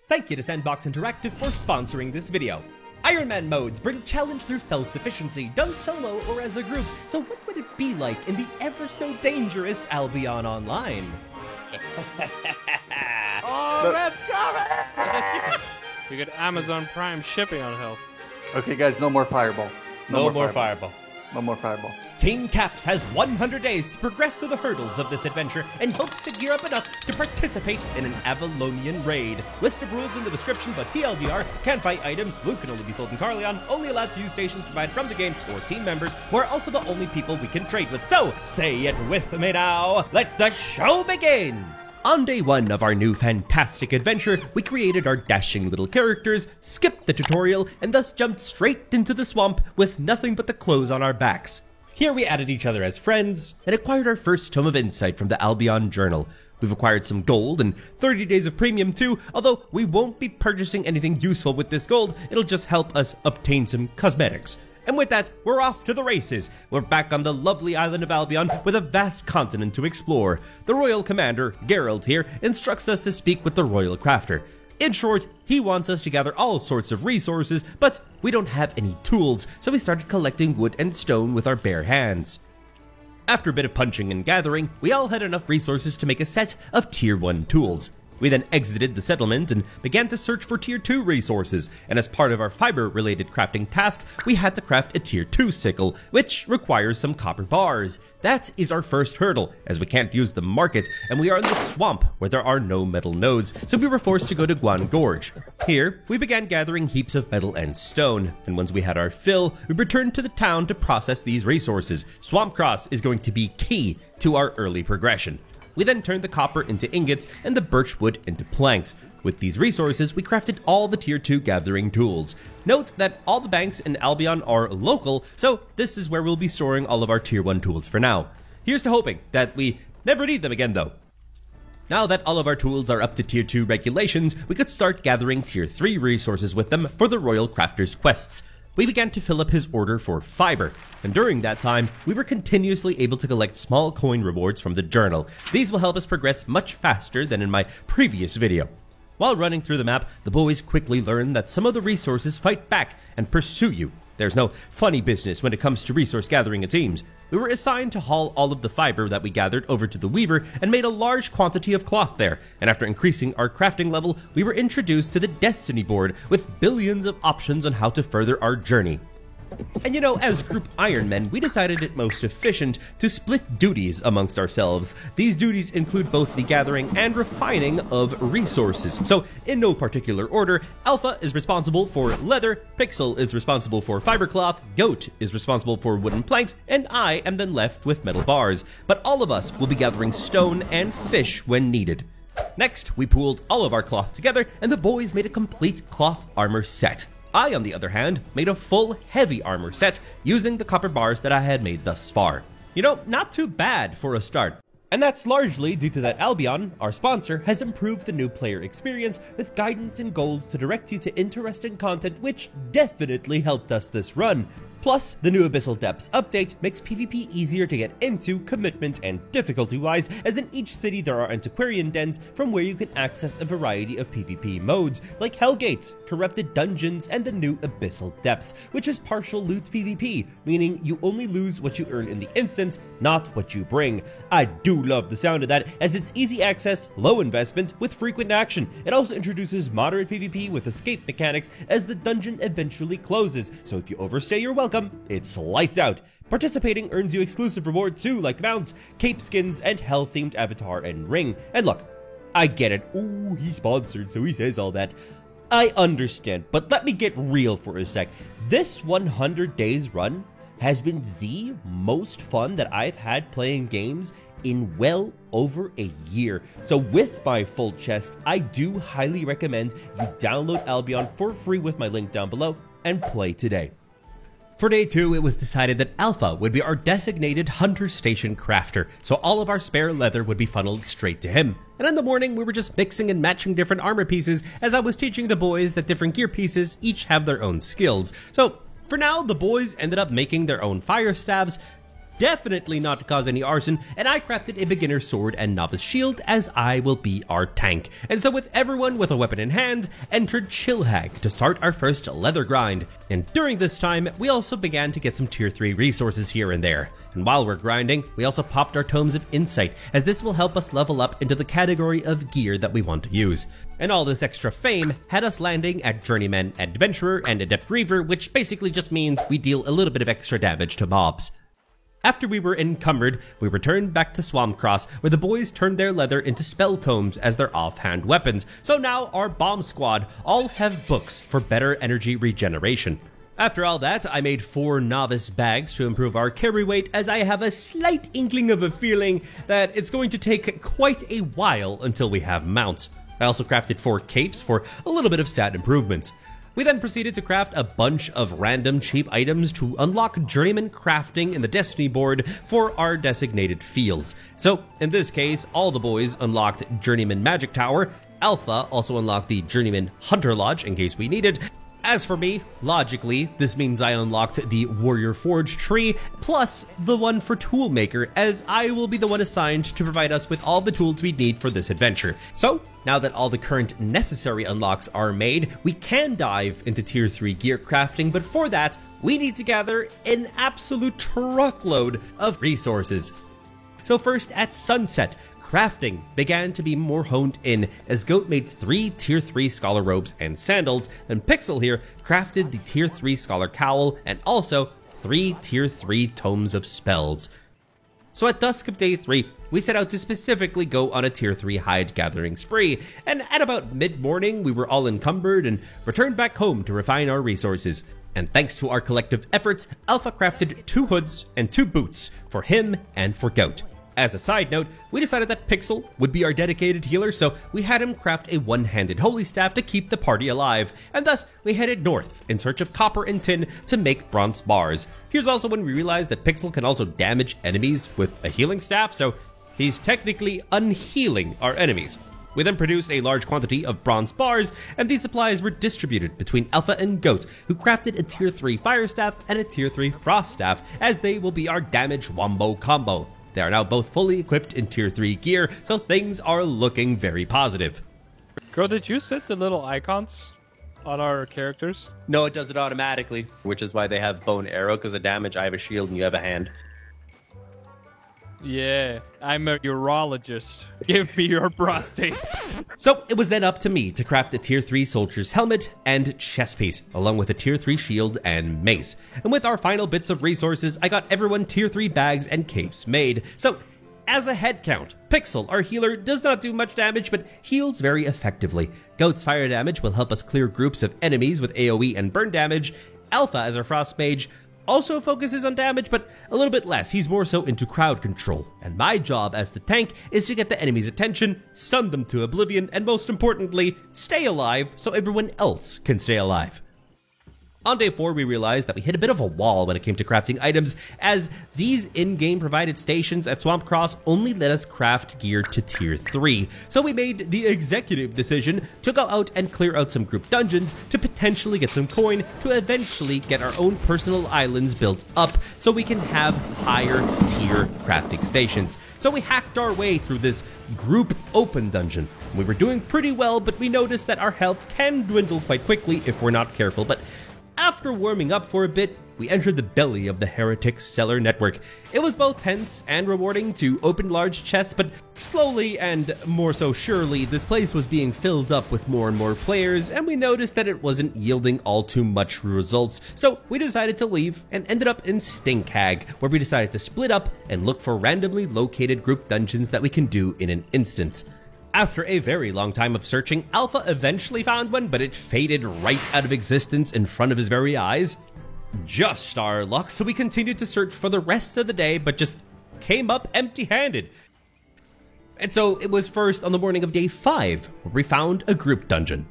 Thank you to Sandbox Interactive for sponsoring this video. Iron Man modes bring challenge through self-sufficiency, done solo or as a group, so what would it be like in the ever-so-dangerous Albion Online? Oh, that's coming! We get Amazon Prime shipping on health. Okay, guys, no more Fireball. No more Fireball. No more Fireball. Team Caps has 100 days to progress through the hurdles of this adventure and hopes to gear up enough to participate in an Avalonian raid. List of rules in the description, but TLDR, can't buy items, loot can only be sold in Carleon, only allowed to use stations provided from the game or team members, who are also the only people we can trade with. So, say it with me now, let the show begin! On day one of our new fantastic adventure, we created our dashing little characters, skipped the tutorial, and thus jumped straight into the swamp with nothing but the clothes on our backs. Here we added each other as friends, and acquired our first Tome of Insight from the Albion Journal. We've acquired some gold and 30 days of premium too, although we won't be purchasing anything useful with this gold, it'll just help us obtain some cosmetics. And with that, we're off to the races. We're back on the lovely island of Albion with a vast continent to explore. The Royal Commander, Geralt here, instructs us to speak with the Royal Crafter. In short, he wants us to gather all sorts of resources, but we don't have any tools, so we started collecting wood and stone with our bare hands. After a bit of punching and gathering, we all had enough resources to make a set of Tier 1 tools. We then exited the settlement and began to search for Tier 2 resources, and as part of our fiber-related crafting task, we had to craft a Tier 2 sickle, which requires some copper bars. That is our first hurdle, as we can't use the market, and we are in the swamp, where there are no metal nodes, so we were forced to go to Guan Gorge. Here, we began gathering heaps of metal and stone, and once we had our fill, we returned to the town to process these resources. Swamp Cross is going to be key to our early progression. We then turned the copper into ingots and the birch wood into planks. With these resources, we crafted all the Tier 2 gathering tools. Note that all the banks in Albion are local, so this is where we'll be storing all of our Tier 1 tools for now. Here's to hoping that we never need them again though. Now that all of our tools are up to Tier 2 regulations, we could start gathering Tier 3 resources with them for the Royal Crafter's quests. We began to fill up his order for fiber, and during that time, we were continuously able to collect small coin rewards from the journal. These will help us progress much faster than in my previous video. While running through the map, the boys quickly learned that some of the resources fight back and pursue you. There's no funny business when it comes to resource gathering, it seems. We were assigned to haul all of the fiber that we gathered over to the Weaver and made a large quantity of cloth there, and after increasing our crafting level, we were introduced to the Destiny board with billions of options on how to further our journey. And you know, as Group Iron Men, we decided it most efficient to split duties amongst ourselves. These duties include both the gathering and refining of resources. So, in no particular order, Alpha is responsible for leather, Pixel is responsible for fiber cloth, Goat is responsible for wooden planks, and I am then left with metal bars. But all of us will be gathering stone and fish when needed. Next, we pooled all of our cloth together, and the boys made a complete cloth armor set. I, on the other hand, made a full heavy armor set using the copper bars that I had made thus far. You know, not too bad for a start. And that's largely due to that Albion, our sponsor, has improved the new player experience with guidance and goals to direct you to interesting content, which definitely helped us this run. Plus, the new Abyssal Depths update makes PvP easier to get into, commitment and difficulty-wise, as in each city there are antiquarian dens from where you can access a variety of PvP modes, like Hellgates, Corrupted Dungeons, and the new Abyssal Depths, which is partial loot PvP, meaning you only lose what you earn in the instance, not what you bring. I do love the sound of that, as it's easy access, low investment, with frequent action. It also introduces moderate PvP with escape mechanics as the dungeon eventually closes, so if you overstay you're welcome. It's lights out. Participating earns you exclusive rewards too, like mounts, cape skins, and hell-themed avatar and ring. And look, I get it. Ooh, he's sponsored, so he says all that. I understand, but let me get real for a sec. This 100 days run has been the most fun that I've had playing games in well over a year. So with my full chest, I do highly recommend you download Albion for free with my link down below and play today. For day 2, it was decided that Alpha would be our designated Hunter Station Crafter, so all of our spare leather would be funneled straight to him. And in the morning, we were just mixing and matching different armor pieces, as I was teaching the boys that different gear pieces each have their own skills. So, for now, the boys ended up making their own fire staves. definitely not to cause any arson, and I crafted a beginner sword and novice shield, as I will be our tank. And so with everyone with a weapon in hand, entered Chillhag to start our first leather grind. And during this time, we also began to get some tier 3 resources here and there. And while we're grinding, we also popped our Tomes of Insight, as this will help us level up into the category of gear that we want to use. And all this extra fame had us landing at Journeyman Adventurer and Adept Reaver, which basically just means we deal a little bit of extra damage to mobs. After we were encumbered, we returned back to Swampcross, where the boys turned their leather into spell tomes as their offhand weapons. So now our bomb squad all have books for better energy regeneration. After all that, I made 4 novice bags to improve our carry weight, as I have a slight inkling of a feeling that it's going to take quite a while until we have mounts. I also crafted 4 capes for a little bit of stat improvements. We then proceeded to craft a bunch of random cheap items to unlock Journeyman Crafting in the Destiny board for our designated fields. So, in this case, all the boys unlocked Journeyman Magic Tower. Alpha also unlocked the Journeyman Hunter Lodge in case we needed. As for me, logically, this means I unlocked the Warrior Forge tree, plus the one for Toolmaker, as I will be the one assigned to provide us with all the tools we need for this adventure. So, now that all the current necessary unlocks are made, we can dive into tier 3 gear crafting, but for that, we need to gather an absolute truckload of resources. So first, at sunset, crafting began to be more honed in, as Goat made 3 tier 3 scholar robes and sandals, and Pixel here crafted the tier 3 scholar cowl and also 3 tier 3 tomes of spells. So at dusk of day 3, we set out to specifically go on a tier 3 hide gathering spree, and at about mid-morning we were all encumbered and returned back home to refine our resources. And thanks to our collective efforts, Alpha crafted 2 hoods and 2 boots for him and for Goat. As a side note, we decided that Pixel would be our dedicated healer, so we had him craft a one-handed holy staff to keep the party alive, and thus we headed north in search of copper and tin to make bronze bars. Here's also when we realized that Pixel can also damage enemies with a healing staff, so he's technically unhealing our enemies. We then produced a large quantity of bronze bars, and these supplies were distributed between Alpha and Goat, who crafted a tier 3 fire staff and a tier 3 frost staff, as they will be our damage wombo combo. They are now both fully equipped in tier 3 gear, so things are looking very positive. Girl, did you set the little icons on our characters? No, it does it automatically, which is why they have bow and arrow, because of damage I have a shield and you have a hand. Yeah, I'm a urologist. Give me your prostates. So it was then up to me to craft a tier 3 soldier's helmet and chest piece, along with a tier 3 shield and mace. And with our final bits of resources, I got everyone tier 3 bags and capes made. So as a head count, Pixel, our healer, does not do much damage, but heals very effectively. Goat's fire damage will help us clear groups of enemies with AoE and burn damage. Alpha, as our frost mage, also focuses on damage, but a little bit less. He's more so into crowd control. And my job as the tank is to get the enemy's attention, stun them to oblivion, and most importantly, stay alive so everyone else can stay alive. On day 4, we realized that we hit a bit of a wall when it came to crafting items, as these in-game provided stations at Swampcross only let us craft gear to tier 3. So we made the executive decision to go out and clear out some group dungeons to potentially get some coin to eventually get our own personal islands built up so we can have higher tier crafting stations. So we hacked our way through this group open dungeon. We were doing pretty well, but we noticed that our health can dwindle quite quickly if we're not careful. But after warming up for a bit, we entered the belly of the Heretic Cellar Network. It was both tense and rewarding to open large chests, but slowly and more so surely, this place was being filled up with more and more players, and we noticed that it wasn't yielding all too much results. So we decided to leave and ended up in Stinkhag, where we decided to split up and look for randomly located group dungeons that we can do in an instant. After a very long time of searching, Alpha eventually found one, but it faded right out of existence in front of his very eyes. Just our luck, so we continued to search for the rest of the day, but just came up empty-handed. And so it was first on the morning of day 5, where we found a group dungeon.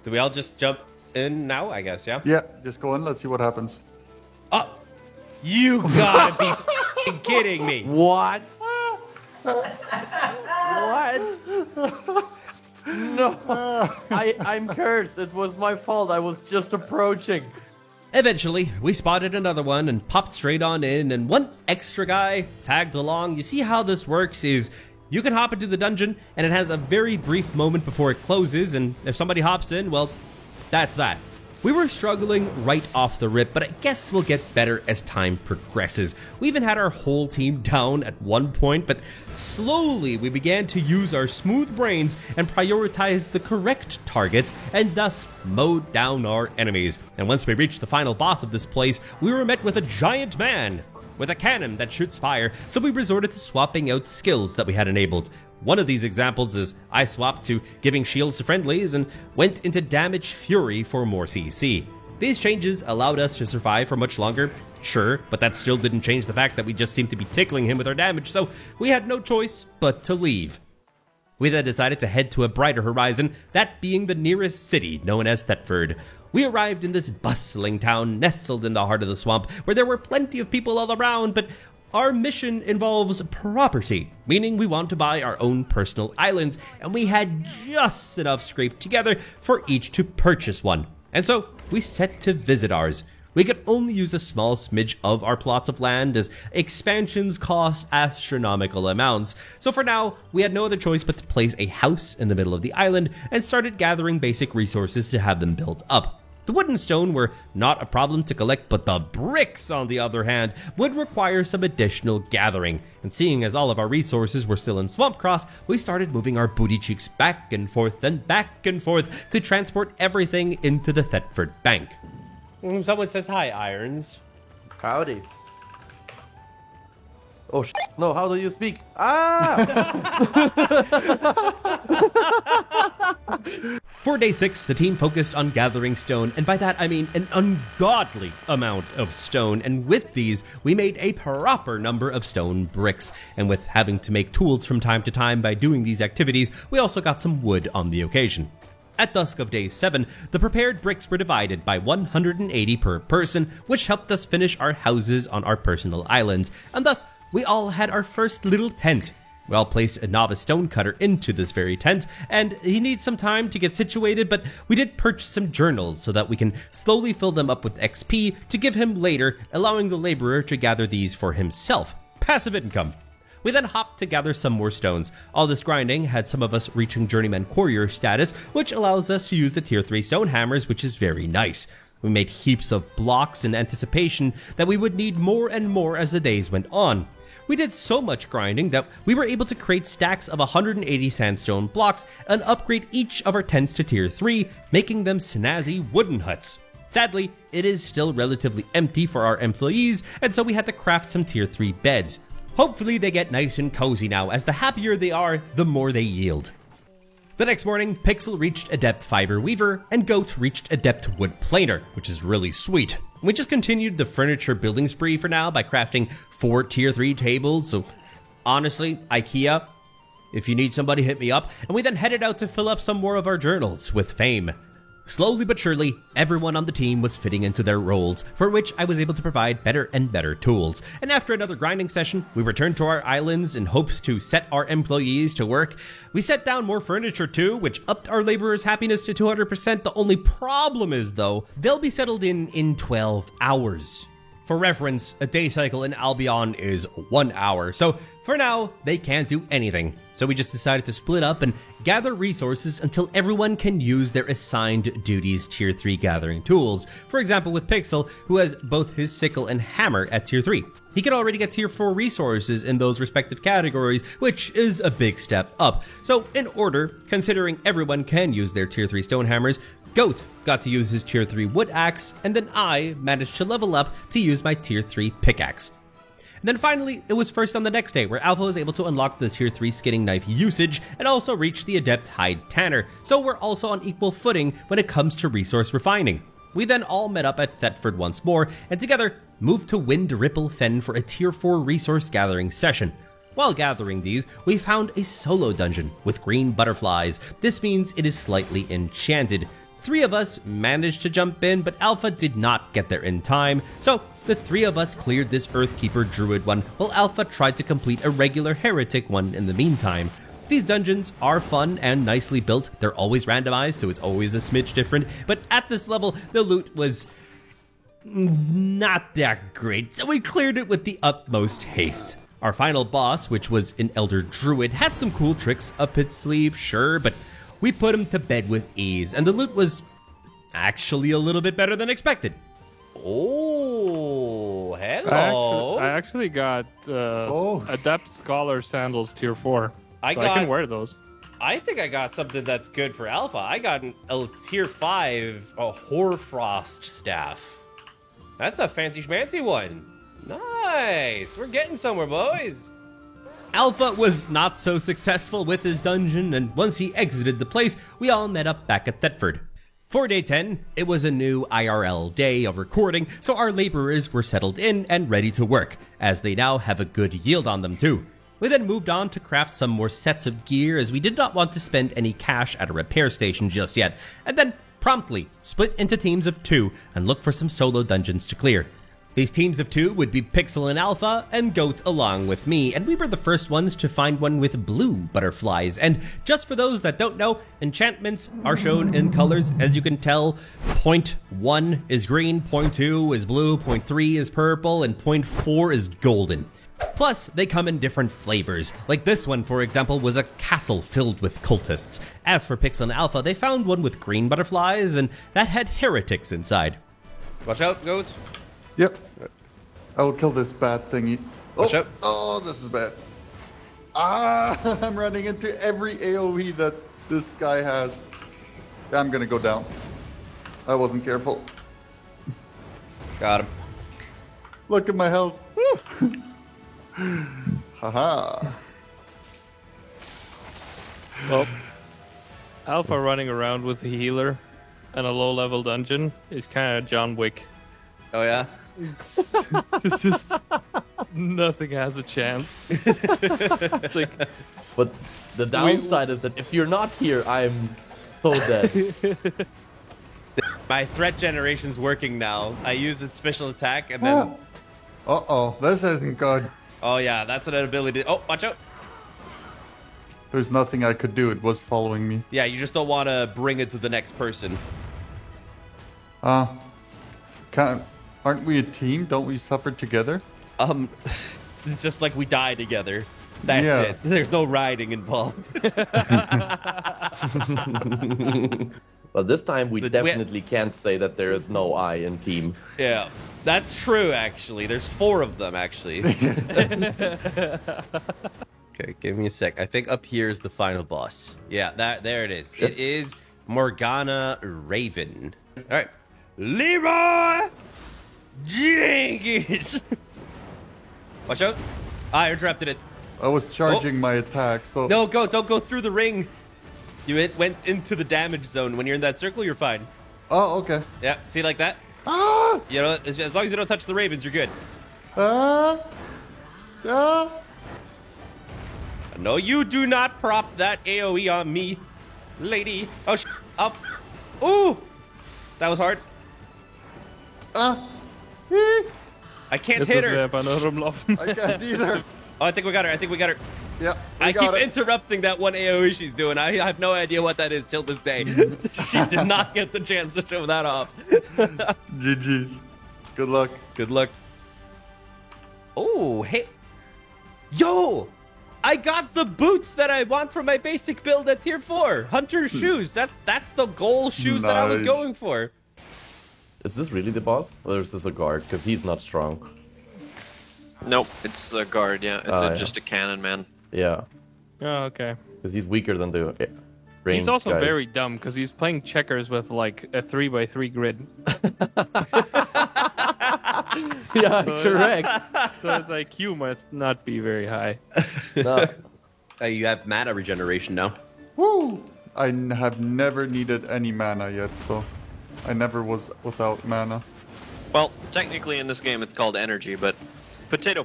Do we all just jump in now, I guess, yeah? Yeah, just go in. Let's see what happens. Oh, you gotta be f***ing kidding me. What? What? No. I'm cursed. It was my fault. I was just approaching. Eventually, we spotted another one and popped straight on in, and one extra guy tagged along. You see how this works is you can hop into the dungeon, and it has a very brief moment before it closes, and if somebody hops in, well, that's that. We were struggling right off the rip, but I guess we'll get better as time progresses. We even had our whole team down at one point, but slowly we began to use our smooth brains and prioritize the correct targets, and thus mowed down our enemies. And once we reached the final boss of this place, we were met with a giant man with a cannon that shoots fire, so we resorted to swapping out skills that we had enabled. One of these examples is I swapped to giving shields to friendlies and went into Damage Fury for more CC. These changes allowed us to survive for much longer, sure, but that still didn't change the fact that we just seemed to be tickling him with our damage, so we had no choice but to leave. We then decided to head to a brighter horizon, that being the nearest city, known as Thetford. We arrived in this bustling town nestled in the heart of the swamp, where there were plenty of people all around, but our mission involves property, meaning we want to buy our own personal islands, and we had just enough scraped together for each to purchase one. And so we set to visit ours. We could only use a small smidge of our plots of land as expansions cost astronomical amounts. So for now, we had no other choice but to place a house in the middle of the island and started gathering basic resources to have them built up. The wood and stone were not a problem to collect, but the bricks, on the other hand, would require some additional gathering. And seeing as all of our resources were still in Swampcross, we started moving our booty cheeks back and forth to transport everything into the Thetford Bank. Someone says hi, Irons. Howdy. Oh, no, how do you speak? For day 6, the team focused on gathering stone, and by that I mean an ungodly amount of stone, and with these, we made a proper number of stone bricks, and with having to make tools from time to time by doing these activities, we also got some wood on the occasion. At dusk of day 7, the prepared bricks were divided by 180 per person, which helped us finish our houses on our personal islands, and thus, we all had our first little tent. We all placed a novice stonecutter into this very tent, and he needs some time to get situated, but we did purchase some journals so that we can slowly fill them up with XP to give him later, allowing the laborer to gather these for himself. Passive income. We then hopped to gather some more stones. All this grinding had some of us reaching Journeyman Courier status, which allows us to use the tier 3 stone hammers, which is very nice. We made heaps of blocks in anticipation that we would need more and more as the days went on. We did so much grinding that we were able to create stacks of 180 sandstone blocks and upgrade each of our tents to tier 3, making them snazzy wooden huts. Sadly, it is still relatively empty for our employees, and so we had to craft some tier 3 beds. Hopefully they get nice and cozy now, as the happier they are, the more they yield. The next morning, Pixel reached Adept Fiber Weaver, and Goat reached Adept Wood Planer, which is really sweet. We just continued the furniture building spree for now by crafting 4 tier 3 tables, so honestly, IKEA, if you need somebody, hit me up, and we then headed out to fill up some more of our journals with fame. Slowly but surely, everyone on the team was fitting into their roles, for which I was able to provide better and better tools. And after another grinding session, we returned to our islands in hopes to set our employees to work. We set down more furniture too, which upped our laborers' happiness to 200%. The only problem is, though, they'll be settled in 12 hours. For reference, a day cycle in Albion is 1 hour, so for now, they can't do anything. So we just decided to split up and gather resources until everyone can use their assigned duties tier 3 gathering tools. For example, with Pixel, who has both his sickle and hammer at tier 3. He can already get tier 4 resources in those respective categories, which is a big step up. So in order, considering everyone can use their tier 3 stone hammers, Goat got to use his tier 3 wood axe, and then I managed to level up to use my tier 3 pickaxe. And then finally, it was first on the next day where Alpha was able to unlock the tier 3 skinning knife usage and also reach the Adept Hide Tanner, so we're also on equal footing when it comes to resource refining. We then all met up at Thetford once more, and together moved to Wind Ripple Fen for a tier 4 resource gathering session. While gathering these, we found a solo dungeon with green butterflies. This means it is slightly enchanted. 3 of us managed to jump in, but Alpha did not get there in time, so the 3 of us cleared this Earthkeeper Druid one, while Alpha tried to complete a regular Heretic one in the meantime. These dungeons are fun and nicely built. They're always randomized, so it's always a smidge different, but at this level, the loot was not that great, so we cleared it with the utmost haste. Our final boss, which was an Elder Druid, had some cool tricks up its sleeve, sure, but we put him to bed with ease, and the loot was actually a little bit better than expected. Oh, hello. I actually got Adept Scholar Sandals Tier 4. I can wear those. I think I got something that's good for Alpha. I got a Tier 5, a Hoarfrost staff. That's a fancy schmancy one. Nice. We're getting somewhere, boys. Alpha was not so successful with his dungeon, and once he exited the place, we all met up back at Thetford. For day 10, it was a new IRL day of recording, so our laborers were settled in and ready to work, as they now have a good yield on them too. We then moved on to craft some more sets of gear, as we did not want to spend any cash at a repair station just yet, and then promptly split into teams of 2 and look for some solo dungeons to clear. These teams of 2 would be Pixel and Alpha, and Goat along with me, and we were the first ones to find one with blue butterflies. And just for those that don't know, enchantments are shown in colors, as you can tell. Point 1 is green, point 2 is blue, point 3 is purple, and point 4 is golden. Plus, they come in different flavors. Like this one, for example, was a castle filled with cultists. As for Pixel and Alpha, they found one with green butterflies, and that had heretics inside. Watch out, Goat. Yep. I will kill this bad thingy. Watch out. Oh, this is bad. Ah, I'm running into every AoE that this guy has. I'm gonna go down. I wasn't careful. Got him. Look at my health. Haha. Well, Alpha running around with a healer and a low-level dungeon is kind of John Wick. Oh, yeah? It's just nothing has a chance. It's like, But the downside is that if you're not here, I'm so dead. My threat generation's working now. I use its special attack and then... Uh-oh, this isn't good. Oh, yeah, that's an ability. Oh, watch out. There's nothing I could do. It was following me. Yeah, you just don't want to bring it to the next person. Aren't we a team? Don't we suffer together? It's just like we die together. That's Yeah. it. There's no riding involved. But this time we definitely can't say that there is no I in team. Yeah, that's true, actually. There's 4 of them, actually. Okay, give me a sec. I think up here is the final boss. Yeah, there it is. It is Morgana Raven. All right. Leroy Jenkins! Watch out. I interrupted it. I was charging my attack, so... No, don't go through the ring. You went into the damage zone. When you're in that circle, you're fine. Oh, okay. Yeah, see like that? Ah! You know, as long as you don't touch the ravens, you're good. Ah! No, you do not prop that AoE on me, lady. Oh, up. Ooh! That was hard. I can't hit her. I can't either. Oh, I think we got her. Yeah, I keep interrupting that one AoE she's doing. I have no idea what that is till this day. She did not get the chance to show that off. GG's. Good luck. Good luck. Oh, hey. Yo! I got the boots that I want for my basic build at tier 4. Hunter shoes. That's the goal shoes that I was Nice. going for. Is this really the boss? Or is this a guard? Because he's not strong. Nope, it's a guard, yeah. It's Yeah. just a cannon, man. Yeah. oh, okay. Because he's weaker than the ranged He's also guys. very dumb because he's playing checkers with like a 3x3 grid. Yeah, correct. So his IQ must not be very high. No. You have mana regeneration now. Woo! I have never needed any mana yet, so... I never was without mana. Well, technically in this game it's called energy, but potato.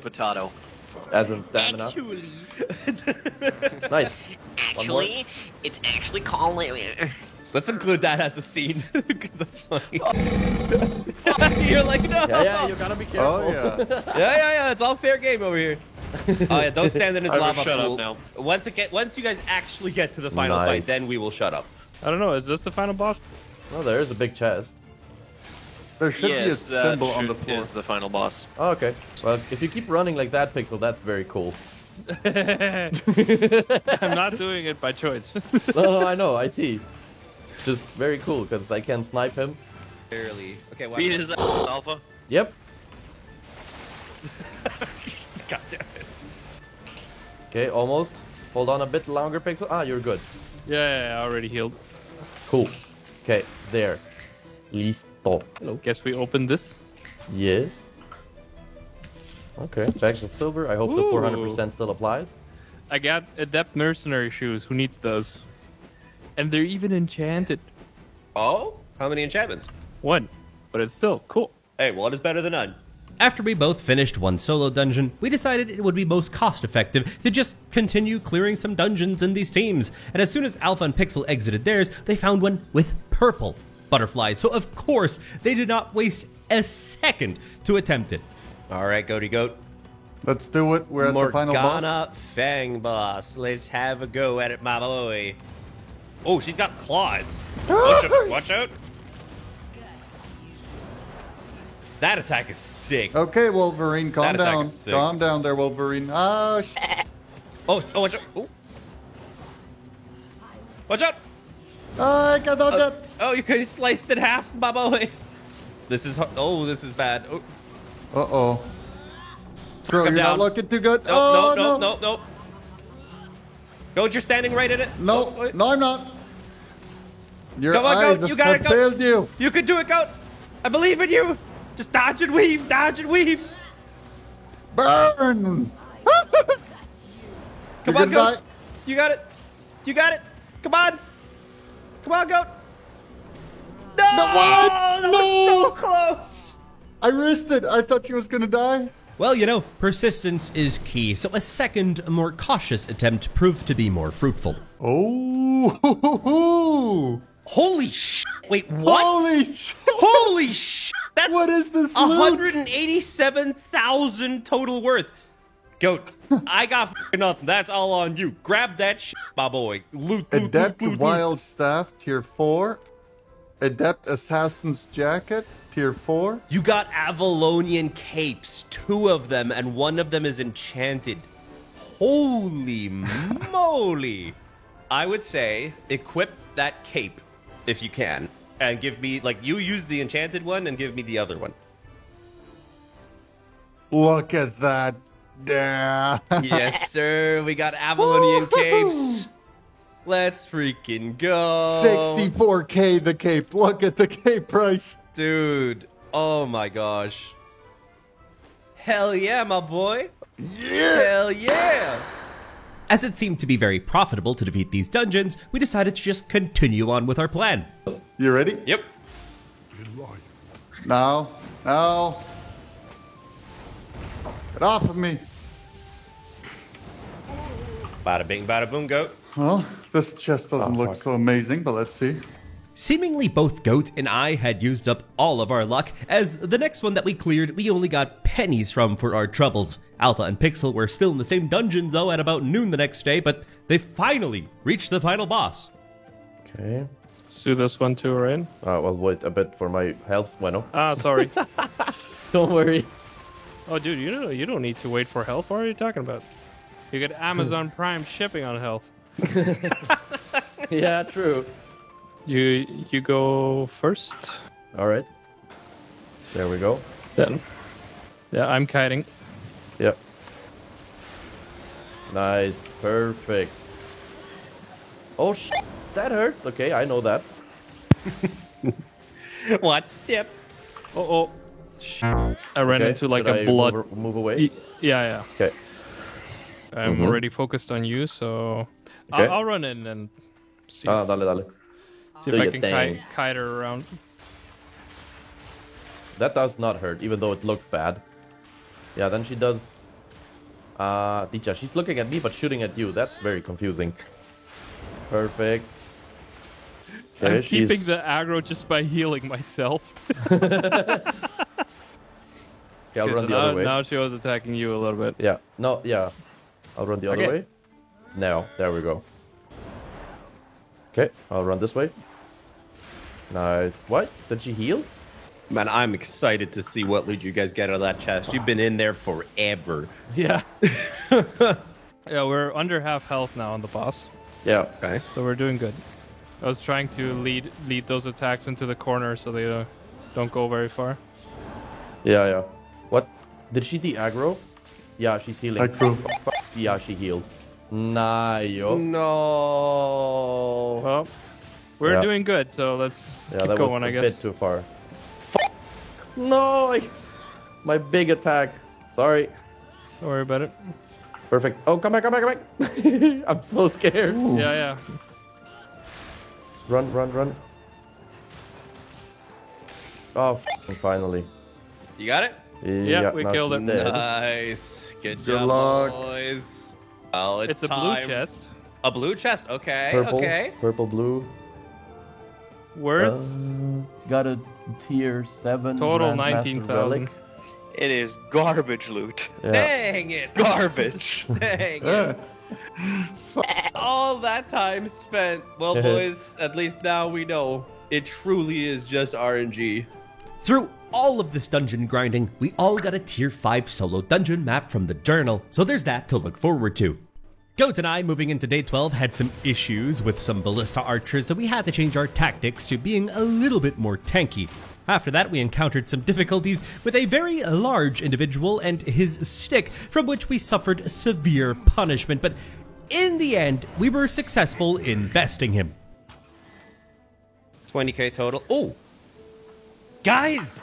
As in stamina. Actually, Nice. it's actually called. Let's include that as a scene, because that's funny. You're like, no! Yeah, you gotta be careful. Oh, yeah. Yeah, it's all fair game over here. Oh yeah, don't stand in his I will lava shut up pool. now. Once you guys actually get to the final fight, Nice. then we will shut up. I don't know. Is this the final boss? Oh, there is a big chest. There should Yes, be a symbol on the that floor. is the final boss. Oh, okay. Well, if you keep running like that, Pixel, that's very cool. I'm not doing it by choice. No, I know, I see. It's just very cool because I can snipe him. Barely. Okay, watch Beat it. his alpha. Yep. God damn it. Okay, almost. Hold on a bit longer, Pixel. Ah, you're good. Yeah, I already healed. Cool. Okay, there. Listo. Guess we opened this. Yes. Okay, bags of silver. I hope the Ooh. 400% still applies. I got Adept Mercenary shoes. Who needs those? And they're even enchanted. Oh? How many enchantments? One. But it's still cool. Hey, one is better than none. After we both finished one solo dungeon, we decided it would be most cost-effective to just continue clearing some dungeons in these teams. And as soon as Alpha and Pixel exited theirs, they found one with purple butterflies. So of course, they did not waste a second to attempt it. All right, Goaty Goat. Let's do it. We're at the final boss. Morgana Fang Boss. Let's have a go at it, my boy. Oh, she's got claws. Watch out. Watch out. That attack is sick. Okay, Wolverine, calm That attack down. is sick. Calm down there, Wolverine. Ah, Oh, watch out. Oh. Watch out. I got that. Oh, you could sliced in half, my boy. This is, this is bad. Oh. Uh-oh. Bro, Come you're not down. looking too good. No, Oh, no, no, no, no. Goat, you're standing right in it. No, Oh, no, I'm not. Your Come on, eyes Goat. You got it, have failed Goat. you. You can do it, Goat. I believe in you. Just dodge and weave, dodge and weave. Burn! Come You're on, gonna Goat. die. You got it. You got it. Come on. Come on, Goat. No! what? That was so close. I risked it. I thought she was gonna die. Well, you know, persistence is key, so a second, more cautious attempt proved to be more fruitful. Oh! Holy sh! Wait, what? Holy shit! Holy sh! That's What is this loot? 187,000 total worth. Goat, I got nothing. That's all on you. Grab that shit, my boy. Loot, loot, Adept loot, loot, Wild Staff, Tier 4. Adept Assassin's Jacket, Tier 4. You got Avalonian capes, 2 of them, and 1 of them is enchanted. Holy moly! I would say equip that cape if you can, and give me, like, you use the enchanted one and give me the other one. Look at that. Yeah. Yes, sir. We got Avalonian capes. Let's freaking go. 64K the cape. Look at the cape price. Dude. Oh my gosh. Hell yeah, my boy. Yeah. Hell yeah. As it seemed to be very profitable to defeat these dungeons, we decided to just continue on with our plan. You ready? Yep. Now. Now. Get off of me. Bada bing, bada boom, goat. Well, this chest doesn't look so amazing, but let's see. Seemingly both Goat and I had used up all of our luck, as the next one that we cleared we only got pennies from for our troubles. Alpha and Pixel were still in the same dungeon though at about noon the next day, but they finally reached the final boss. Okay. Let's do this one too, right? Well, wait a bit for my health. Bueno. Ah, sorry. Don't worry. Oh, dude, you don't need to wait for health. What are you talking about? You get Amazon Prime shipping on health. Yeah, true. You go first. All right. There we go. Then. Yeah, I'm kiting. Yep. Nice. Perfect. Oh, that hurts. Okay, I know that. What? Yep. Oh. I ran Okay, into like should a I blood. move away? Yeah. Okay. I'm already focused on you, so Okay. I'll run in and see, Dale. see do if I your can thing. kite her around. That does not hurt, even though it looks bad. Yeah, then she does. Ticha, she's looking at me but shooting at you. That's very confusing. Perfect. I'm keeping the aggro just by healing myself. Okay, I'll Okay, run so the other way. Now she was attacking you a little bit. Yeah. No, yeah. I'll run the other Okay. way. Now, there we go. Okay, I'll run this way. Nice. What? Did she heal? Man, I'm excited to see what loot you guys get out of that chest. You've been in there forever. Yeah. Yeah, we're under half health now on the boss, Yeah. Okay. so we're doing good. I was trying to lead those attacks into the corner so they don't go very far. Yeah. What? Did she de-aggro? Yeah, she's healing. Aggro. Yeah, she healed. Nah, yo. No. Well, we're Yeah. doing good, so let's Yeah, keep that going, was I a guess. bit too far. No, my big attack. Sorry. Don't worry about it. Perfect. Oh, come back. I'm so scared. Yeah. Run. Oh, finally. You got it? Yeah, we now killed she's it. dead. Nice. Good Good job, luck. boys. Oh, It's a time. blue chest. A blue chest? Okay, Purple, okay. purple, blue. Worth Got a tier 7 total Grandmaster 19,000. relic. It is garbage loot. Yeah. Dang it. Garbage. Dang it. All that time spent. Well, boys, at least now we know. It truly is just RNG. Through all of this dungeon grinding, we all got a tier 5 solo dungeon map from the journal, so there's that to look forward to. Goat and I, moving into day 12, had some issues with some ballista archers, so we had to change our tactics to being a little bit more tanky. After that, we encountered some difficulties with a very large individual and his stick, from which we suffered severe punishment, but in the end, we were successful in besting him. 20k total. Oh! Guys!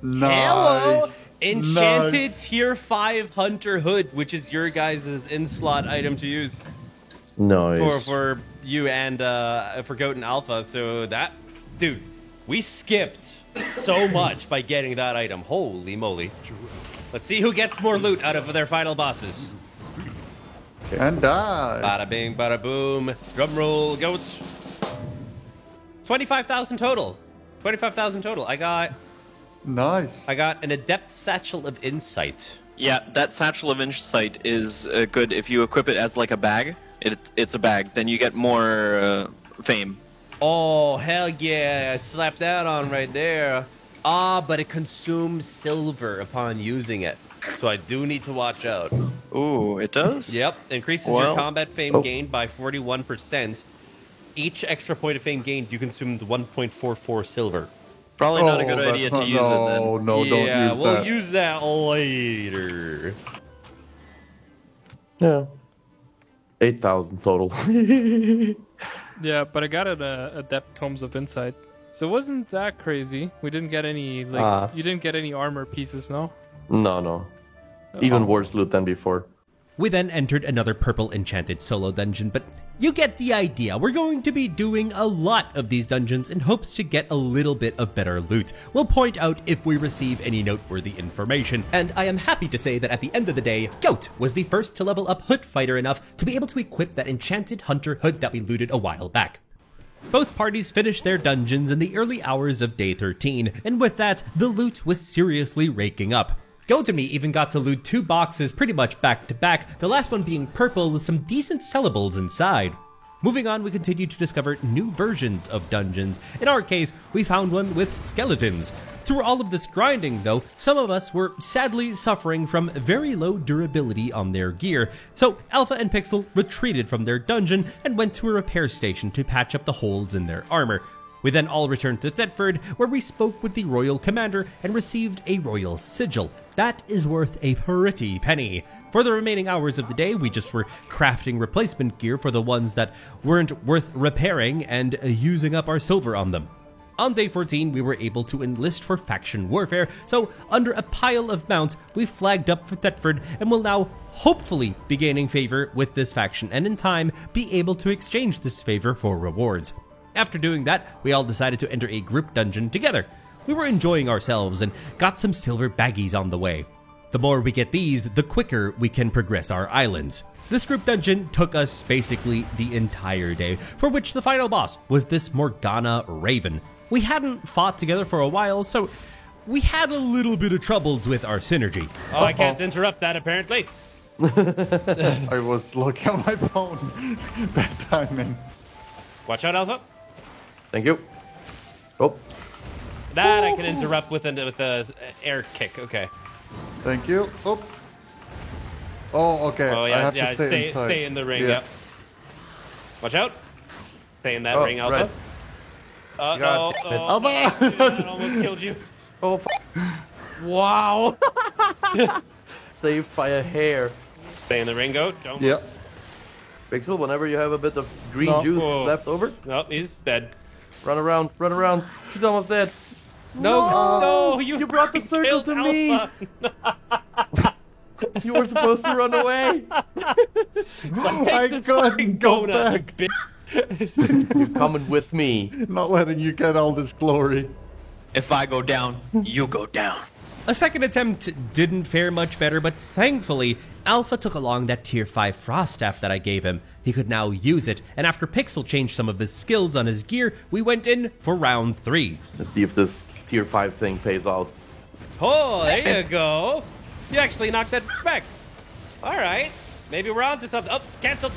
Nice. Hello! Enchanted Nice. tier 5 Hunter Hood, which is your guys' in-slot item to use Nice. for you and for Goat and Alpha. So that, dude, we skipped so much by getting that item. Holy moly. Let's see who gets more loot out of their final bosses. And die. Bada bing, bada boom. Drum roll, Goat. 25,000 total. 25,000 total. I got Nice. an Adept Satchel of Insight. Yeah, that Satchel of Insight is good if you equip it as like a bag. It's a bag. Then you get more fame. Oh, hell yeah. Slap that on right there. Ah, but it consumes silver upon using it. So I do need to watch out. Ooh, it does? Yep. Increases your Well- combat fame gained by 41%. Each extra point of fame gained, you consumed 1.44 silver. Probably not a good that's idea to not- use it then. No, yeah, don't use we'll that. use that later. Yeah. 8,000 total. Yeah, but I got an Adept Tomes of Insight. So it wasn't that crazy. We didn't get any, you didn't get any armor pieces, no? No. Even worse loot than before. We then entered another purple enchanted solo dungeon, but you get the idea. We're going to be doing a lot of these dungeons in hopes to get a little bit of better loot. We'll point out if we receive any noteworthy information, and I am happy to say that at the end of the day, Goat was the first to level up Hood Fighter enough to be able to equip that enchanted hunter hood that we looted a while back. Both parties finished their dungeons in the early hours of day 13, and with that, the loot was seriously raking up. Goat and me even got to loot 2 boxes pretty much back to back, the last one being purple with some decent sellables inside. Moving on, we continued to discover new versions of dungeons. In our case, we found one with skeletons. Through all of this grinding, though, some of us were sadly suffering from very low durability on their gear, so Alpha and Pixel retreated from their dungeon and went to a repair station to patch up the holes in their armor. We then all returned to Thetford, where we spoke with the royal commander and received a royal sigil. That is worth a pretty penny. For the remaining hours of the day, we just were crafting replacement gear for the ones that weren't worth repairing and using up our silver on them. On day 14, we were able to enlist for faction warfare, so under a pile of mounts, we flagged up for Thetford and will now hopefully be gaining favor with this faction and in time be able to exchange this favor for rewards. After doing that, we all decided to enter a group dungeon together. We were enjoying ourselves and got some silver baggies on the way. The more we get these, the quicker we can progress our islands. This group dungeon took us basically the entire day, for which the final boss was this Morgana Raven. We hadn't fought together for a while, so we had a little bit of troubles with our synergy. Oh, I can't interrupt that apparently. I was looking at my phone. Bad timing. Watch out, Alpha. Thank you. Oh, That I can interrupt with a air kick. Okay. Thank you. Oh. Oh, okay. Oh yeah, I have to stay inside. Stay in the ring. Yeah. Yep. Watch out. Stay in that ring, Alpha. Red. Oh, that almost killed you. Oh, wow. Saved by a hair. Stay in the ring, Goat. Don't. Yeah. Pixel, whenever you have a bit of green juice left over, Nope, he's dead. run around, run around. He's almost dead. No, You brought the circle killed to me. Alpha. You were supposed to run away. I couldn't go back. You're coming with me. Not letting you get all this glory. If I go down, you go down. A second attempt didn't fare much better, but thankfully, Alpha took along that tier 5 Frost Staff that I gave him. He could now use it, and after Pixel changed some of his skills on his gear, we went in for round 3. Let's see if this tier 5 thing pays out. Oh, there you go. You actually knocked that back. All right. Maybe we're on to something. Oh, it's canceled.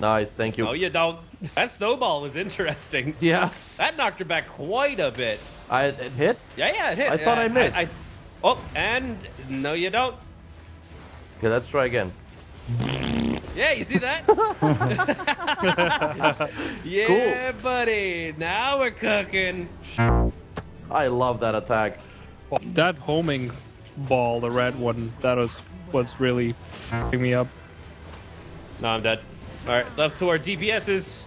Nice, thank you. No, you don't. That snowball was interesting. Yeah. That knocked her back quite a bit. It hit? Yeah, it hit. I thought I missed. Oh, and no, you don't. Okay, let's try again. Yeah, you see that? Yeah, buddy. Now we're cooking. I love that attack. That homing ball, the red one, that was really f***ing me up. No, I'm dead. All right, it's up to our DPSs.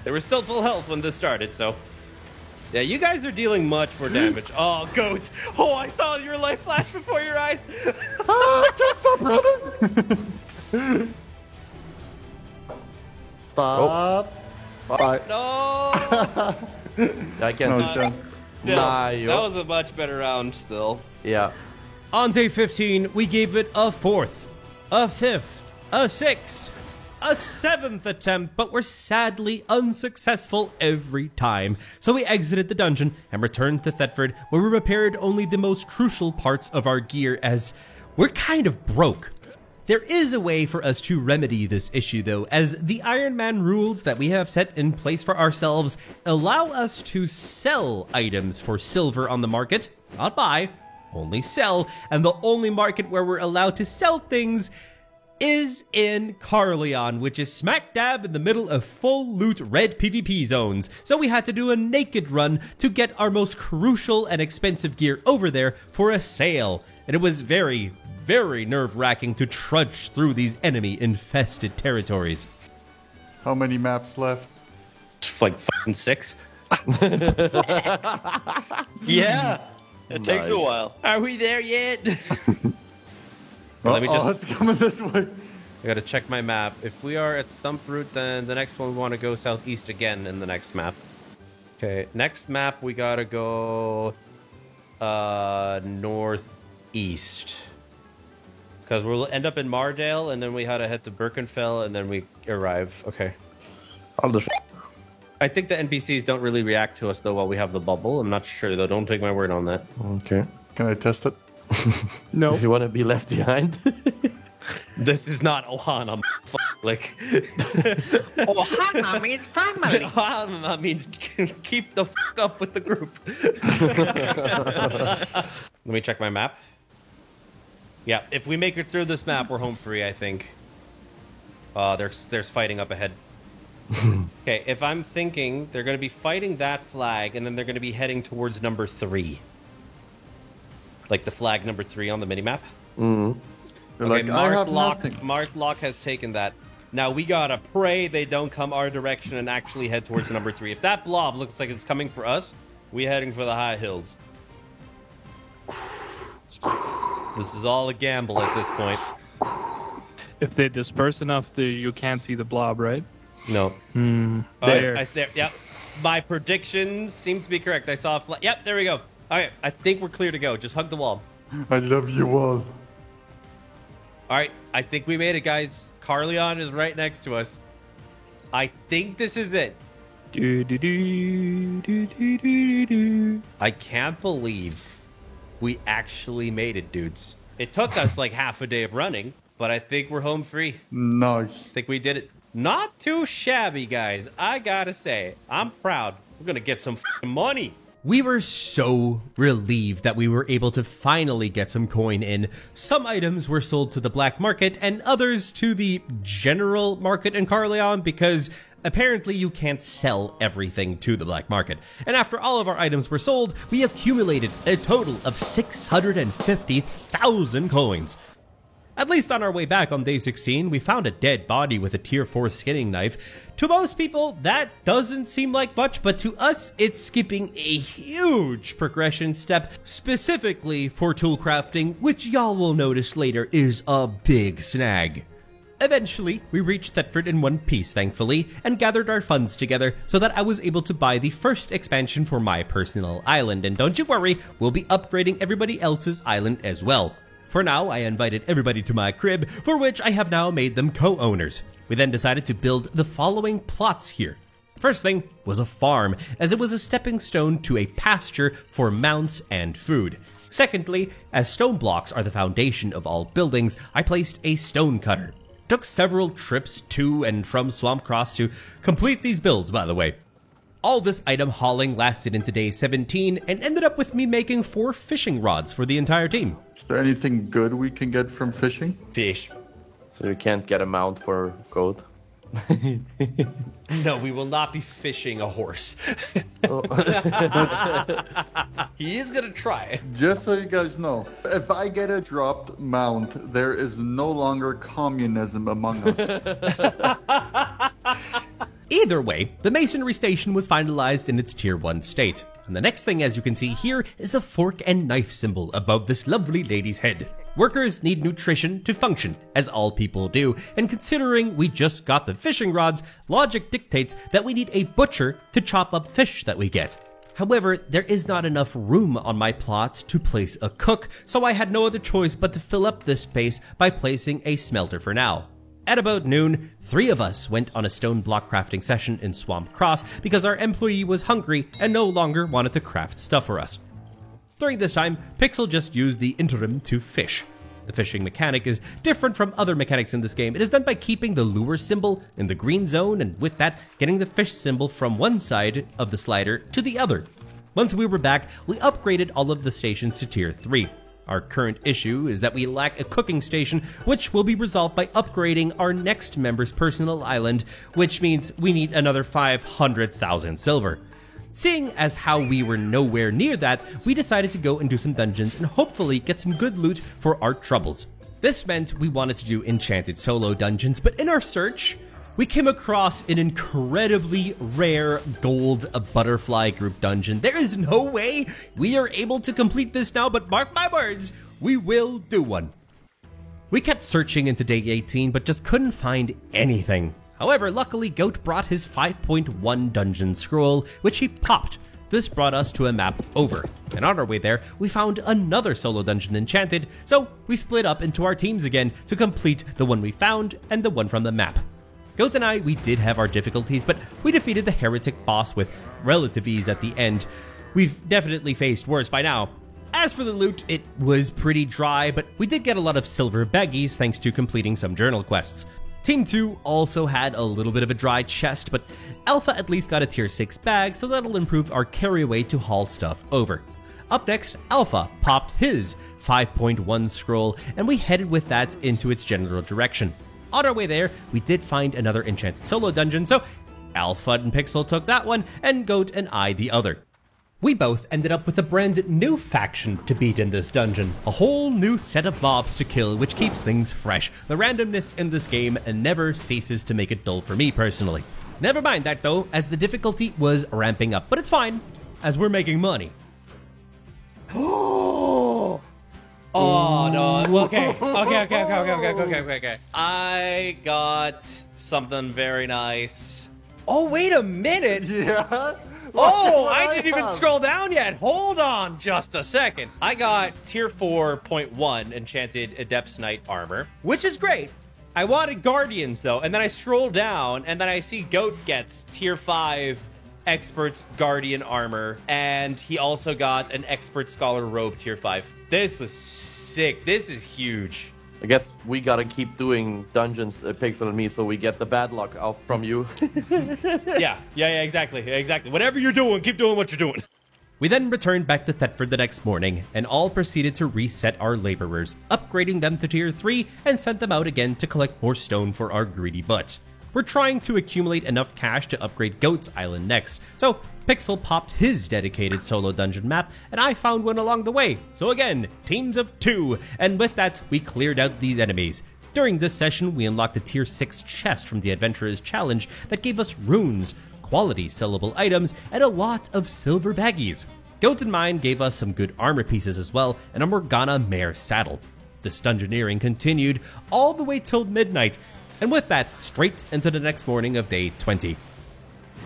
They were still full health when this started, so. Yeah, you guys are dealing much more damage. Oh, Goat. Oh, I saw your life flash before your eyes. I can't stop running. Stop. Bye. No. I can't No, do Sean. Still, Nah, that yo. was a much better round still. Yeah. On day 15, we gave it a 4th, a 5th, a 6th, a 7th attempt, but were sadly unsuccessful every time. So we exited the dungeon and returned to Thetford, where we repaired only the most crucial parts of our gear, as we're kind of broke. There is a way for us to remedy this issue, though, as the Iron Man rules that we have set in place for ourselves allow us to sell items for silver on the market, not buy, only sell, and the only market where we're allowed to sell things is in Carleon, which is smack dab in the middle of full loot red PvP zones. So we had to do a naked run to get our most crucial and expensive gear over there for a sale. And it was very, very nerve-wracking to trudge through these enemy-infested territories. How many maps left? Like fucking 6. Yeah, it takes a while. Are we there yet? Let me just- it's coming this way. I gotta check my map. If we are at Stump Route, then the next one we want to go southeast again in the next map. Okay, next map we gotta go northeast. Because we'll end up in Mardale, and then we had to head to Birkenfell, and then we arrive. Okay. I'll just... I think the NPCs don't really react to us, though, while we have the bubble. I'm not sure, though. Don't take my word on that. Okay. Can I test it? No. If you want to be left behind. This is not Ohana. Like, Ohana means family. Ohana means keep the fuck up with the group. Let me check my map. Yeah, if we make it through this map, we're home free, I think. There's fighting up ahead. Okay, if I'm thinking, they're going to be fighting that flag, and then they're going to be heading towards number 3. Like the flag number 3 on the minimap. Mm. You're Okay, like, I have nothing. Mark Lock has taken that. Now we gotta pray they don't come our direction and actually head towards number 3. If that blob looks like it's coming for us, we're heading for the high hills. This is all a gamble at this point. If they disperse enough, you can't see the blob, right? No. There. Yep. My predictions seem to be correct. I saw a flag. Yep, there we go. All right, I think we're clear to go. Just hug the wall. I love you all. All right, I think we made it, guys. Carleon is right next to us. I think this is it. Do, do, do, do, do, do, do. I can't believe we actually made it, dudes. It took us like half a day of running, but I think we're home free. Nice. I think we did it. Not too shabby, guys. I gotta say, I'm proud. We're gonna get some f***ing money. We were so relieved that we were able to finally get some coin in. Some items were sold to the black market and others to the general market in Carleon because apparently you can't sell everything to the black market. And after all of our items were sold, we accumulated a total of 650,000 coins. At least on our way back on day 16, we found a dead body with a tier 4 skinning knife. To most people, that doesn't seem like much, but to us, it's skipping a huge progression step, specifically for tool crafting, which y'all will notice later is a big snag. Eventually, we reached Thetford in one piece, thankfully, and gathered our funds together so that I was able to buy the first expansion for my personal island, and don't you worry, we'll be upgrading everybody else's island as well. For now, I invited everybody to my crib, for which I have now made them co-owners. We then decided to build the following plots here. The first thing was a farm, as it was a stepping stone to a pasture for mounts and food. Secondly, as stone blocks are the foundation of all buildings, I placed a stone cutter. It took several trips to and from Swamp Cross to complete these builds, by the way. All this item hauling lasted into day 17 and ended up with me making 4 fishing rods for the entire team. Is there anything good we can get from fishing? Fish. So you can't get a mount for goat? No, we will not be fishing a horse. He is gonna try. Just so you guys know, if I get a dropped mount, there is no longer communism among us. Either way, the masonry station was finalized in its tier 1 state. And the next thing, as you can see here, is a fork and knife symbol above this lovely lady's head. Workers need nutrition to function, as all people do, and considering we just got the fishing rods, logic dictates that we need a butcher to chop up fish that we get. However, there is not enough room on my plot to place a cook, so I had no other choice but to fill up this space by placing a smelter for now. At about noon, 3 of us went on a stone block crafting session in Swamp Cross because our employee was hungry and no longer wanted to craft stuff for us. During this time, Pixel just used the interim to fish. The fishing mechanic is different from other mechanics in this game. It is done by keeping the lure symbol in the green zone and with that, getting the fish symbol from one side of the slider to the other. Once we were back, we upgraded all of the stations to tier 3. Our current issue is that we lack a cooking station, which will be resolved by upgrading our next member's personal island, which means we need another 500,000 silver. Seeing as how we were nowhere near that, we decided to go and do some dungeons and hopefully get some good loot for our troubles. This meant we wanted to do enchanted solo dungeons, but in our search, we came across an incredibly rare gold butterfly group dungeon. There is no way we are able to complete this now, but mark my words, we will do one. We kept searching into day 18, but just couldn't find anything. However, luckily, Goat brought his 5.1 dungeon scroll, which he popped. This brought us to a map over, and on our way there, we found another solo dungeon enchanted, so we split up into our teams again to complete the one we found and the one from the map. Goat and I, we did have our difficulties, but we defeated the heretic boss with relative ease at the end. We've definitely faced worse by now. As for the loot, it was pretty dry, but we did get a lot of silver baggies thanks to completing some journal quests. Team 2 also had a little bit of a dry chest, but Alpha at least got a tier 6 bag, so that'll improve our carry weight to haul stuff over. Up next, Alpha popped his 5.1 scroll, and we headed with that into its general direction. On our way there, we did find another enchanted solo dungeon, so Alpha and Pixel took that one, and Goat and I the other. We both ended up with a brand new faction to beat in this dungeon. A whole new set of mobs to kill, which keeps things fresh. The randomness in this game never ceases to make it dull for me personally. Never mind that though, as the difficulty was ramping up, but it's fine, as we're making money. Oh, no. Okay. I got something very nice. Oh, wait a minute. Yeah? Oh, I didn't even scroll down yet. Hold on just a second. I got tier 4.1 enchanted Adept's Knight armor, which is great. I wanted Guardians though, and then I scroll down and then I see Goat gets tier 5 Expert's Guardian armor, and he also got an Expert Scholar robe tier 5. This was sick. This is huge. I guess we gotta keep doing dungeons, Pixel and me, so we get the bad luck out from you. Yeah, exactly. Whatever you're doing, keep doing what you're doing. We then returned back to Thetford the next morning, and all proceeded to reset our laborers, upgrading them to tier 3 and sent them out again to collect more stone for our greedy butts. We're trying to accumulate enough cash to upgrade Goat's Island next, so Pixel popped his dedicated solo dungeon map, and I found one along the way. So again, teams of 2, and with that, we cleared out these enemies. During this session, we unlocked a tier 6 chest from the Adventurer's Challenge that gave us runes, quality sellable items, and a lot of silver baggies. Goat and Mine gave us some good armor pieces as well, and a Morgana mare saddle. This dungeoneering continued all the way till midnight, and with that, straight into the next morning of day 20.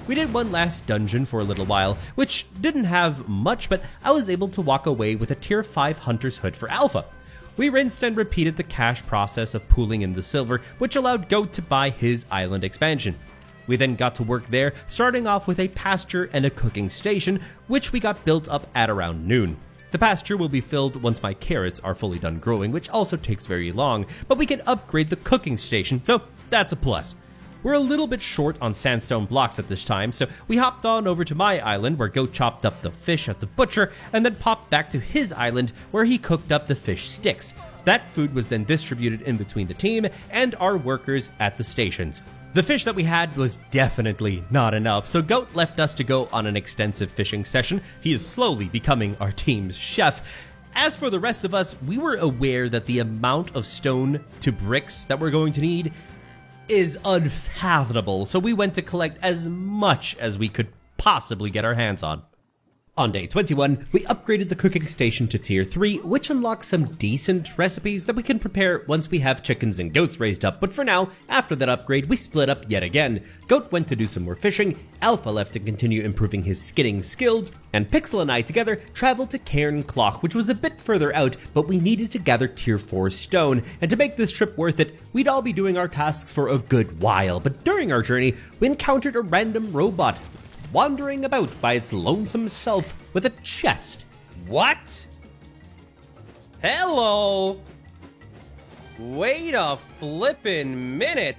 We did one last dungeon for a little while, which didn't have much, but I was able to walk away with a tier 5 Hunter's Hood for Alpha. We rinsed and repeated the cash process of pooling in the silver, which allowed Goat to buy his island expansion. We then got to work there, starting off with a pasture and a cooking station, which we got built up at around noon. The pasture will be filled once my carrots are fully done growing, which also takes very long, but we can upgrade the cooking station, so that's a plus. We're a little bit short on sandstone blocks at this time, so we hopped on over to my island where Goat chopped up the fish at the butcher, and then popped back to his island where he cooked up the fish sticks. That food was then distributed in between the team and our workers at the stations. The fish that we had was definitely not enough, so Goat left us to go on an extensive fishing session. He is slowly becoming our team's chef. As for the rest of us, we were aware that the amount of stone to bricks that we're going to need is unfathomable, so we went to collect as much as we could possibly get our hands on. On day 21, we upgraded the cooking station to tier 3, which unlocks some decent recipes that we can prepare once we have chickens and goats raised up, but for now, after that upgrade, we split up yet again. Goat went to do some more fishing, Alpha left to continue improving his skinning skills, and Pixel and I together traveled to Cairn Clough, which was a bit further out, but we needed to gather tier 4 stone, and to make this trip worth it, we'd all be doing our tasks for a good while, but during our journey, we encountered a random robot wandering about by its lonesome self with a chest. What? Hello? Wait a flippin' minute.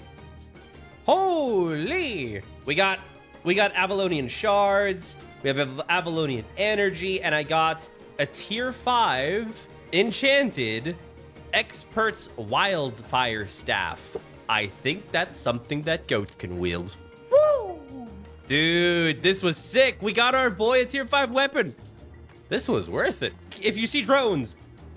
Holy! We got Avalonian shards, we have Avalonian energy, and I got a tier 5 enchanted expert's wildfire staff. I think that's something that Goat can wield. Dude, this was sick. We got our boy a tier 5 weapon. This was worth it. If you see drones,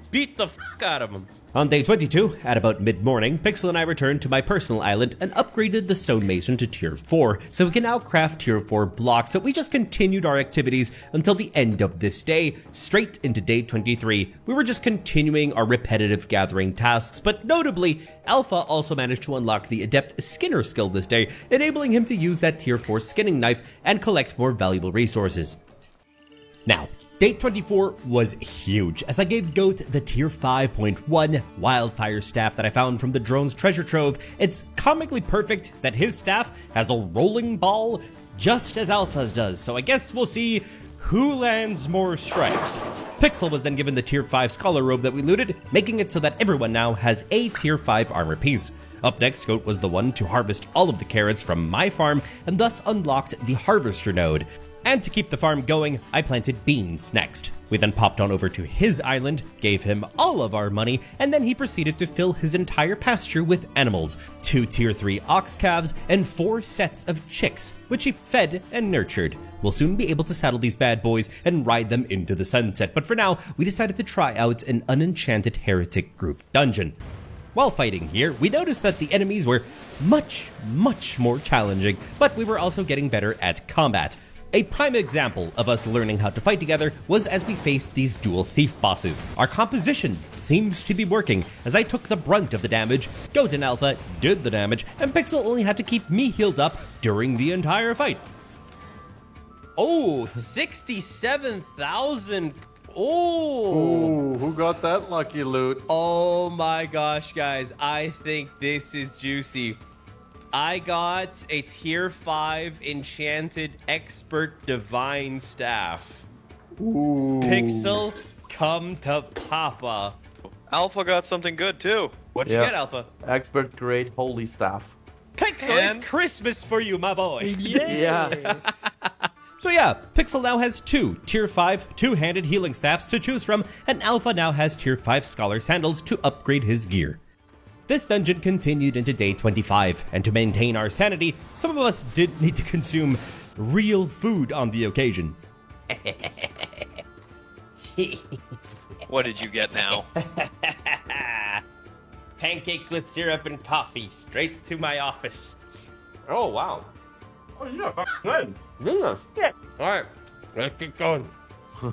beat the fuck out of them. On day 22, at about mid-morning, Pixel and I returned to my personal island and upgraded the stonemason to tier 4, so we can now craft tier 4 blocks. So we just continued our activities until the end of this day, straight into day 23. We were just continuing our repetitive gathering tasks, but notably, Alpha also managed to unlock the Adept Skinner skill this day, enabling him to use that tier 4 skinning knife and collect more valuable resources. Now, day 24 was huge, as I gave Goat the tier 5.1 wildfire staff that I found from the drone's treasure trove. It's comically perfect that his staff has a rolling ball just as Alpha's does, so I guess we'll see who lands more strikes. Pixel was then given the tier 5 scholar robe that we looted, making it so that everyone now has a tier 5 armor piece. Up next, Goat was the one to harvest all of the carrots from my farm and thus unlocked the harvester node. And to keep the farm going, I planted beans next. We then popped on over to his island, gave him all of our money, and then he proceeded to fill his entire pasture with animals, 2 tier 3 ox calves, and 4 sets of chicks, which he fed and nurtured. We'll soon be able to saddle these bad boys and ride them into the sunset, but for now, we decided to try out an unenchanted heretic group dungeon. While fighting here, we noticed that the enemies were much more challenging, but we were also getting better at combat. A prime example of us learning how to fight together was as we faced these dual thief bosses. Our composition seems to be working, as I took the brunt of the damage, Goat and Alpha did the damage, and Pixel only had to keep me healed up during the entire fight. Oh, 67,000. Ooh, who got that lucky loot? Oh my gosh, guys. I think this is juicy. I got a tier 5 enchanted expert divine staff. Ooh. Pixel, come to Papa. Alpha got something good too. What'd you get, Alpha? Expert grade holy staff. Pixel, And- it's Christmas for you, my boy. Yeah. So yeah, Pixel now has 2 Tier 5 two-handed healing staffs to choose from, and Alpha now has Tier 5 Scholar Sandals to upgrade his gear. This dungeon continued into day 25, and to maintain our sanity, some of us did need to consume real food on the occasion. What did you get now? Pancakes with syrup and coffee, straight to my office. Oh, wow. Oh, yeah, that's good. Yeah, shit. All right, let's get going.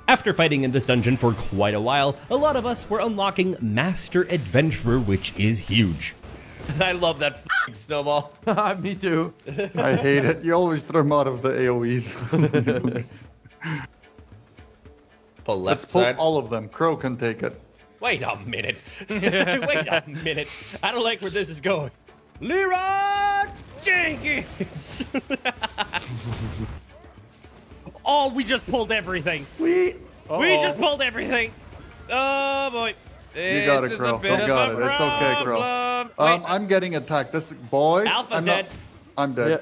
After fighting in this dungeon for quite a while, a lot of us were unlocking Master Adventurer, which is huge. I love that f***ing snowball. Me too. I hate it. You always throw him out of the AoEs. Pull left Let's pull side. all of them. Crow can take it. Wait a minute. Wait a minute. I don't like where this is going. Leroy Jenkins! Oh, we just pulled everything. We just pulled everything. Oh, boy. You got it, Crow. You got it. It's okay, Crow. I'm getting attacked. This boy. Alpha's dead. I'm dead.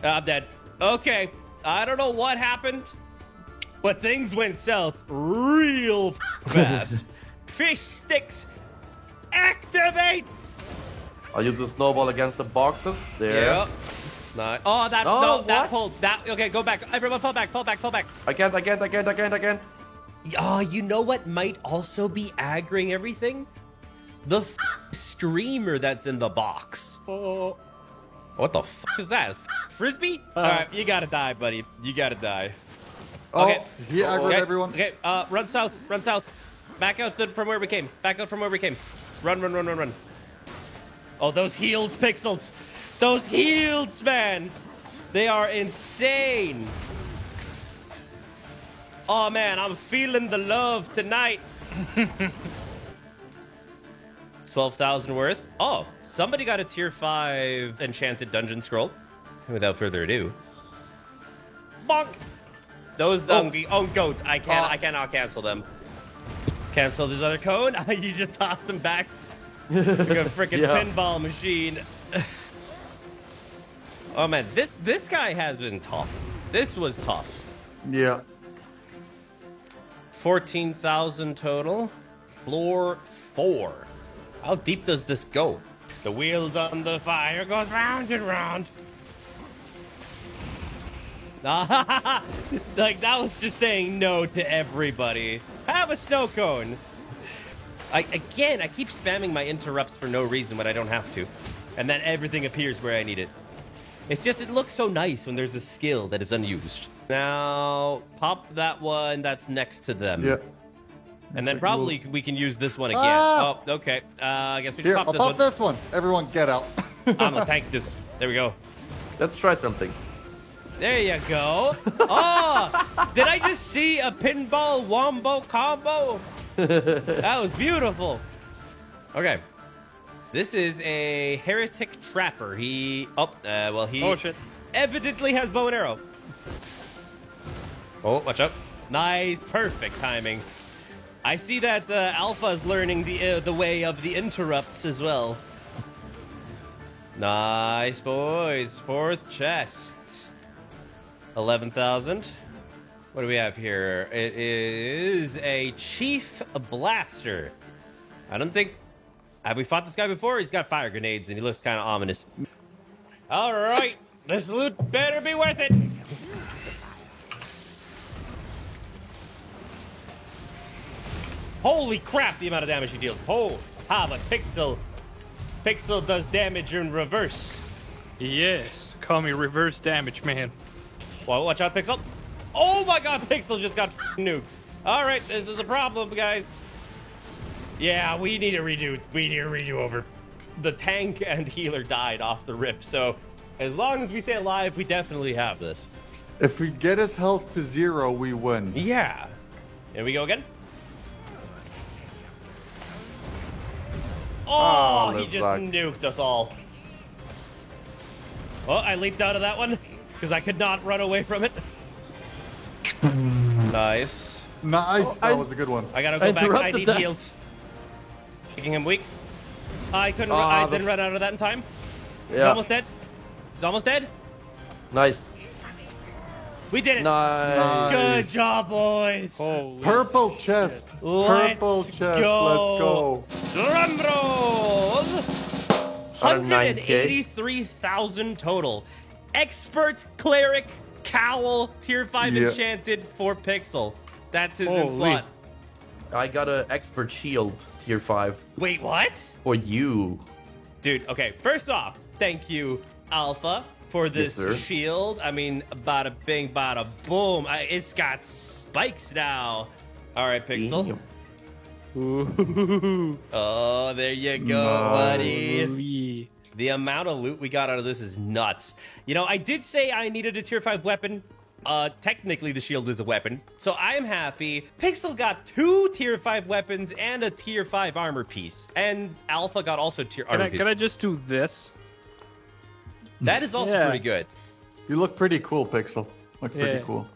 Yeah. I'm dead. Okay. I don't know what happened, but things went south real fast. Fish sticks, activate! I'll use the snowball against the boxes. There. Yep. Nice. Oh, that Oh, no, that what? pulled. That okay. Go back. Everyone, fall back. Fall back. Fall back. I can't. Oh, you know what might also be aggroing everything? The streamer that's in the box. Oh. What the is that? Frisbee? All right, you gotta die, buddy. You gotta die. Oh, Okay. he aggroed everyone. Okay, run south. Run south. Back out from where we came. Back out from where we came. Run. Oh, those heals, Pixels. Those heals, man. They are insane. Oh, man, I'm feeling the love tonight. 12,000 worth. Oh, somebody got a tier 5 enchanted dungeon scroll. Without further ado. Bonk. Those goats. I cannot cancel them. Cancel this other cone. You just tossed them back. Like a freaking pinball machine. Oh man, this guy has been tough. This was tough. Yeah. 14,000 total. Floor 4. How deep does this go? The wheels on the fire goes round and round. Like that was just saying no to everybody. Have a snow cone. I keep spamming my interrupts for no reason when I don't have to. And then everything appears where I need it. It's just, it looks so nice when there's a skill that is unused. Now, pop that one that's next to them. Yeah. And then probably we can use this one again. Ah! Oh, okay. I guess we Here, just I'll pop this one. Everyone get out. I'm gonna tank this. There we go. Let's try something. There you go. Oh, did I just see a pinball wombo combo? That was beautiful. Okay. This is a heretic trapper. He Oh shit. evidently has bow and arrow. Oh, watch out. Nice, perfect timing. I see that Alpha's learning the way of the interrupts as well. Nice, boys. 4th chest. 11,000. What do we have here? It is a Chief Blaster. I don't think... Have we fought this guy before? He's got fire grenades and he looks kind of ominous. All right. This loot better be worth it. Holy crap, the amount of damage he deals. Oh, but Pixel does damage in reverse. Yes. Call me reverse damage man. Well, watch out, Pixel. Oh my god, Pixel just got nuked. All right, this is a problem, guys. Yeah, we need a redo. We need a redo over. The tank and healer died off the rip, so as long as we stay alive, we definitely have this. If we get his health to 0, we win. Yeah. Here we go again. Oh, he this just sucked. nuked us all. Oh, I leaped out of that one because I could not run away from it. Nice. Nice. That was a good one. I gotta go back. I interrupted need that. heals. Making him weak. I couldn't. I didn't run out of that in time. He's Yeah. almost dead. He's almost dead. Nice. We did it. Nice. Good job, boys. Holy Purple chest. Purple Let's chest. go. Let's Drum roll. 109K. 183,000 total. Expert cleric cowl tier 5 Yeah. enchanted for Pixel. That's his Holy. in slot. I got an expert shield tier 5 Wait, what? for you. Dude, okay, first off, thank you, Alpha, for this Yes, sir. shield. I mean, bada bing, bada boom. It's got spikes now. All right, Pixel. Damn. Ooh. Oh, there you go, Nice. buddy. Holy. The amount of loot we got out of this is nuts. You know, I did say I needed a tier 5 weapon. Technically, the shield is a weapon, so I am happy. Pixel got 2 tier 5 weapons and a tier 5 armor piece. And Alpha got also tier armor piece. Can I just do this? That is also Yeah. pretty good. You look pretty cool, Pixel. Look pretty Yeah. cool.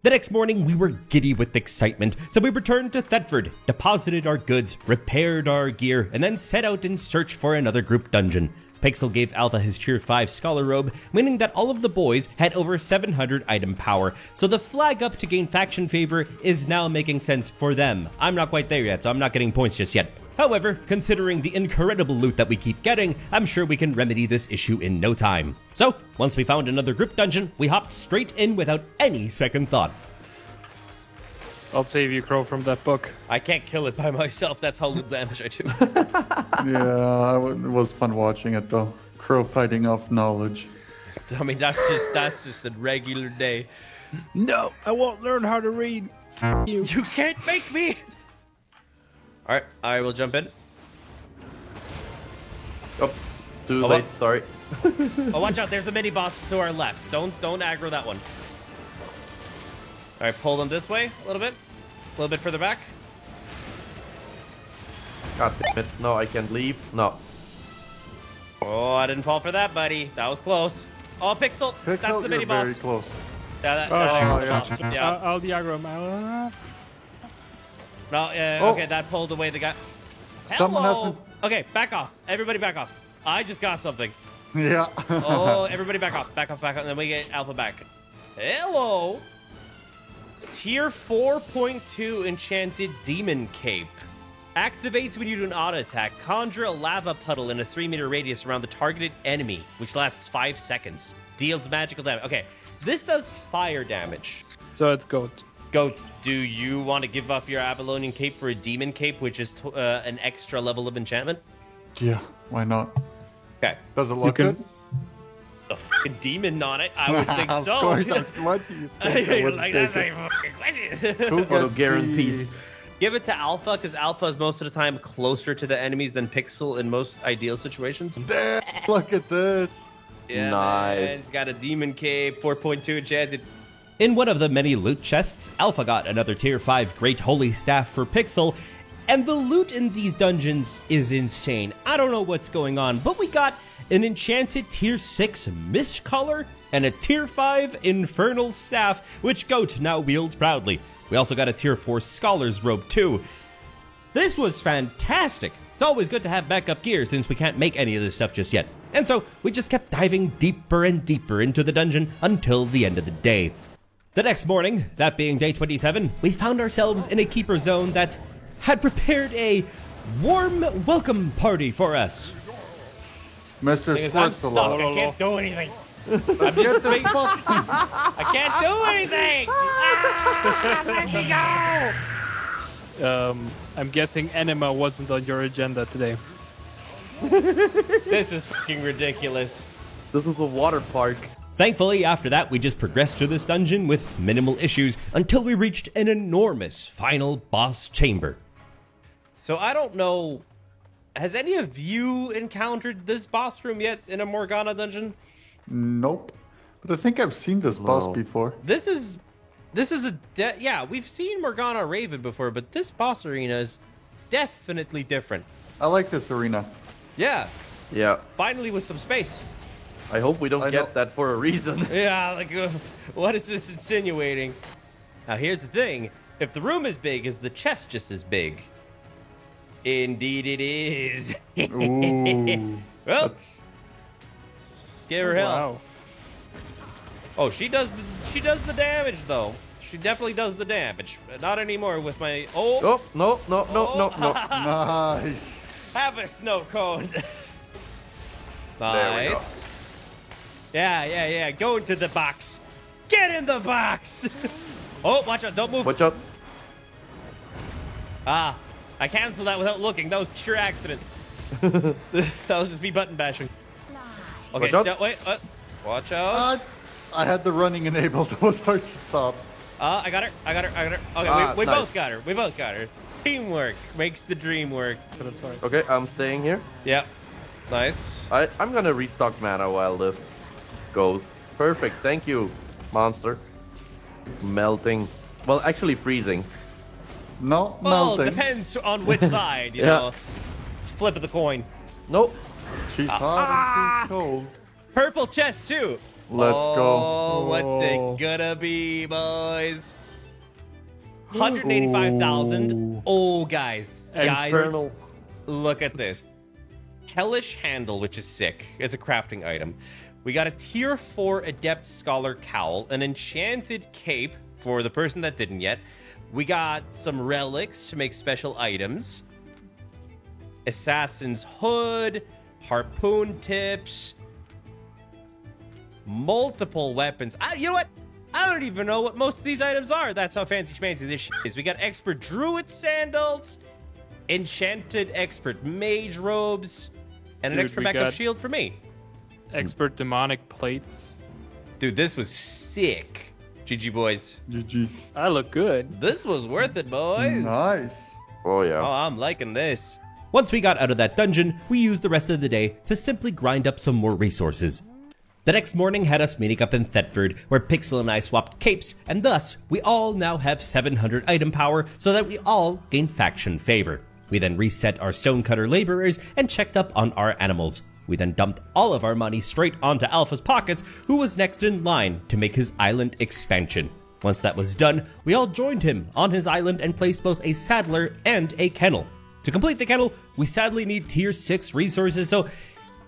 The next morning, we were giddy with excitement, so we returned to Thetford, deposited our goods, repaired our gear, and then set out in search for another group dungeon. Pixel gave Alpha his tier 5 scholar robe, meaning that all of the boys had over 700 item power, so the flag up to gain faction favor is now making sense for them. I'm not quite there yet, so I'm not getting points just yet. However, considering the incredible loot that we keep getting, I'm sure we can remedy this issue in no time. So, once we found another group dungeon, we hopped straight in without any second thought. I'll save you, Crow, from that book. I can't kill it by myself. That's how little damage I do. Yeah, it was fun watching it though. Crow fighting off knowledge. I mean, that's just a regular day. No, I won't learn how to read. F you. You can't make me. All right, I will jump in. Oops. Too Oh, late. what? Sorry. Oh, watch out! There's a mini boss to our left. Don't aggro that one. All right, pull them this way a little bit further back. God damn it. No, I can't leave. No. Oh, I didn't fall for that, buddy. That was close. Oh, Pixel. Pixel, That's the mini you're boss. very close. Yeah, that, Oh, that's sure. the boss. Yeah. I'll diagram. No, Oh. okay, that pulled away the guy. Someone Hello. has Okay, back off. Everybody back off. I just got something. Yeah. Oh, everybody back off. Back off, and then we get Alpha back. Hello. Tier 4.2 Enchanted Demon Cape. Activates when you do an auto attack. Conjure a lava puddle in a 3-meter radius around the targeted enemy, which lasts 5 seconds. Deals magical damage. Okay, this does fire damage. So it's goat. Goat, do you want to give up your Avalonian Cape for a Demon Cape, which is an extra level of enchantment? Yeah, why not? Okay. Does it look can- good? A fucking demon on it? I would think Of so. course. What do you think? I You're wouldn't like, take that's it. a fucking question. Who Auto gets guarantees. Give it to Alpha, because Alpha is most of the time closer to the enemies than Pixel in most ideal situations. Damn, look at this. Yeah, Nice. man. He's got a Demon Cape, 4.2 enchanted. In one of the many loot chests, Alpha got another tier 5 Great Holy Staff for Pixel, and the loot in these dungeons is insane. I don't know what's going on, but we got an enchanted tier 6 Mist Collar and a tier 5 Infernal Staff, which Goat now wields proudly. We also got a tier 4 Scholar's Robe too. This was fantastic. It's always good to have backup gear since we can't make any of this stuff just yet. And so we just kept diving deeper and deeper into the dungeon until the end of the day. The next morning, that being day 27, we found ourselves in a keeper zone that had prepared a warm welcome party for us. Mr. Because I'm Schwartz a stuck. lot. I can't do anything. Get the fuck. I can't do anything. Ah, let me go. I'm guessing Enema wasn't on your agenda today. This is fucking ridiculous. This is a water park. Thankfully, after that, we just progressed through this dungeon with minimal issues until we reached an enormous final boss chamber. So I don't know. Has any of you encountered this boss room yet in a Morgana dungeon? Nope. But I think I've seen this boss before. This is a yeah. We've seen Morgana Raven before, but this boss arena is definitely different. I like this arena. Yeah, Yeah. finally with some space. I hope we don't I get know. that for a reason. Yeah, like what is this insinuating? Now here's the thing: if the room is big, is the chest just as big? Indeed, it is. Ooh. Well, That's give her hell. Wow. Oh, she does the damage though. She definitely does the damage. Not anymore with my Oh, no. Nice. Have a snow cone. There we go. Nice. Yeah. Go into the box. Get in the box. Oh, watch out! Don't move. Watch out. Ah, I canceled that without looking. That was pure accident. That was just me button bashing. Okay, Watch out. so, wait. Watch out. I had the running enabled. It was hard to stop. I got her. Okay, we nice. both got her. We both got her. Teamwork makes the dream work. Okay, I'm staying here. Yeah. Nice. I'm gonna restock mana while this goes. Perfect, thank you, monster. Melting. Well, actually freezing. No, Well, melting. depends on which side, you know. It's flip of the coin. Nope. She's hot and she's cold. Purple chest too. Let's go. Oh, what's it gonna be, boys? 185,000. Oh, guys, Infernal. look at this. Hellish Handle, which is sick. It's a crafting item. We got a tier 4 Adept Scholar Cowl, an enchanted cape for the person that didn't yet. We got some relics to make special items. Assassin's Hood, harpoon tips, multiple weapons. You know what? I don't even know what most of these items are. That's how fancy schmancy this shit is. We got expert druid sandals, enchanted expert mage robes, and an Dude, extra we backup got- shield for me. Expert demonic plates. Dude, this was sick. GG, boys. GG. I look good. This was worth it, boys. Nice. Oh yeah. Oh, I'm liking this. Once we got out of that dungeon, we used the rest of the day to simply grind up some more resources. The next morning had us meeting up in Thetford, where Pixel and I swapped capes, and thus, we all now have 700 item power, so that we all gain faction favor. We then reset our stonecutter laborers and checked up on our animals. We then dumped all of our money straight onto Alpha's pockets, who was next in line to make his island expansion. Once that was done, we all joined him on his island and placed both a saddler and a kennel. To complete the kennel, we sadly need tier 6 resources, so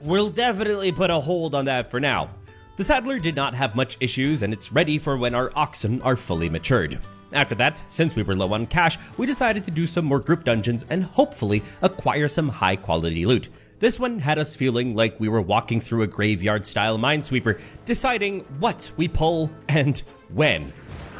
we'll definitely put a hold on that for now. The saddler did not have much issues, and it's ready for when our oxen are fully matured. After that, since we were low on cash, we decided to do some more group dungeons and hopefully acquire some high quality loot. This one had us feeling like we were walking through a graveyard-style minesweeper, deciding what we pull and when.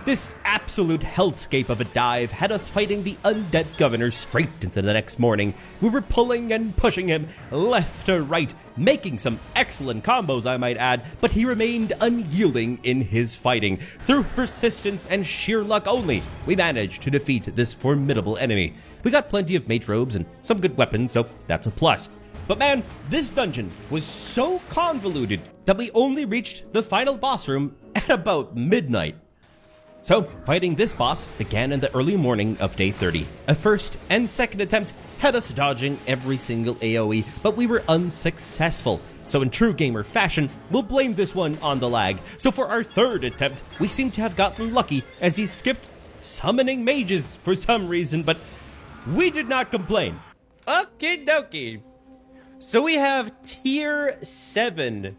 This absolute hellscape of a dive had us fighting the undead governor straight into the next morning. We were pulling and pushing him left to right, making some excellent combos, I might add, but he remained unyielding in his fighting. Through persistence and sheer luck only, we managed to defeat this formidable enemy. We got plenty of mage robes and some good weapons, so that's a plus. But man, this dungeon was so convoluted that we only reached the final boss room at about midnight. So, fighting this boss began in the early morning of day 30. A first and second attempt had us dodging every single AoE, but we were unsuccessful. So in true gamer fashion, we'll blame this one on the lag. So for our third attempt, we seem to have gotten lucky as he skipped summoning mages for some reason, but we did not complain. Okie dokie. So we have tier 7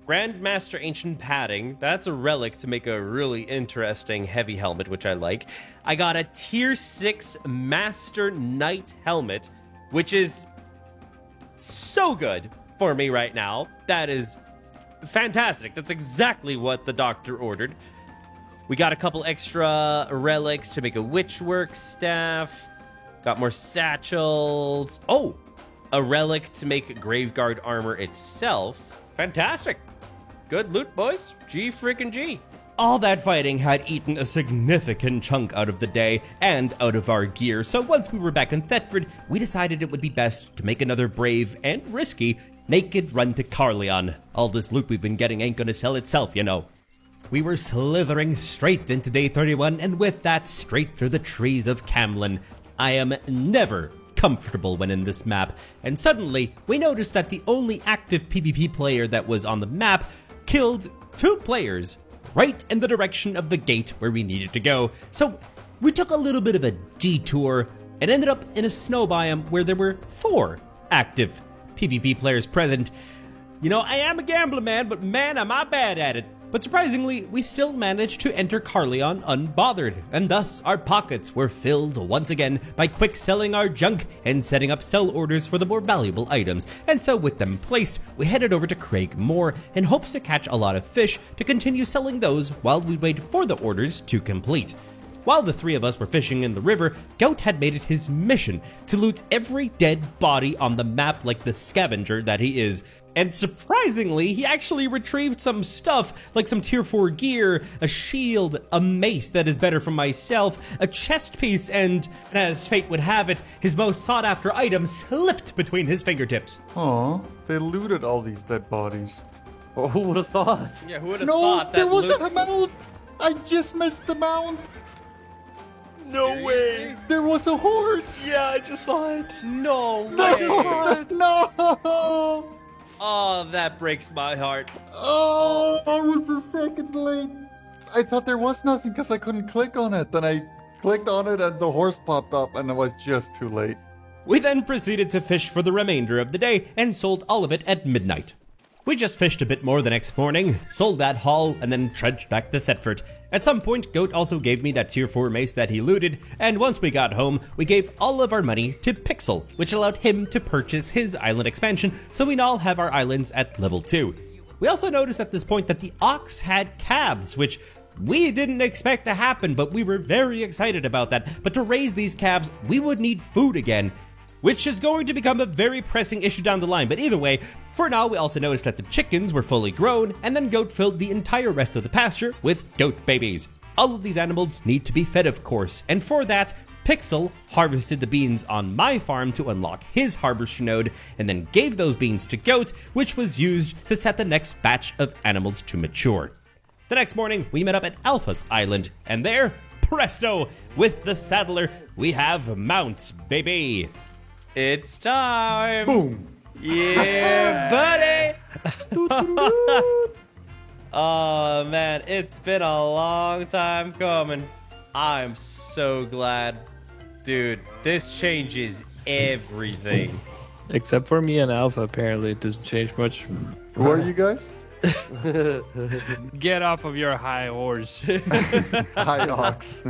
Grandmaster Ancient Padding. That's a relic to make a really interesting heavy helmet, which I like. I got a tier 6 Master Knight helmet, which is so good for me right now. That is fantastic. That's exactly what the doctor ordered. We got a couple extra relics to make a witchwork staff. Got more satchels. Oh, a relic to make Graveguard armor itself. Fantastic. Good loot, boys. G freaking G. All that fighting had eaten a significant chunk out of the day and out of our gear, so once we were back in Thetford, we decided it would be best to make another brave and risky naked run to Carleon. All this loot we've been getting ain't gonna sell itself, you know. We were slithering straight into day 31, and with that, straight through the trees of Camlin. I am never comfortable when in this map, and suddenly we noticed that the only active PvP player that was on the map killed 2 players right in the direction of the gate where we needed to go. So we took a little bit of a detour and ended up in a snow biome where there were 4 active PvP players present. You know, I am a gambler, man, but man, am I bad at it. But surprisingly, we still managed to enter Carleon unbothered, and thus our pockets were filled once again by quick selling our junk and setting up sell orders for the more valuable items. And so with them placed, we headed over to Craigmore in hopes to catch a lot of fish to continue selling those while we wait for the orders to complete. While the three of us were fishing in the river, Goat had made it his mission to loot every dead body on the map like the scavenger that he is. And surprisingly, he actually retrieved some stuff, like some tier 4 gear, a shield, a mace that is better for myself, a chest piece, and as fate would have it, his most sought after item slipped between his fingertips. Aw, they looted all these dead bodies. Oh, who would have thought? Yeah, who would have No, thought that there was loot- a mount! I just missed the mount! No way! There was a horse! Yeah, I just saw it. No way! No! No! Oh, that breaks my heart. Oh, I was a second late. I thought there was nothing because I couldn't click on it. Then I clicked on it and the horse popped up and I was just too late. We then proceeded to fish for the remainder of the day and sold all of it at midnight. We just fished a bit more the next morning, sold that haul, and then trudged back to Thetford. At some point, Goat also gave me that tier 4 mace that he looted, and once we got home, we gave all of our money to Pixel, which allowed him to purchase his island expansion, so we now have our islands at level 2. We also noticed at this point that the Ox had calves, which we didn't expect to happen, but we were very excited about that. But to raise these calves, we would need food again, which is going to become a very pressing issue down the line. But either way, for now, we also noticed that the chickens were fully grown, and then Goat filled the entire rest of the pasture with goat babies. All of these animals need to be fed, of course, and for that, Pixel harvested the beans on my farm to unlock his harvester node, and then gave those beans to Goat, which was used to set the next batch of animals to mature. The next morning, we met up at Alpha's Island, and there, presto, with the saddler, we have mounts, baby. It's time. Boom! Yeah, buddy. Oh man, it's been a long time coming. I'm so glad. Dude, this changes everything. Except for me and Alpha, apparently it doesn't change much. Who are you guys? Get off of your high horse. Hi, Ox.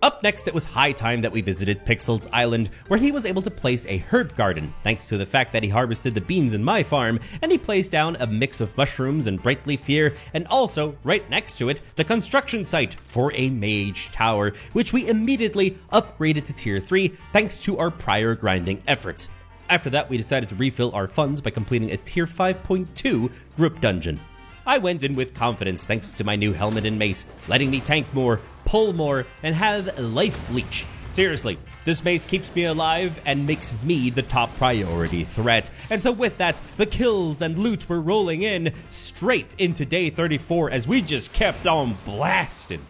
Up next, it was high time that we visited Pixel's island, where he was able to place a herb garden, thanks to the fact that he harvested the beans in my farm, and he placed down a mix of mushrooms and bright leaf here, and also, right next to it, the construction site for a mage tower, which we immediately upgraded to tier 3, thanks to our prior grinding efforts. After that, we decided to refill our funds by completing a tier 5.2 group dungeon. I went in with confidence thanks to my new helmet and mace, letting me tank more, pull more, and have life leech. Seriously, this mace keeps me alive and makes me the top priority threat. And so with that, the kills and loot were rolling in straight into day 34 as we just kept on blasting.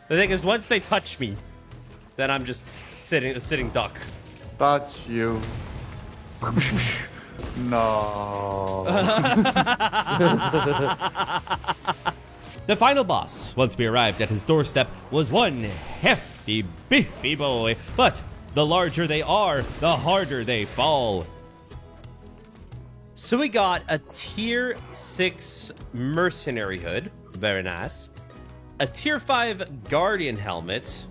The thing is, once they touch me, then I'm just a sitting duck. Touch you. No. The final boss, once we arrived at his doorstep, was one hefty, beefy boy. But the larger they are, the harder they fall. So we got a tier 6 mercenary hood, very nice. A tier 5 guardian helmet.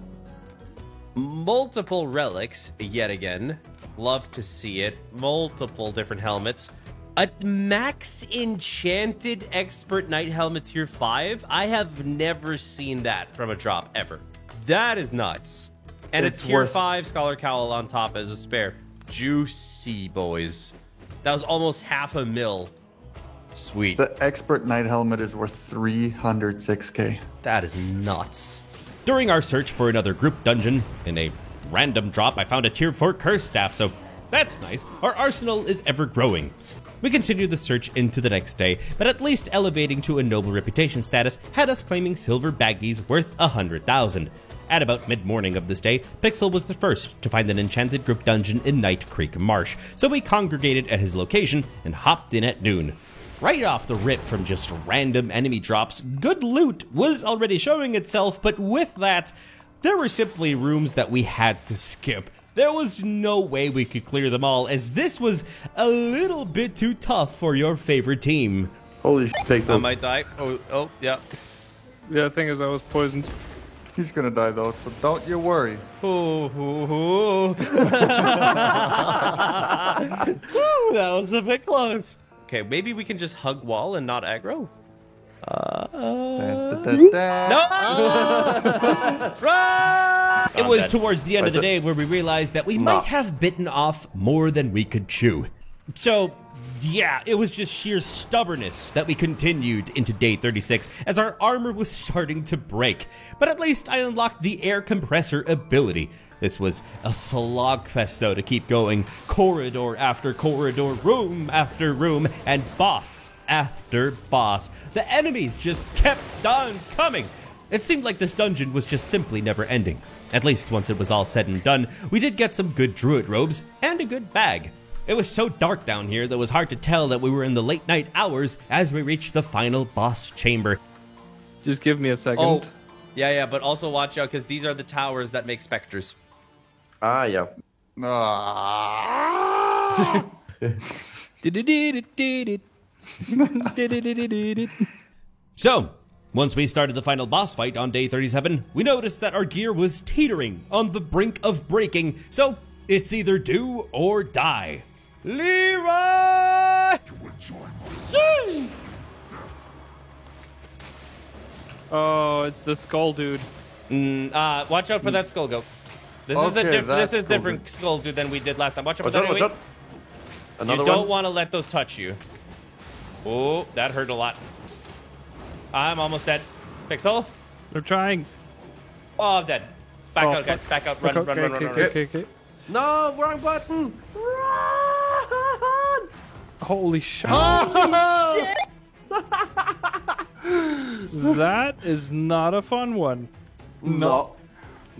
Multiple relics, yet again. Love to see it. Multiple different helmets. A max enchanted expert knight helmet tier 5. I have never seen that from a drop ever. That is nuts. And It's a tier worth- 5 scholar cowl on top as a spare. Juicy, boys. That was almost half a mil. Sweet. The expert knight helmet is worth 306k. That is nuts. During our search for another group dungeon, in a random drop, I found a tier 4 curse staff, so that's nice. Our arsenal is ever growing. We continued the search into the next day, but at least elevating to a noble reputation status had us claiming silver baggies worth 100,000. At about mid-morning of this day, Pixel was the first to find an enchanted group dungeon in Night Creek Marsh, so we congregated at his location and hopped in at noon. Right off the rip from just random enemy drops, good loot was already showing itself, but with that, there were simply rooms that we had to skip. There was no way we could clear them all, as this was a little bit too tough for your favorite team. Holy shit, I Pixel. might die. Oh, yeah. Yeah, the thing is, I was poisoned. He's gonna die though, so don't you worry. Ooh. That was a bit close. Okay, maybe we can just hug wall and not aggro. No! Run! It was towards the end of the day where we realized that we might have bitten off more than we could chew. So, yeah, it was just sheer stubbornness that we continued into day 36 as our armor was starting to break. But at least I unlocked the air compressor ability. This was a slogfest though to keep going, corridor after corridor, room after room, and boss after boss. The enemies just kept on coming. It seemed like this dungeon was just simply never ending. At least once it was all said and done, we did get some good druid robes and a good bag. It was so dark down here that it was hard to tell that we were in the late night hours as we reached the final boss chamber. Just give me a second. Oh, yeah, but also watch out because these are the towers that make specters. Ah, yeah. Ah. So, once we started the final boss fight on day 37, we noticed that our gear was teetering on the brink of breaking, so it's either do or die. Leroy! Oh, it's the skull dude. Watch out for that skull goat. This is different skull dude than we did last time. Watch out for that. Watch out. Another You don't one. want to let those touch you. Oh, that hurt a lot. I'm almost dead. Pixel. They're trying. Oh, I'm dead. Back Oh, out, guys. fuck. Back out. Run. Okay. No, wrong button. Run! Holy shit. Oh! That is not a fun one. No.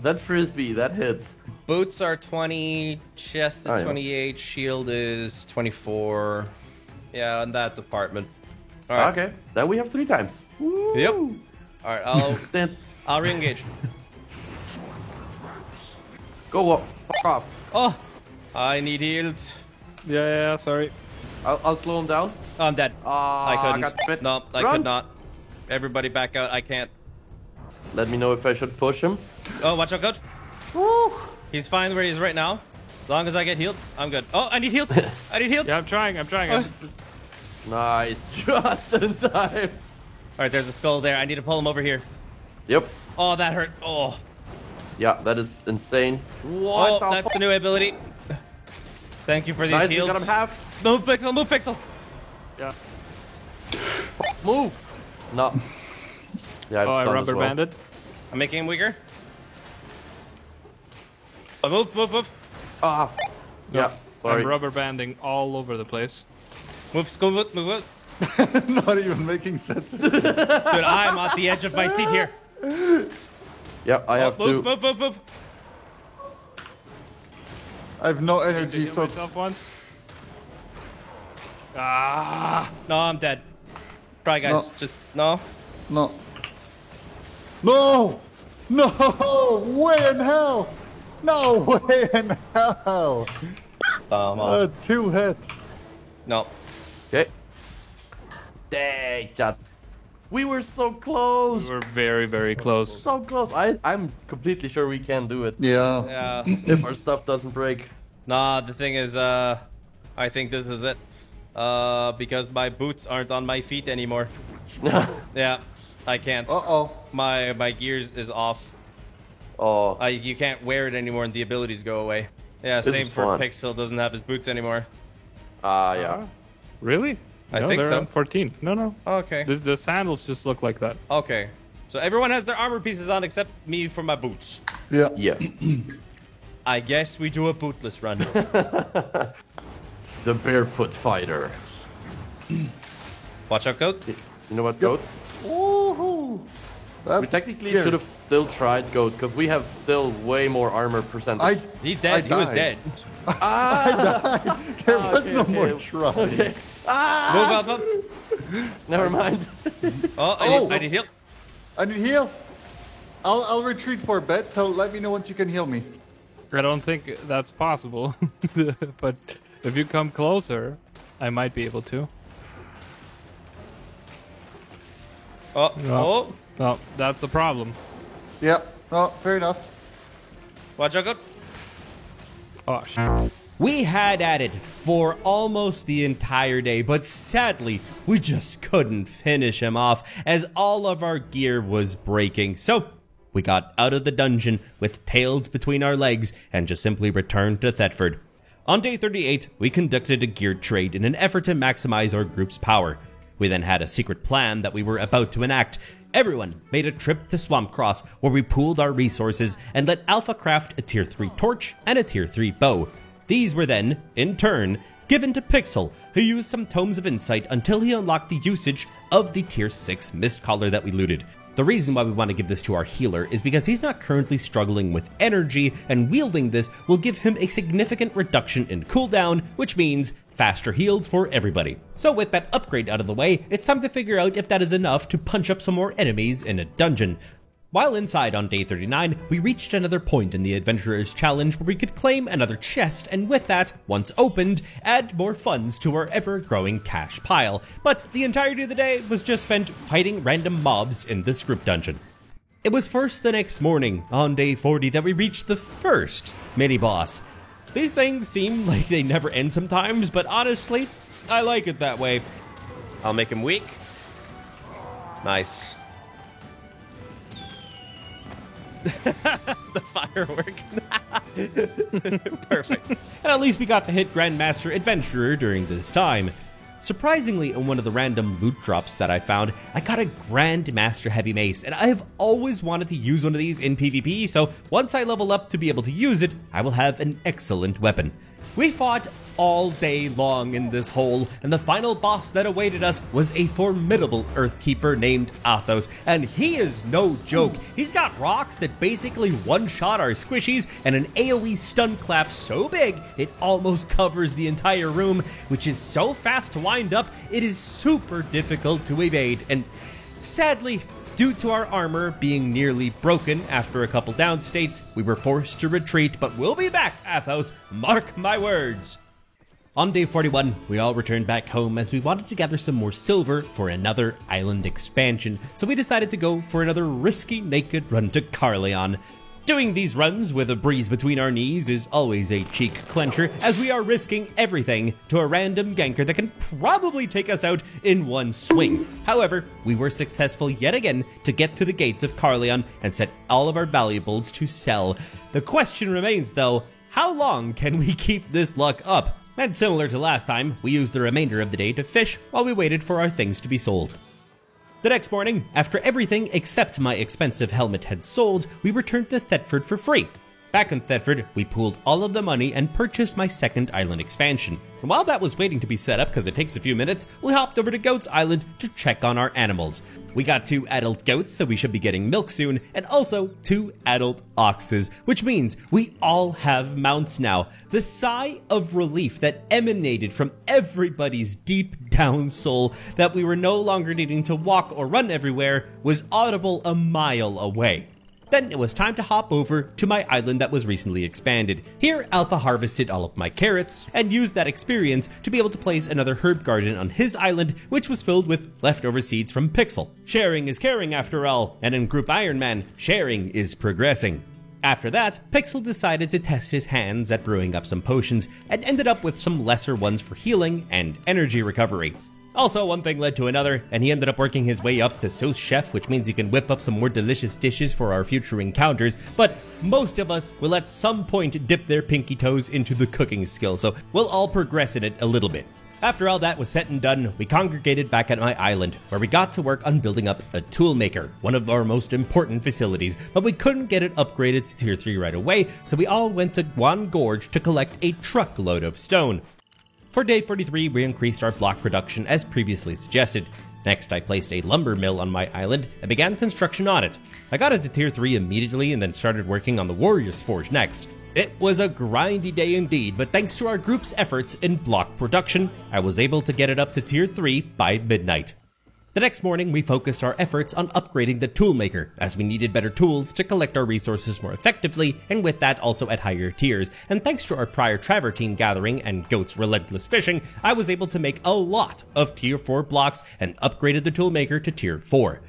That frisbee, that hits. Boots are 20. Chest is Oh, yeah. 28. Shield is 24. Yeah, in that department. All right. Okay, then we have 3 times. Woo. Yep. All right. Then I'll re-engage. go up. Fuck off. Oh, I need heals. Yeah, sorry. I'll slow him down. Oh, I'm dead. I couldn't. got bit. No, I Run. could not. Everybody back out. I can't. Let me know if I should push him. Oh, watch out, coach. He's fine where he is right now. As long as I get healed, I'm good. Oh, I need heals. I need heals. Yeah, I'm trying. Nice, just in time. All right, there's a skull there. I need to pull him over here. Yep. Oh, that hurt. Oh, Yeah, that is insane. What the that's the new ability. Thank you for these Nice, we heals. got him half. Move, Pixel. Move, Pixel. Yeah. Move. No. Yeah, Oh, I stunned rubber as well. banded. I'm making him weaker. Oh, move. Ah. Yeah, sorry. I'm rubber banding all over the place. Move. Not even making sense. Dude, I'm at the edge of my seat here. Yeah, I have to. Move. I have no energy, Hit so myself once. Ah! No, I'm dead. Try, guys. No. Just no. no. Way in hell! No way in hell! Come on. 2 hit. No. Okay. Dang, chat. We were so close. We're very, very close. So close. I'm completely sure we can do it Yeah. Yeah. if our stuff doesn't break. Nah, the thing is, I think this is it. Because my boots aren't on my feet anymore. Yeah, I can't. Uh-oh. My gears is off. Oh, You can't wear it anymore and the abilities go away. Yeah, This same is for fun. Pixel, doesn't have his boots anymore. yeah. Really? I No, think they're so. on 14. No. Okay. The sandals just look like that. Okay. So everyone has their armor pieces on except me for my boots. Yeah. Yeah. I guess we do a bootless run. The barefoot fighter. Watch out, Goat. You know what, Goat? Woohoo! That's We technically scary. should have still tried Goat because we have still way more armor percentage. He's dead. I He was died. dead. There was no okay, more okay. try. Okay. Move, Alpha. Never mind. Oh, I need heal. I need heal. I'll retreat for a bit. So let me know once you can heal me. I don't think that's possible. But if you come closer, I might be able to. Oh, that's the problem. Yeah, no, fair enough. Watch out, go. Oh, shit. We had at it for almost the entire day, but sadly, we just couldn't finish him off as all of our gear was breaking. So, we got out of the dungeon with tails between our legs and just simply returned to Thetford. On day 38, we conducted a gear trade in an effort to maximize our group's power. We then had a secret plan that we were about to enact. Everyone made a trip to Swampcross, where we pooled our resources and let Alpha craft a tier 3 torch and a tier 3 bow. These were then, in turn, given to Pixel, who used some Tomes of Insight until he unlocked the usage of the tier 6 Mist Collar that we looted. The reason why we want to give this to our healer is because he's not currently struggling with energy, and wielding this will give him a significant reduction in cooldown, which means faster heals for everybody. So with that upgrade out of the way, it's time to figure out if that is enough to punch up some more enemies in a dungeon. While inside on day 39, we reached another point in the Adventurer's Challenge where we could claim another chest, and with that, once opened, add more funds to our ever-growing cash pile. But the entirety of the day was just spent fighting random mobs in this group dungeon. It was first the next morning, on day 40, that we reached the first mini-boss. These things seem like they never end sometimes, but honestly, I like it that way. I'll make him weak. Nice. The firework. Perfect. And at least we got to hit Grandmaster Adventurer during this time. Surprisingly, in one of the random loot drops that I found, I got a Grandmaster Heavy Mace, and I have always wanted to use one of these in PvP, so once I level up to be able to use it, I will have an excellent weapon. We fought all day long in this hole, and the final boss that awaited us was a formidable Earthkeeper named Athos, and he is no joke. He's got rocks that basically one-shot our squishies, and an AoE stun clap so big it almost covers the entire room, which is so fast to wind up, it is super difficult to evade, and sadly, due to our armor being nearly broken after a couple down states, we were forced to retreat, but we'll be back, Athos, mark my words. On day 41, we all returned back home as we wanted to gather some more silver for another island expansion, so we decided to go for another risky naked run to Carleon. Doing these runs with a breeze between our knees is always a cheek clencher, as we are risking everything to a random ganker that can probably take us out in one swing. However, we were successful yet again to get to the gates of Carleon and set all of our valuables to sell. The question remains though, how long can we keep this luck up? And similar to last time, we used the remainder of the day to fish while we waited for our things to be sold. The next morning, after everything except my expensive helmet had sold, we returned to Thetford for free. Back in Thetford, we pooled all of the money and purchased my second island expansion. And while that was waiting to be set up because it takes a few minutes, we hopped over to Goats Island to check on our animals. We got 2 adult goats, so we should be getting milk soon, and also 2 adult oxes, which means we all have mounts now. The sigh of relief that emanated from everybody's deep down soul that we were no longer needing to walk or run everywhere was audible a mile away. Then it was time to hop over to my island that was recently expanded. Here, Alpha harvested all of my carrots and used that experience to be able to place another herb garden on his island, which was filled with leftover seeds from Pixel. Sharing is caring after all, and in Group Iron Man, sharing is progressing. After that, Pixel decided to test his hands at brewing up some potions and ended up with some lesser ones for healing and energy recovery. Also, one thing led to another, and he ended up working his way up to sous chef, which means he can whip up some more delicious dishes for our future encounters, but most of us will at some point dip their pinky toes into the cooking skill, so we'll all progress in it a little bit. After all that was said and done, we congregated back at my island, where we got to work on building up a tool maker, one of our most important facilities, but we couldn't get it upgraded to tier 3 right away, so we all went to Guan Gorge to collect a truckload of stone. For day 43, we increased our block production as previously suggested. Next, I placed a lumber mill on my island and began construction on it. I got it to tier 3 immediately and then started working on the Warrior's Forge next. It was a grindy day indeed, but thanks to our group's efforts in block production, I was able to get it up to tier 3 by midnight. The next morning, we focused our efforts on upgrading the toolmaker, as we needed better tools to collect our resources more effectively, and with that also at higher tiers. And thanks to our prior Travertine gathering and Goat's relentless fishing, I was able to make a lot of tier 4 blocks and upgraded the toolmaker to tier 4.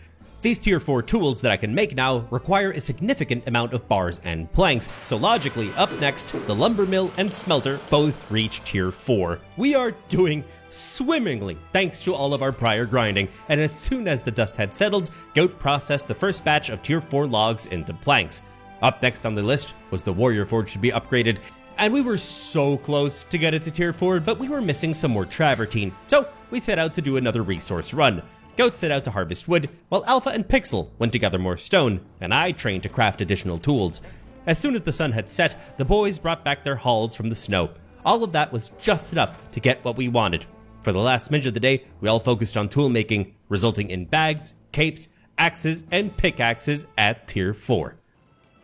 These tier 4 tools that I can make now require a significant amount of bars and planks, so logically up next, the lumber mill and smelter both reach tier 4. We are doing swimmingly thanks to all of our prior grinding, and as soon as the dust had settled, Goat processed the first batch of tier 4 logs into planks. Up next on the list was the warrior forge to be upgraded, and we were so close to get it to tier 4, but we were missing some more travertine, so we set out to do another resource run. Goat set out to harvest wood, while Alpha and Pixel went to gather more stone, and I trained to craft additional tools. As soon as the sun had set, the boys brought back their hauls from the snow. All of that was just enough to get what we wanted. For the last minute of the day, we all focused on tool making, resulting in bags, capes, axes, and pickaxes at tier 4.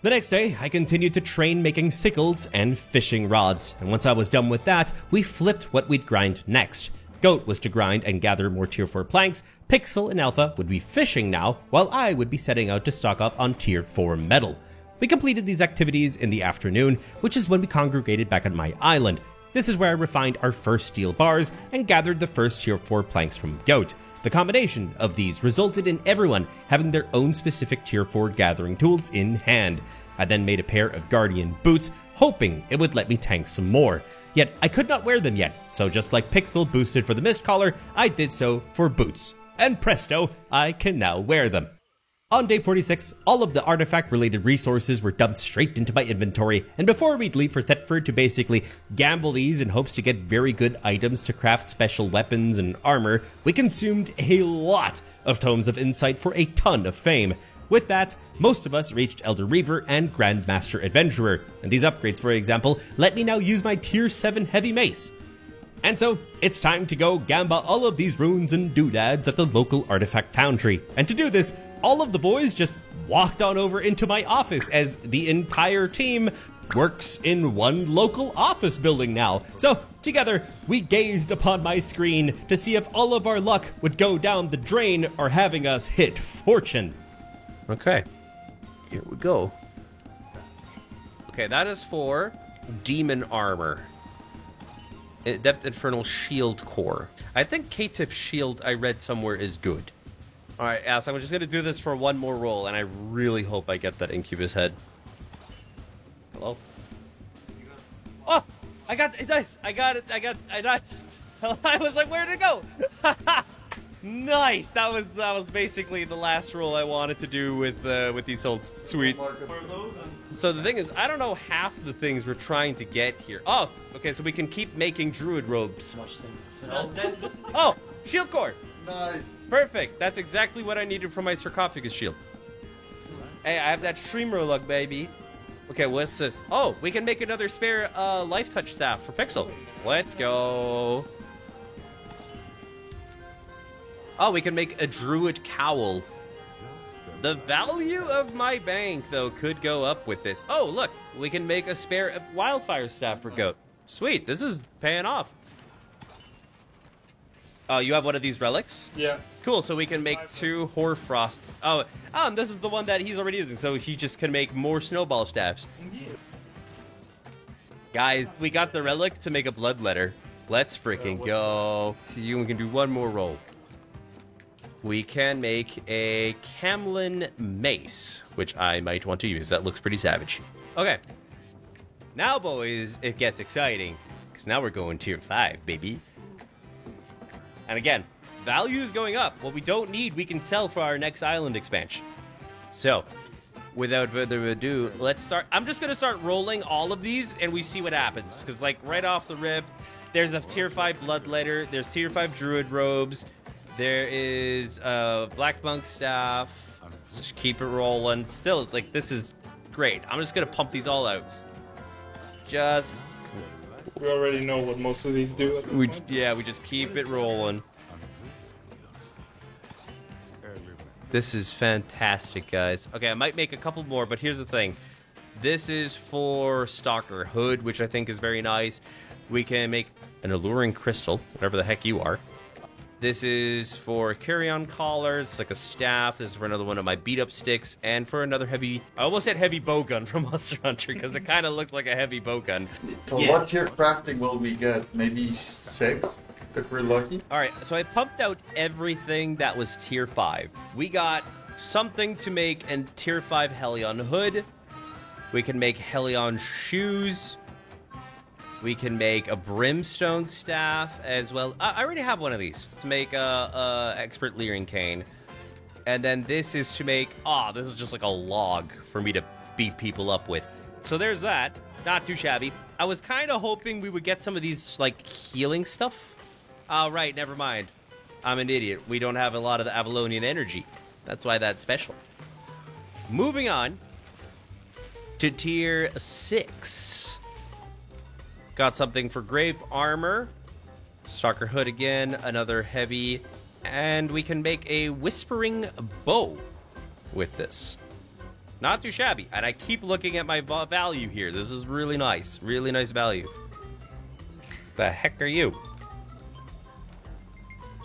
The next day, I continued to train making sickles and fishing rods, and once I was done with that, we flipped what we'd grind next. Goat was to grind and gather more tier 4 planks, Pixel and Alpha would be fishing now, while I would be setting out to stock up on tier 4 metal. We completed these activities in the afternoon, which is when we congregated back on my island. This is where I refined our first steel bars and gathered the first tier 4 planks from Goat. The combination of these resulted in everyone having their own specific tier 4 gathering tools in hand. I then made a pair of Guardian boots, hoping it would let me tank some more. Yet I could not wear them yet, so just like Pixel boosted for the Mist Collar, I did so for boots. And presto, I can now wear them. On day 46, all of the artifact-related resources were dumped straight into my inventory, and before we'd leave for Thetford to basically gamble these in hopes to get very good items to craft special weapons and armor, we consumed a lot of Tomes of Insight for a ton of fame. With that, most of us reached Elder Reaver and Grandmaster Adventurer, and these upgrades, for example, let me now use my tier 7 heavy mace. And so, it's time to go gamba all of these runes and doodads at the local artifact foundry. And to do this, all of the boys just walked on over into my office as the entire team works in one local office building now. So, together, we gazed upon my screen to see if all of our luck would go down the drain or having us hit fortune. Okay, here we go. Okay, that is for Demon Armor. Adept Infernal Shield Core. I think Caitiff Shield I read somewhere is good. Alright, so I'm just going to do this for one more roll, and I really hope I get that Incubus head. Hello? Oh! I got it! Nice! I got it! Nice! I was like, where'd it go? Nice! That was basically the last roll I wanted to do with these souls. Sweet. So the thing is, I don't know half the things we're trying to get here. Oh, okay, so we can keep making druid robes. Oh, shield core. Nice. Perfect. That's exactly what I needed for my sarcophagus shield. Hey, I have that streamer lug, baby. Okay, what's this? Oh, we can make another spare life touch staff for Pixel. Let's go. Oh, we can make a druid cowl. The value of my bank, though, could go up with this. Oh, look, we can make a spare wildfire staff for Goat. Sweet, this is paying off. Oh, you have one of these relics? Yeah. Cool, so we can make 2 Hoarfrost. Oh, this is the one that he's already using, so he just can make more snowball staffs. Guys, we got the relic to make a bloodletter. Let's freaking go. See, we can do one more roll. We can make a Camlin Mace, which I might want to use. That looks pretty savage. Okay. Now, boys, it gets exciting. Because now we're going tier 5, baby. And again, value is going up. What we don't need, we can sell for our next island expansion. So, without further ado, let's start. I'm just going to start rolling all of these, and we see what happens. Because, like, right off the rip, there's a tier 5 Bloodletter. There's tier 5 Druid Robes. There is Black Monk Staff. Just keep it rolling. Still, like, this is great. I'm just going to pump these all out. We already know what most of these do. We just keep it rolling. This is fantastic, guys. Okay, I might make a couple more, but here's the thing. This is for Stalker Hood, which I think is very nice. We can make an Alluring Crystal, whatever the heck you are. This is for Carrion Collar. It's like a staff. This is for another one of my beat-up sticks. And for another heavy... I almost said heavy bowgun from Monster Hunter, because it kind of looks like a heavy bowgun. So what tier crafting will we get? Maybe 6, if we're lucky? Alright, so I pumped out everything that was tier 5. We got something to make a tier 5 Helion hood. We can make Helion shoes. We can make a brimstone staff as well. I already have one of these to make a expert leering cane. And then this is to make, this is just like a log for me to beat people up with. So there's that. Not too shabby. I was kind of hoping we would get some of these like healing stuff. Right, never mind. I'm an idiot. We don't have a lot of the Avalonian energy. That's why that's special. Moving on to tier 6. Got something for Grave Armor. Stalker Hood again, another heavy. And we can make a Whispering Bow with this. Not too shabby. And I keep looking at my value here. This is really nice. Really nice value. The heck are you?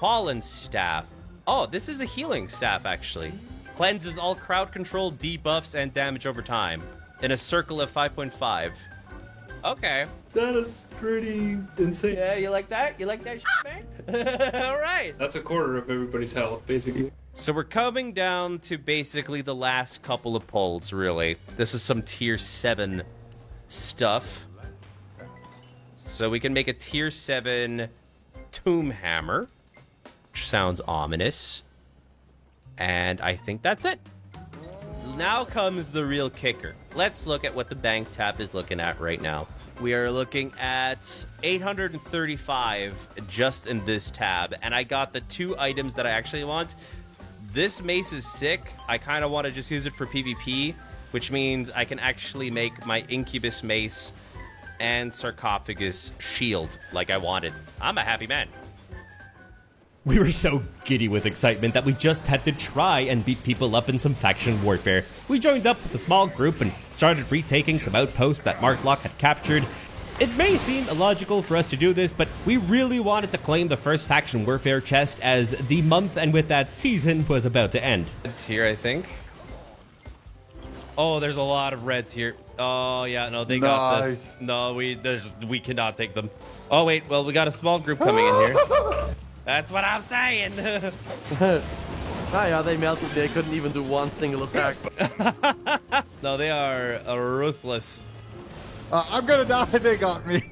Pollen Staff. Oh, this is a healing staff, actually. Cleanses all crowd control, debuffs, and damage over time. In a circle of 5.5. Okay. That is pretty insane. Yeah, you like that? You like that shit, man? All right. That's a quarter of everybody's health, basically. So we're coming down to basically the last couple of pulls, really. This is some tier 7 stuff. So we can make a tier 7 Tomb Hammer, which sounds ominous. And I think that's it. Now comes the real kicker. Let's look at what the bank tab is looking at right now. We are looking at 835 just in this tab, and I got the 2 items that I actually want. This mace is sick. I kind of want to just use it for PvP, which means I can actually make my Incubus mace and Sarcophagus shield like I wanted. I'm a happy man. We were so giddy with excitement that we just had to try and beat people up in some faction warfare. We joined up with a small group and started retaking some outposts that Marklock had captured. It may seem illogical for us to do this, but we really wanted to claim the first faction warfare chest as the month and with that season was about to end. It's here, I think. Oh, there's a lot of reds here. Oh, yeah, no, they got this. No, we cannot take them. Oh, wait, well, we got a small group coming in here. That's what I'm saying. Yeah, they melted. They couldn't even do one single attack. No, they are ruthless. I'm gonna die. They got me.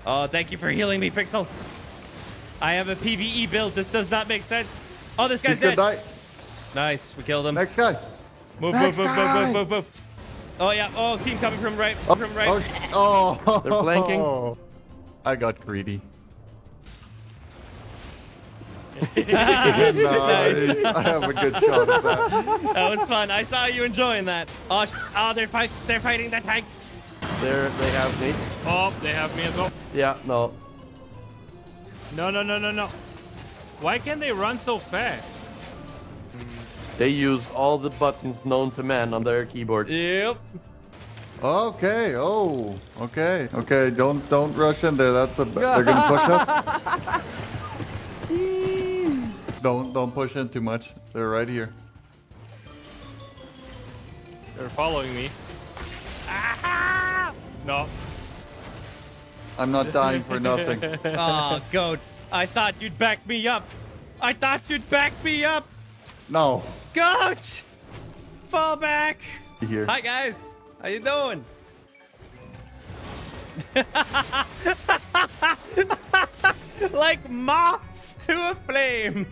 Oh, thank you for healing me, Pixel. I have a PvE build. This does not make sense. Oh, this guy's dead. Die. Nice, we killed him. Next guy. Move. Oh, yeah. Oh, team coming from right. From right. Oh. They're flanking. I got greedy. Nice. I have a good shot at that. That was fun. I saw you enjoying that. Oh, they're fighting the tank. They have me. Oh, they have me as well. Yeah, no. No. Why can't they run so fast? They use all the buttons known to man on their keyboard. Yep. Okay. Oh. Okay. Okay. Don't rush in there. They're gonna push us. Don't push in too much. They're right here. They're following me. No. I'm not dying for nothing. Oh, goat. I thought you'd back me up. No. Goat! Fall back. Here. Hi, guys. How you doing? Like moths to a flame.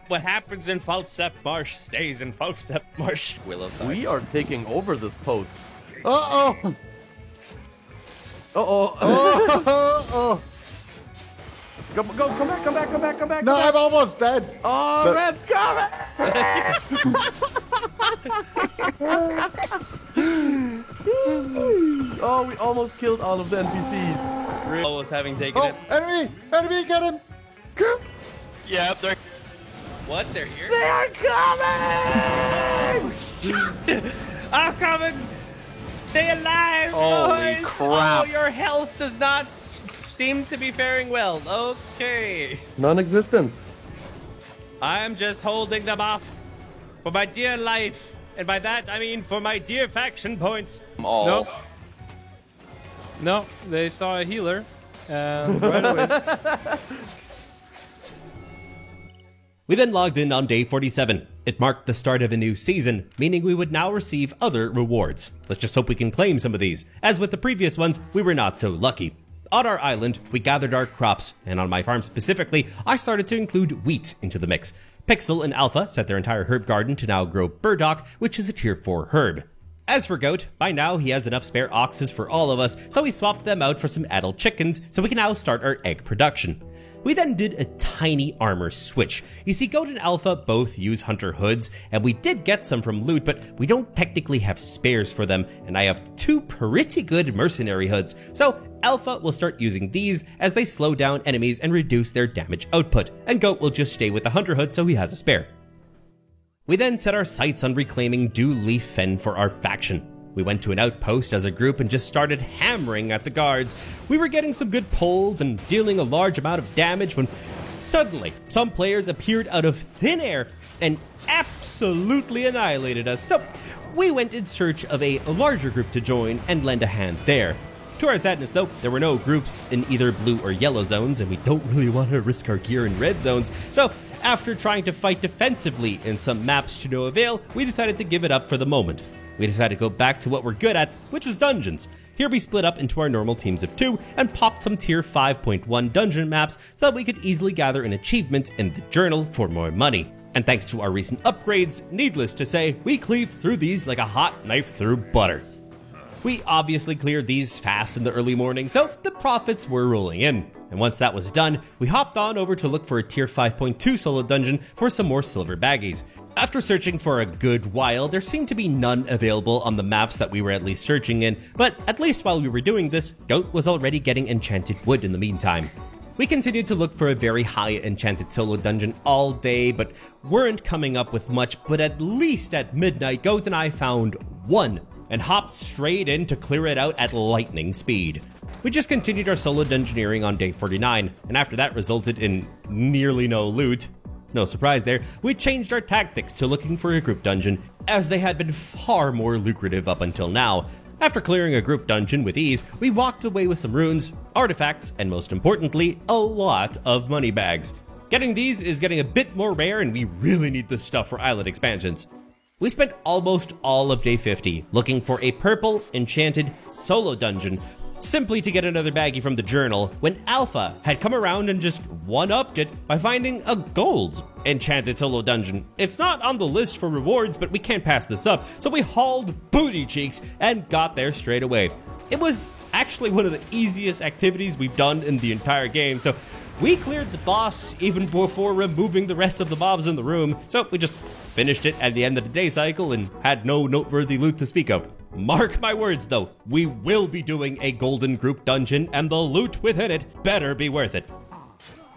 What happens in Falstep Marsh stays in Falstep Marsh. Willowside. We are taking over this post. Uh-oh. Uh-oh. Oh. Come back. No, I'm almost dead. Oh, Red's coming! Oh, we almost killed all of the NPCs. Almost having taken it. Enemy, get him. Yeah, they're. What? They're here? They are coming! I'm coming! Stay alive, Holy boys! crap. Oh, your health does not seem to be faring well. Okay. Non-existent. I'm just holding them off for my dear life. And by that, I mean for my dear faction points. Nope. No, they saw a healer. And right away. We then logged in on day 47. It marked the start of a new season, meaning we would now receive other rewards. Let's just hope we can claim some of these. As with the previous ones, we were not so lucky. On our island, we gathered our crops, and on my farm specifically, I started to include wheat into the mix. Pixel and Alpha set their entire herb garden to now grow burdock, which is a tier 4 herb. As for Goat, by now he has enough spare oxes for all of us, so we swapped them out for some adult chickens so we can now start our egg production. We then did a tiny armor switch. You see, Goat and Alpha both use hunter hoods, and we did get some from loot, but we don't technically have spares for them, and I have 2 pretty good mercenary hoods, so Alpha will start using these as they slow down enemies and reduce their damage output, and Goat will just stay with the hunter hood so he has a spare. We then set our sights on reclaiming Dew Leaf Fen for our faction. We went to an outpost as a group and just started hammering at the guards. We were getting some good pulls and dealing a large amount of damage when suddenly some players appeared out of thin air and absolutely annihilated us. So we went in search of a larger group to join and lend a hand there. To our sadness though, there were no groups in either blue or yellow zones, and we don't really want to risk our gear in red zones. So after trying to fight defensively in some maps to no avail, we decided to give it up for the moment. We decided to go back to what we're good at, which is dungeons. Here we split up into our normal teams of 2 and popped some tier 5.1 dungeon maps so that we could easily gather an achievement in the journal for more money. And thanks to our recent upgrades, needless to say, we cleaved through these like a hot knife through butter. We obviously cleared these fast in the early morning, so the profits were rolling in. And once that was done, we hopped on over to look for a tier 5.2 solo dungeon for some more silver baggies. After searching for a good while, there seemed to be none available on the maps that we were at least searching in, but at least while we were doing this, Goat was already getting enchanted wood in the meantime. We continued to look for a very high enchanted solo dungeon all day, but weren't coming up with much, but at least at midnight, Goat and I found one, and hopped straight in to clear it out at lightning speed. We just continued our solo dungeoneering on day 49, and after that resulted in nearly no loot. No surprise there, we changed our tactics to looking for a group dungeon, as they had been far more lucrative up until now. After clearing a group dungeon with ease, we walked away with some runes, artifacts, and most importantly, a lot of money bags. Getting these is getting a bit more rare, and we really need this stuff for island expansions. We spent almost all of day 50 looking for a purple enchanted solo dungeon, simply to get another baggie from the journal, when Alpha had come around and just one-upped it by finding a gold enchanted solo dungeon. It's not on the list for rewards, but we can't pass this up, so we hauled booty cheeks and got there straight away. It was actually one of the easiest activities we've done in the entire game, so we cleared the boss even before removing the rest of the mobs in the room, so we just finished it at the end of the day cycle and had no noteworthy loot to speak of. Mark my words though, we will be doing a golden group dungeon, and the loot within it better be worth it.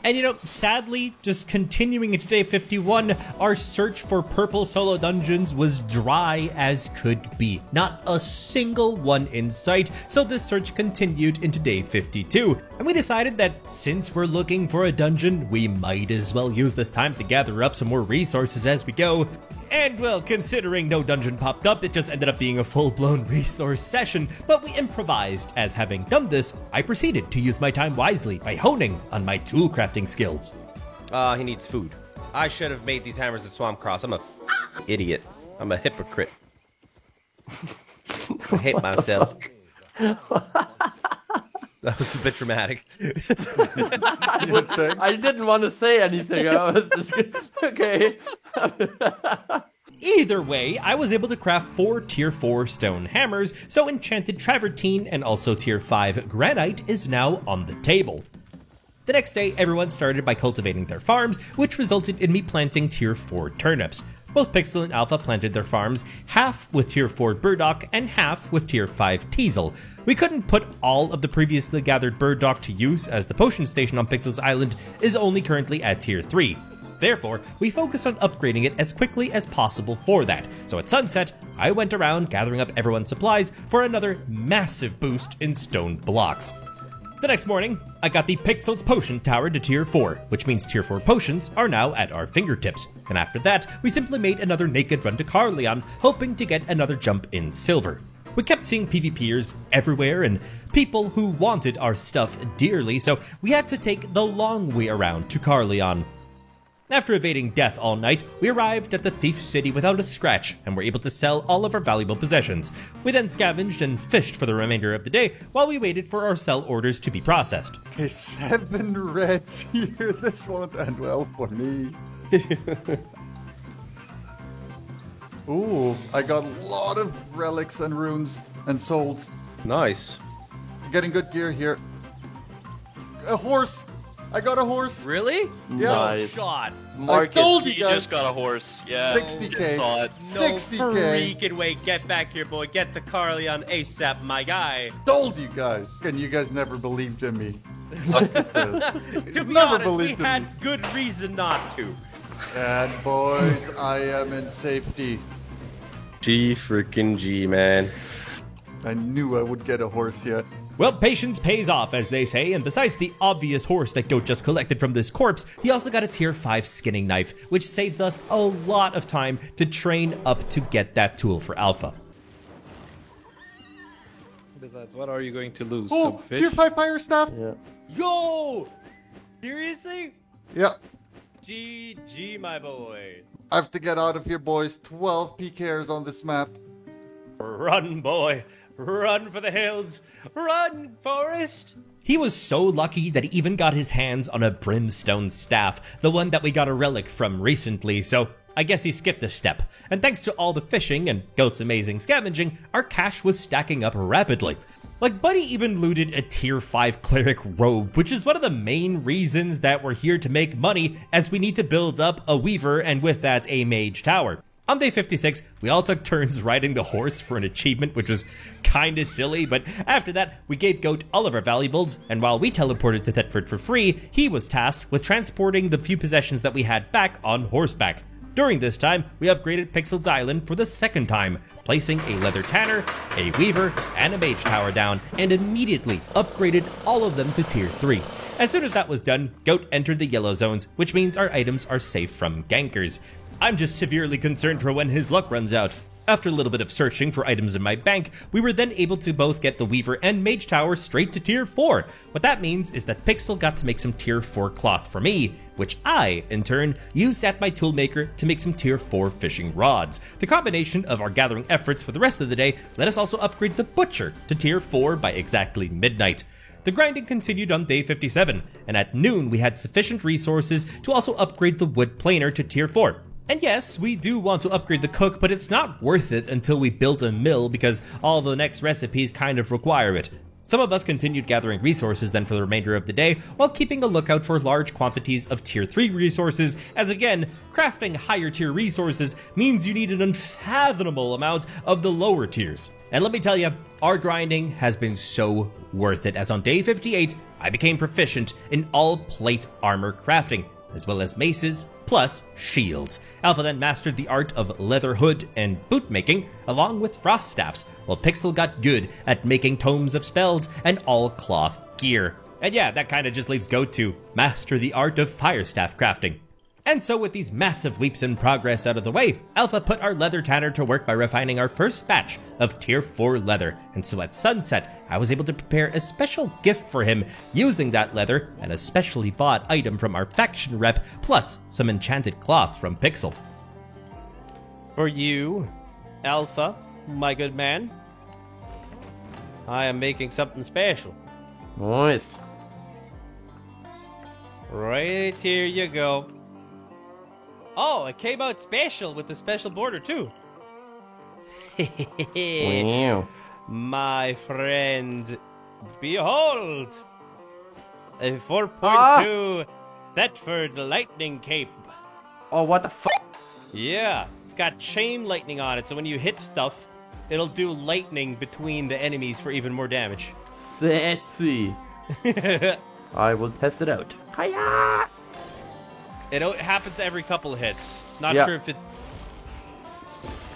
And you know, sadly, just continuing into day 51, our search for purple solo dungeons was dry as could be. Not a single one in sight, so this search continued into day 52. And we decided that since we're looking for a dungeon, we might as well use this time to gather up some more resources as we go. And well, considering no dungeon popped up, it just ended up being a full-blown resource session, but we improvised, as having done this, I proceeded to use my time wisely by honing on my tool crafting skills. He needs food. I should have made these hammers at Swamp Cross. I'm a idiot. I'm a hypocrite. I hate myself. That was a bit dramatic. I didn't want to say anything. I was just okay. Either way, I was able to craft 4 tier 4 stone hammers, so enchanted travertine and also tier 5 granite is now on the table. The next day, everyone started by cultivating their farms, which resulted in me planting tier 4 turnips. Both Pixel and Alpha planted their farms, half with tier 4 burdock and half with tier 5 teasel. We couldn't put all of the previously gathered burdock to use, as the potion station on Pixel's island is only currently at tier 3. Therefore, we focused on upgrading it as quickly as possible for that. So at sunset, I went around gathering up everyone's supplies for another massive boost in stone blocks. The next morning, I got the Pixel's Potion Tower to tier 4, which means tier 4 potions are now at our fingertips. And after that, we simply made another naked run to Carleon, hoping to get another jump in silver. We kept seeing PvPers everywhere and people who wanted our stuff dearly, so we had to take the long way around to Carleon. After evading death all night, we arrived at the Thief City without a scratch and were able to sell all of our valuable possessions. We then scavenged and fished for the remainder of the day while we waited for our sell orders to be processed. Okay, 7 reds here. This won't end well for me. Ooh, I got a lot of relics and runes and souls. Nice. Getting good gear here. A horse! I got a horse! Really? Yeah. Nice. God. I told you You guys! just got a horse. Yeah. 60K. Just saw it. No 60K! freaking way. Get back here, boy. Get the Carleon ASAP, my guy. Told you guys! And you guys never believed in me. Look at this. To be Never honest, we believed in had me. good reason not to. And boys, I am in safety. G freaking G, man. I knew I would get a horse yet. Well, patience pays off, as they say, and besides the obvious horse that Goat just collected from this corpse, he also got a tier 5 skinning knife, which saves us a lot of time to train up to get that tool for Alpha. Besides, what are you going to lose? Oh, Some fish? tier 5 fire staff? Yeah. Yo! Seriously? Yeah. GG, my boy. I have to get out of here, boys. 12 PKers on this map. Run, boy. Run for the hills. Run, Forest. He was so lucky that he even got his hands on a brimstone staff, the one that we got a relic from recently, so I guess he skipped a step. And thanks to all the fishing and Goat's amazing scavenging, our cash was stacking up rapidly. Like, Buddy even looted a tier 5 cleric robe, which is one of the main reasons that we're here to make money, as we need to build up a weaver and with that a mage tower. On day 56, we all took turns riding the horse for an achievement, which was kinda silly, but after that, we gave Goat all of our valuables, and while we teleported to Thetford for free, he was tasked with transporting the few possessions that we had back on horseback. During this time, we upgraded Pixel's Island for the second time, placing a leather tanner, a weaver, and a mage tower down, and immediately upgraded all of them to tier 3. As soon as that was done, Goat entered the yellow zones, which means our items are safe from gankers. I'm just severely concerned for when his luck runs out. After a little bit of searching for items in my bank, we were then able to both get the Weaver and Mage Tower straight to tier 4. What that means is that Pixel got to make some tier 4 cloth for me, which I, in turn, used at my toolmaker to make some tier 4 fishing rods. The combination of our gathering efforts for the rest of the day let us also upgrade the Butcher to tier 4 by exactly midnight. The grinding continued on day 57, and at noon we had sufficient resources to also upgrade the Wood Planer to tier 4. And yes, we do want to upgrade the cook, but it's not worth it until we build a mill because all the next recipes kind of require it. Some of us continued gathering resources then for the remainder of the day, while keeping a lookout for large quantities of tier 3 resources, as again, crafting higher tier resources means you need an unfathomable amount of the lower tiers. And let me tell you, our grinding has been so worth it, as on day 58, I became proficient in all plate armor crafting, as well as maces, plus shields. Alpha then mastered the art of leather hood and boot making, along with frost staffs, while Pixel got good at making tomes of spells and all cloth gear. And yeah, that kinda just leaves Goat to master the art of fire staff crafting. And so with these massive leaps in progress out of the way, Alpha put our leather tanner to work by refining our first batch of tier 4 leather. And so at sunset, I was able to prepare a special gift for him using that leather and a specially bought item from our faction rep, plus some enchanted cloth from Pixel. For you, Alpha, my good man, I am making something special. Nice. Right here you go. Oh, it came out special with the special border too. Wow. My friend, behold! A 4.2 Thetford lightning cape. Oh, what the fuck? Yeah, it's got chain lightning on it, so when you hit stuff, it'll do lightning between the enemies for even more damage. Sexy. I will test it out. Hiya! It happens every couple of hits. Not Yeah. sure if it...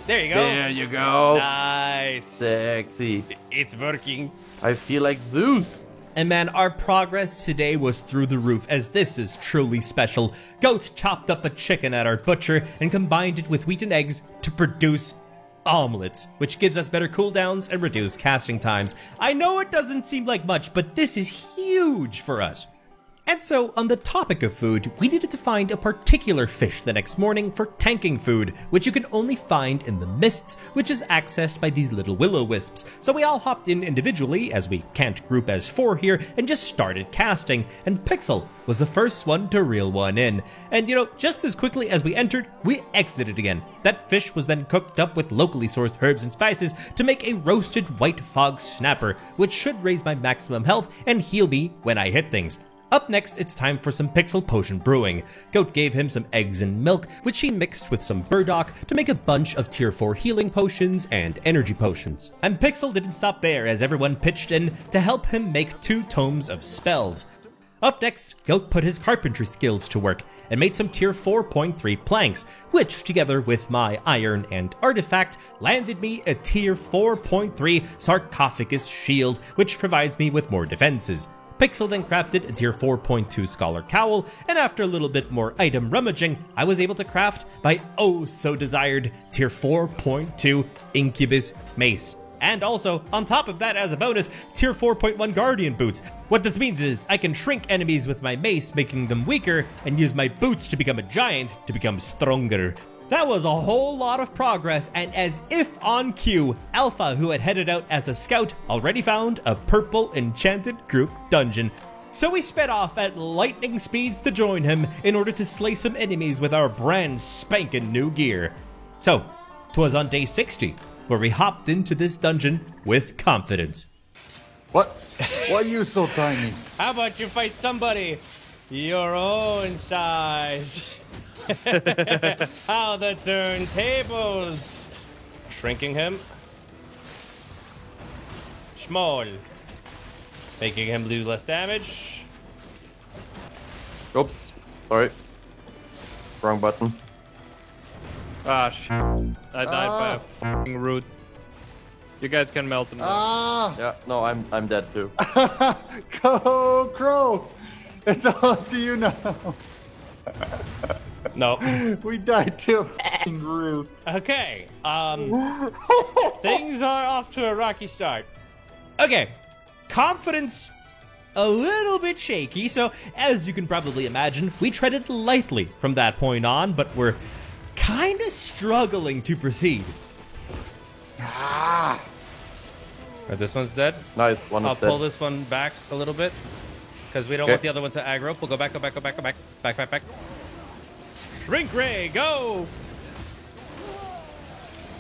There you go. There you go. Nice. Sexy. It's working. I feel like Zeus. And man, our progress today was through the roof, as this is truly special. Goat chopped up a chicken at our butcher and combined it with wheat and eggs to produce omelets, which gives us better cooldowns and reduced casting times. I know it doesn't seem like much, but this is huge for us. And so, on the topic of food, we needed to find a particular fish the next morning for tanking food, which you can only find in the mists, which is accessed by these little will-o-wisps. So we all hopped in individually, as we can't group as 4 here, and just started casting, and Pixel was the first one to reel one in. And just as quickly as we entered, we exited again. That fish was then cooked up with locally sourced herbs and spices to make a roasted white fog snapper, which should raise my maximum health and heal me when I hit things. Up next, it's time for some Pixel potion brewing. Goat gave him some eggs and milk, which he mixed with some burdock to make a bunch of tier 4 healing potions and energy potions. And Pixel didn't stop there, as everyone pitched in to help him make 2 tomes of spells. Up next, Goat put his carpentry skills to work and made some tier 4.3 planks, which together with my iron and artifact landed me a tier 4.3 sarcophagus shield, which provides me with more defenses. Pixel then crafted a tier 4.2 scholar cowl, and after a little bit more item rummaging, I was able to craft my oh so desired tier 4.2 incubus mace. And also, on top of that as a bonus, tier 4.1 guardian boots. What this means is I can shrink enemies with my mace, making them weaker, and use my boots to become a giant to become stronger. That was a whole lot of progress, and as if on cue, Alpha, who had headed out as a scout, already found a purple enchanted group dungeon. So we sped off at lightning speeds to join him in order to slay some enemies with our brand spankin' new gear. So, 'twas on day 60, where we hopped into this dungeon with confidence. What? Why are you so tiny? How about you fight somebody your own size? How the turntables! Shrinking him. Small. Making him do less damage. Oops. Sorry. Wrong button. Ah, shit. I died by a fucking root. You guys can melt them. Ah! Yeah, no, I'm dead too. Go, Crow! It's all to you now. No. We died to a f***ing root. Okay. Things are off to a rocky start. Okay, confidence a little bit shaky, so as you can probably imagine, we treaded lightly from that point on, but we're kinda struggling to proceed. Ah! Right, this one's dead. Nice, one I'll is dead. pull this one back a little bit because we don't Okay. want the other one to aggro. We'll go back, go back, go back, go back, back, back, back. Shrink ray, go!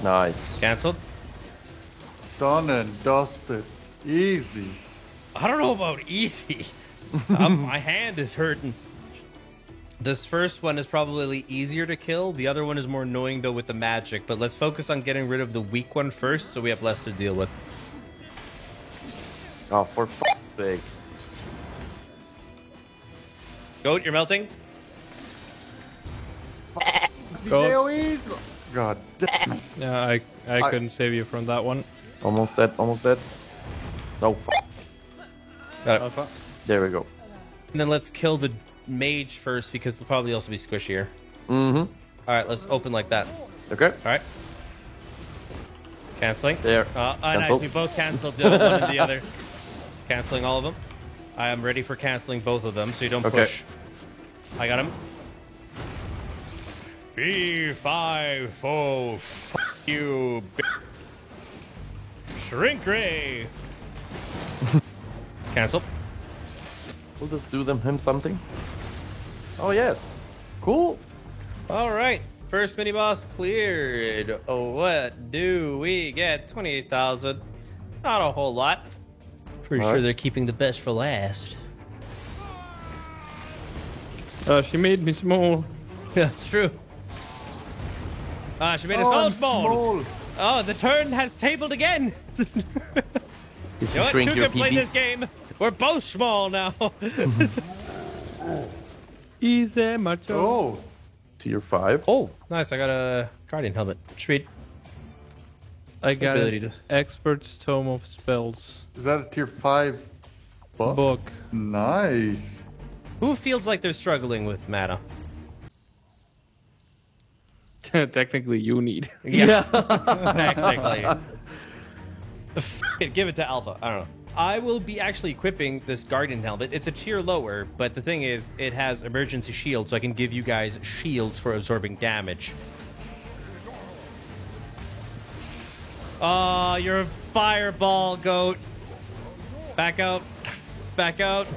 Nice. Cancelled. Done and dusted. Easy. I don't know about easy. My hand is hurting. This first one is probably easier to kill. The other one is more annoying though with the magic. But let's focus on getting rid of the weak one first, so we have less to deal with. Oh, for f***'s sake. Goat, you're melting. These Go. AoEs? God damn it. Yeah, I couldn't save you from that one. Almost dead, almost dead. No, f***. Got it. Alpha. There we go. And then let's kill the mage first because they'll probably also be squishier. Mm-hmm. All right, let's open like that. Okay. All right. Canceling. There. Nice. Cancel. We both canceled one and the other. Canceling all of them. I am ready for canceling both of them, so you don't Okay. push. I got him. B5-4. F you. Shrink ray. Cancel. Will this do him something? Oh, yes. Cool. All right. First mini boss cleared. Oh, what do we get? 28,000. Not a whole lot. Pretty All sure right. they're keeping the best for last. She made me small. That's true. She made us all I'm small. Oh, the turn has tabled again. Did You you know what? shrink Who your can play this PBs? game? We're both small now. Easy, macho. Oh, Tier 5. Oh, nice. I got a guardian helmet. Sweet. I got ability an to- Expert's Tome of Spells is that a tier 5 buff? book. Nice. Who feels like they're struggling with mana? Technically, you need. Yeah. Technically. F- it, give it to Alpha. I don't know. I will be actually equipping this Guardian helmet. It's a tier lower, but the thing is, it has emergency shield, so I can give you guys shields for absorbing damage. Oh, you're a fireball, goat. Back out. Back out.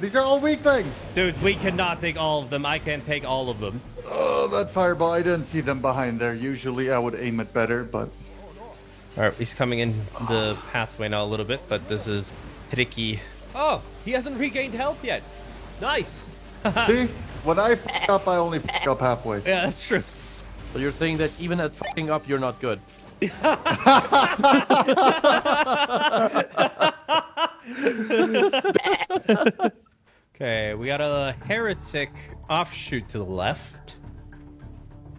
These are all weak things. Dude, we cannot take all of them. I can't take all of them. Oh, that fireball. I didn't see them behind there. Usually I would aim it better, but... All right, he's coming in the pathway now a little bit, but this is tricky. Oh, he hasn't regained health yet. Nice. See? When I f*** up, I only f*** up halfway. Yeah, that's true. So you're saying that even at fucking up, you're not good. Okay, we got a heretic offshoot to the left.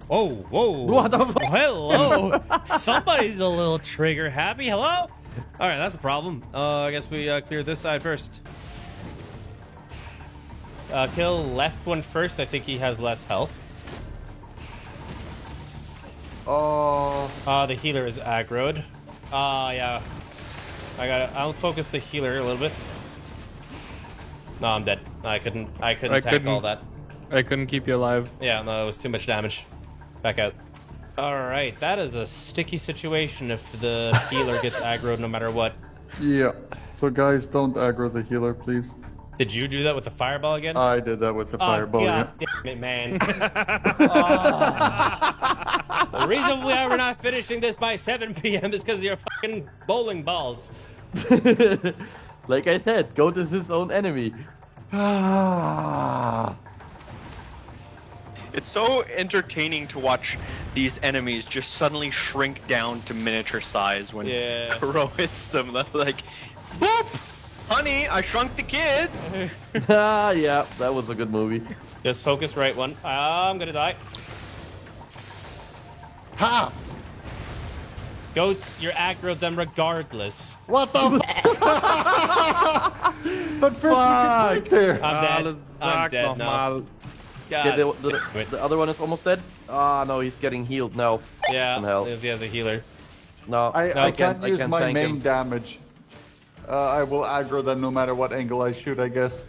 Oh, whoa. What the fuck? Hello. Somebody's a little trigger happy. Hello? All right, that's a problem. I guess we clear this side first. Kill left one first. I think he has less health. Oh, The healer is aggroed. Yeah. I'll focus the healer a little bit. No, I'm dead. I couldn't tank all that. I couldn't keep you alive. Yeah, no, it was too much damage. Back out. Alright, that is a sticky situation if the healer gets aggroed no matter what. yeah. So guys, don't aggro the healer, please. Did you do that with the fireball again? I did that with the fireball, God yeah. damn it, man. Oh. The reason why we're not finishing this by 7 p.m. is because of your fucking bowling balls. Like I said, Goat is his own enemy. It's so entertaining to watch these enemies just suddenly shrink down to miniature size when Kuro hits them. They're like, boop! Honey, I shrunk the kids! Yeah, that was a good movie. Just focus right one. I'm gonna die. Ha! Goats, you're aggroed them regardless. What the But first you can right there. I'm dead. I'm dead now. God. Okay, the other one is almost dead. Ah, no, he's getting healed now. Yeah, Hell. he has a healer. No, I can't use my tank main him. damage. I will aggro them no matter what angle I shoot, I guess.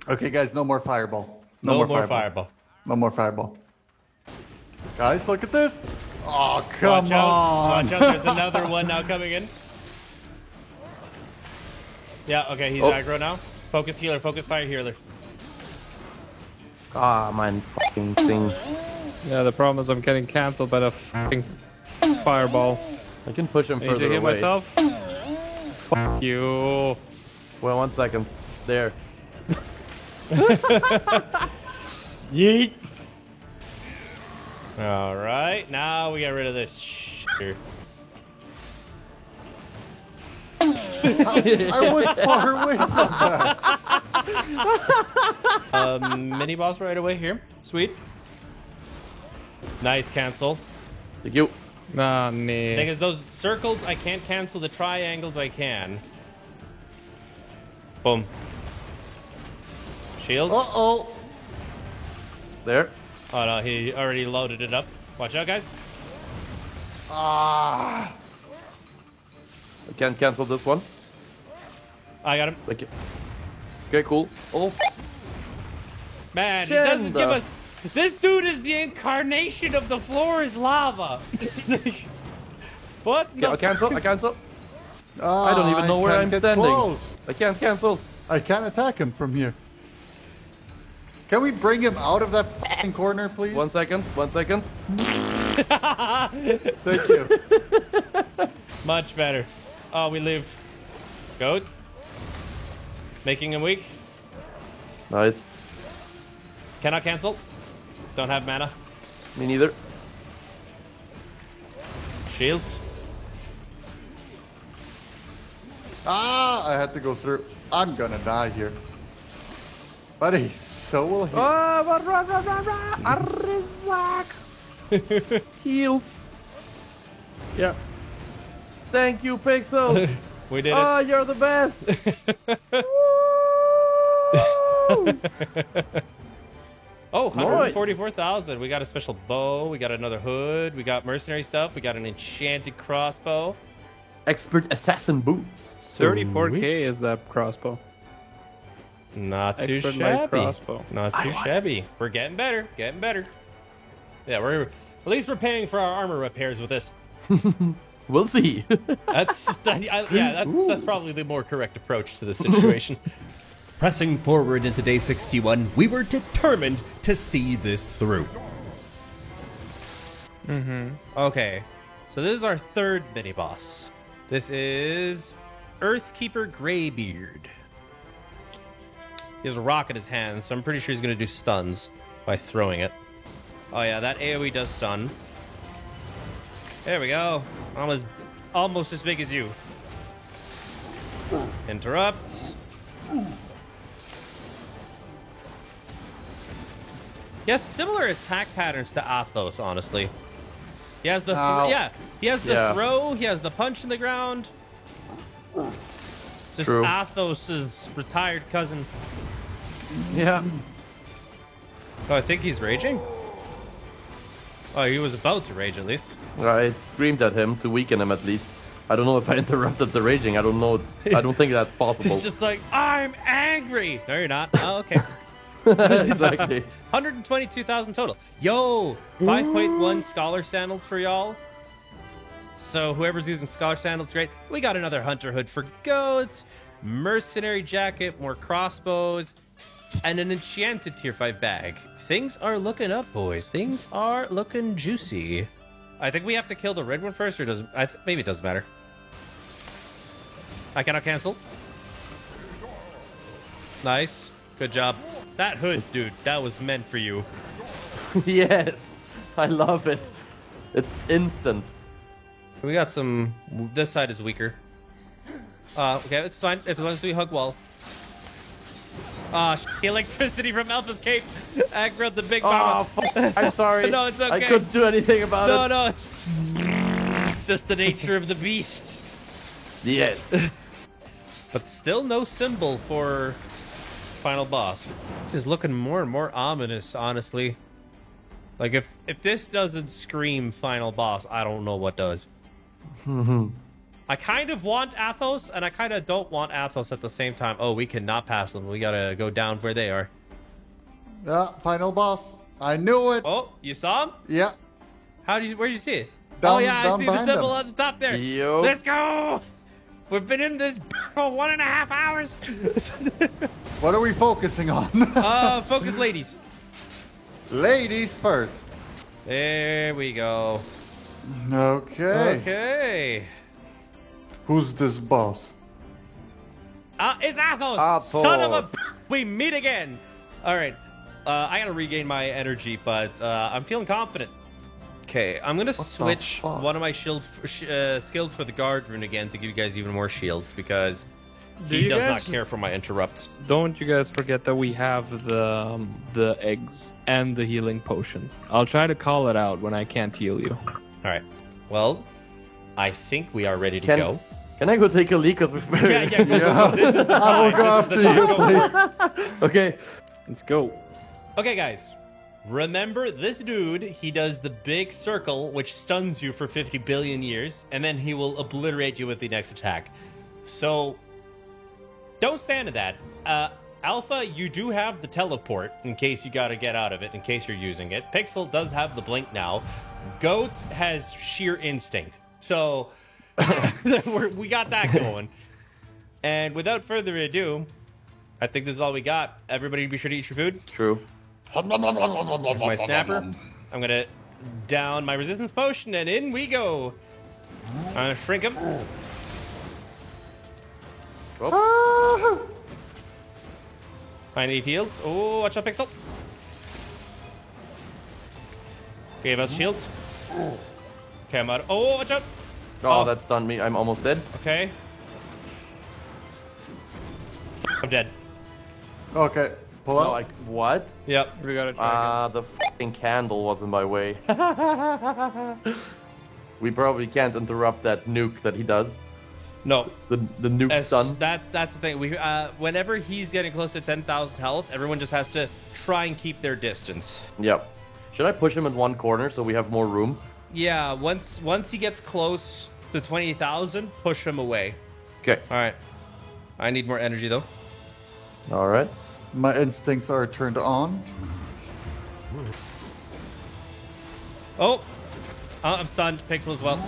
Okay, guys, no more fireball. No more fireball. No more fireball. Guys, look at this. Oh, come Watch out. on. Watch out, there's another one now coming in. Yeah, okay, he's aggro now. Focus healer, focus fire healer. Ah, mein fucking thing. Yeah, the problem is I'm getting cancelled by the fucking fireball. I can push him Need to further hit away. myself? Fuck you. Well, 1 second. There. Yeet. Alright, now we get rid of this shit. I was far away from that. Mini boss right away here. Sweet. Nice cancel. Thank you. Nah, Thing nee. is, those circles I can't cancel, the triangles I can. Boom. Shields. Uh-oh. There. Oh no, he already loaded it up. Watch out, guys. Ah. I can't cancel this one. I got him. Thank you. Okay, cool. Oh, Man, he doesn't give Shanda. us... This dude is the incarnation of the floor is lava. What? okay, I cancel. I cancel. Ah, I don't even know where can't I'm get standing. close. I can't cancel. I can't attack him from here. Can we bring him out of that f***ing corner, please? 1 second. 1 second. Thank you. Much better. Oh, we live. Goat. Making him weak. Nice. Cannot cancel. Don't have mana. Me neither. Shields. Ah, I had to go through. I'm gonna die here. Buddy, so will he. Heals. Yeah. Thank you, Pixel. We did Oh, it. you're the best. Oh, Nice. 144,000. We got a special bow. We got another hood. We got mercenary stuff. We got an enchanted crossbow. expert assassin boots. 34k is that crossbow. Not too Expert light shabby. crossbow. Not too shabby. We're getting better. Getting better. Yeah, we're at least we're paying for our armor repairs with this. We'll see. That's probably the more correct approach to this situation. Pressing forward into day 61, we were determined to see this through. Okay, so this is our third mini boss. This is Earthkeeper Greybeard. He has a rock in his hand, so I'm pretty sure he's going to do stuns by throwing it. Oh yeah, that AoE does stun. There we go. Almost as big as you. Interrupts. He has similar attack patterns to Athos, honestly. He has the he has the throw, he has the punch in the ground. It's just True. Athos's retired cousin. Yeah. Oh, I think he's raging. Oh, he was about to rage at least. I screamed at him to weaken him at least. I don't know if I interrupted the raging. I don't know. I don't think that's possible. He's just like, I'm angry. No, you're not. Oh, okay. Exactly. 122,000 total. Yo, 5.1 Scholar Sandals for y'all. So whoever's using Scholar Sandals, great. We got another Hunter Hood for goats, Mercenary Jacket, more crossbows, and an enchanted tier 5 bag. Things are looking up, boys. Things are looking juicy. I think we have to kill the red one first, or does maybe it doesn't matter. I cannot cancel. Nice. Good job. That hood, dude, that was meant for you. Yes. I love it. It's instant. So we got some... This side is weaker. Okay, it's fine. As long as we hug wall. The electricity from Alpha's cape aggroed the big mama. Oh, fuck. I'm sorry. No, it's okay. I couldn't do anything about it. No, it's just the nature of the beast. Yes. But still no symbol for final boss. This is looking more and more ominous, honestly. Like, if this doesn't scream final boss, I don't know what does. I kind of want Athos, and I kind of don't want Athos at the same time. Oh, we cannot pass them. We gotta go down where they are. Yeah, final boss. I knew it. Oh, you saw him? Yeah. Where'd you see it? Down, I see the behind symbol them. on the top there. Yo. Let's go! We've been in this for 1.5 hours. What are we focusing on? Focus ladies. Ladies first. There we go. Okay. Okay. Who's this boss? It's Athos! Athos. Son of a... We meet again! Alright. I gotta regain my energy, but I'm feeling confident. Okay, I'm gonna switch one of my skills for the guard rune again to give you guys even more shields, because he does not care for my interrupts. Don't you guys forget that we have the eggs and the healing potions. I'll try to call it out when I can't heal you. Alright. Well, I think we are ready to go. Can I go take a leak? Cause we've Yeah. This is the time. I will go after you, please. Okay. Let's go. Okay, guys. Remember, this dude, he does the big circle, which stuns you for 50 billion years, and then he will obliterate you with the next attack. So, don't stand in that. Alpha, you do have the teleport, in case you gotta get out of it, in case you're using it. Pixel does have the blink now. Goat has sheer instinct. So, we got that going. And without further ado, I think this is all we got. Everybody be sure to eat your food. True. Here's my snapper. I'm gonna down my resistance potion, and in we go. I'm gonna shrink him. I need heals. Oh, watch out, Pixel. Gave us shields. Okay, I'm out. Oh, watch out. Oh, that stunned me. I'm almost dead. Okay. I'm dead. Okay, pull No, out. like what? Yep. We gotta try The fucking candle was in my way. We probably can't interrupt that nuke that he does. No. The nuke stun. That's the thing. Whenever he's getting close to 10,000 health, everyone just has to try and keep their distance. Yep. Should I push him in one corner so we have more room? Yeah, once he gets close to 20,000. Push him away. Okay. All right. I need more energy though. All right. My instincts are turned on. Oh, I'm stunned. Pixel as well.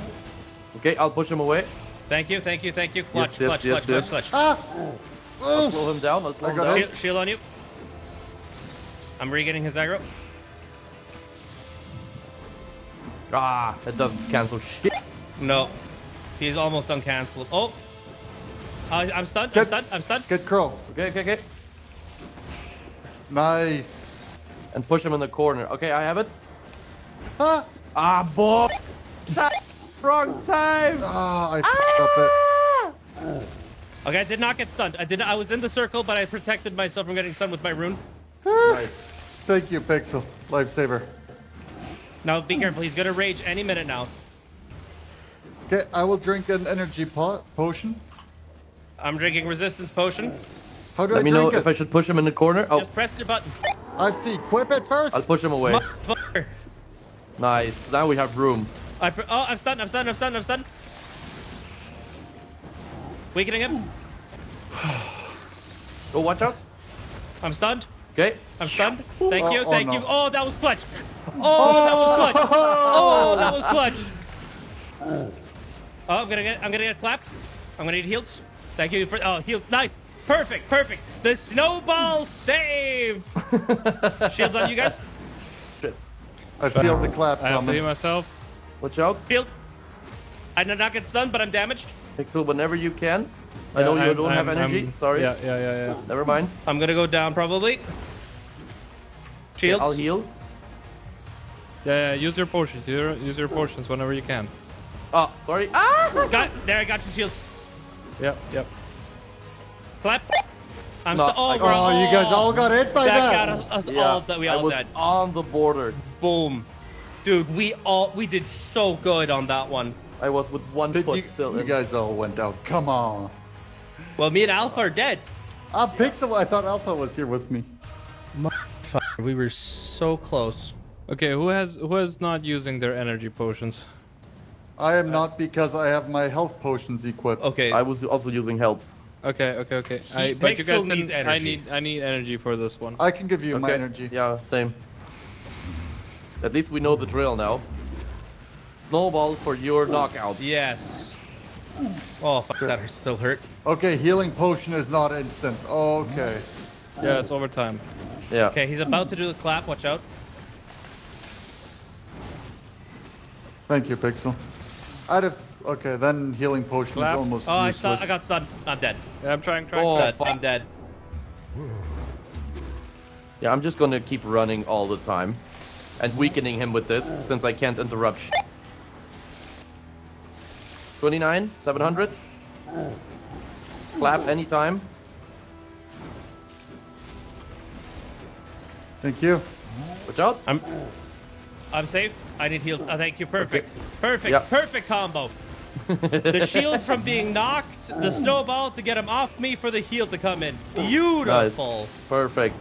Okay, I'll push him away. Thank you. Clutch, Yes, yes, yes. clutch. Ah! I'll slow him down. Shield on you. I'm regaining his aggro. Ah, it doesn't cancel shit. No, he's almost uncancelable. Oh, I'm stunned. I'm stunned. Get Crow. Okay. Nice. And push him in the corner. Okay, I have it. Ah! Boy. Wrong time. Ah, I f***ed up it. Okay, I did not get stunned. I was in the circle, but I protected myself from getting stunned with my rune. Nice. Thank you, Pixel. Lifesaver. Now be careful. He's gonna rage any minute now. Okay, I will drink an energy potion. I'm drinking resistance potion. How do Let I me know drink if it? I should push him in the corner. Oh, Just press your button. I have to equip it first. I'll push him away. Motherfucker. Nice. Now we have room. I'm stunned. Weakening him. Oh, watch out. I'm stunned. Okay. I'm stunned. Thank you. Oh, no. You. Oh, that was clutch. Oh, that was clutch. Oh, I'm gonna get clapped. I'm gonna need heals. Thank you for heals. Nice. Perfect. The snowball save. Shields on you guys. Shit. I feel the clap I have to coming. heal myself. Watch out. Shield. I did not get stunned, but I'm damaged. Pixel, whenever you can. I know you don't have energy. Sorry. Yeah. Never mind. I'm gonna go down probably. Shields. I'll heal. Yeah, use your potions. Use your potions whenever you can. Oh, sorry. Ah! I got your shields. Yep. Clap. No, We're Oh, you guys all got hit by that that. got us Yeah, all. We I all was dead. on the border. Boom. Dude, we did so good on that one. I was with one Did foot still you in. guys all went out. Come on. Well, me and Alpha are dead. Pixel, I thought Alpha was here with me. We were so close. Okay, who is not using their energy potions? I am not because I have my health potions equipped. Okay. I was also using health. Okay. But you Pixel guys needs didn't- energy. I need energy for this one. I can give you my Okay. energy. Yeah, same. At least we know the drill now. Snowball for your knockouts. Yes. Oh, fuck, that still hurt. Okay, healing potion is not instant. Okay. Yeah, it's overtime. Yeah. Okay, he's about to do the clap. Watch out. Thank you, Pixel. Okay, then healing potion Clap. is almost Oh, useless. I got stunned. I'm dead. Yeah, I'm trying. Oh, Dead. fuck. I'm dead. Yeah, I'm just gonna keep running all the time. And weakening him with this, since I can't interrupt shit. 29, 700. Clap anytime. Thank you. Watch out. I'm safe. I need heals. Oh, thank you. Perfect. Perfect. Yeah. Perfect combo. The shield from being knocked, the snowball to get him off me for the heal to come in. Beautiful. Perfect.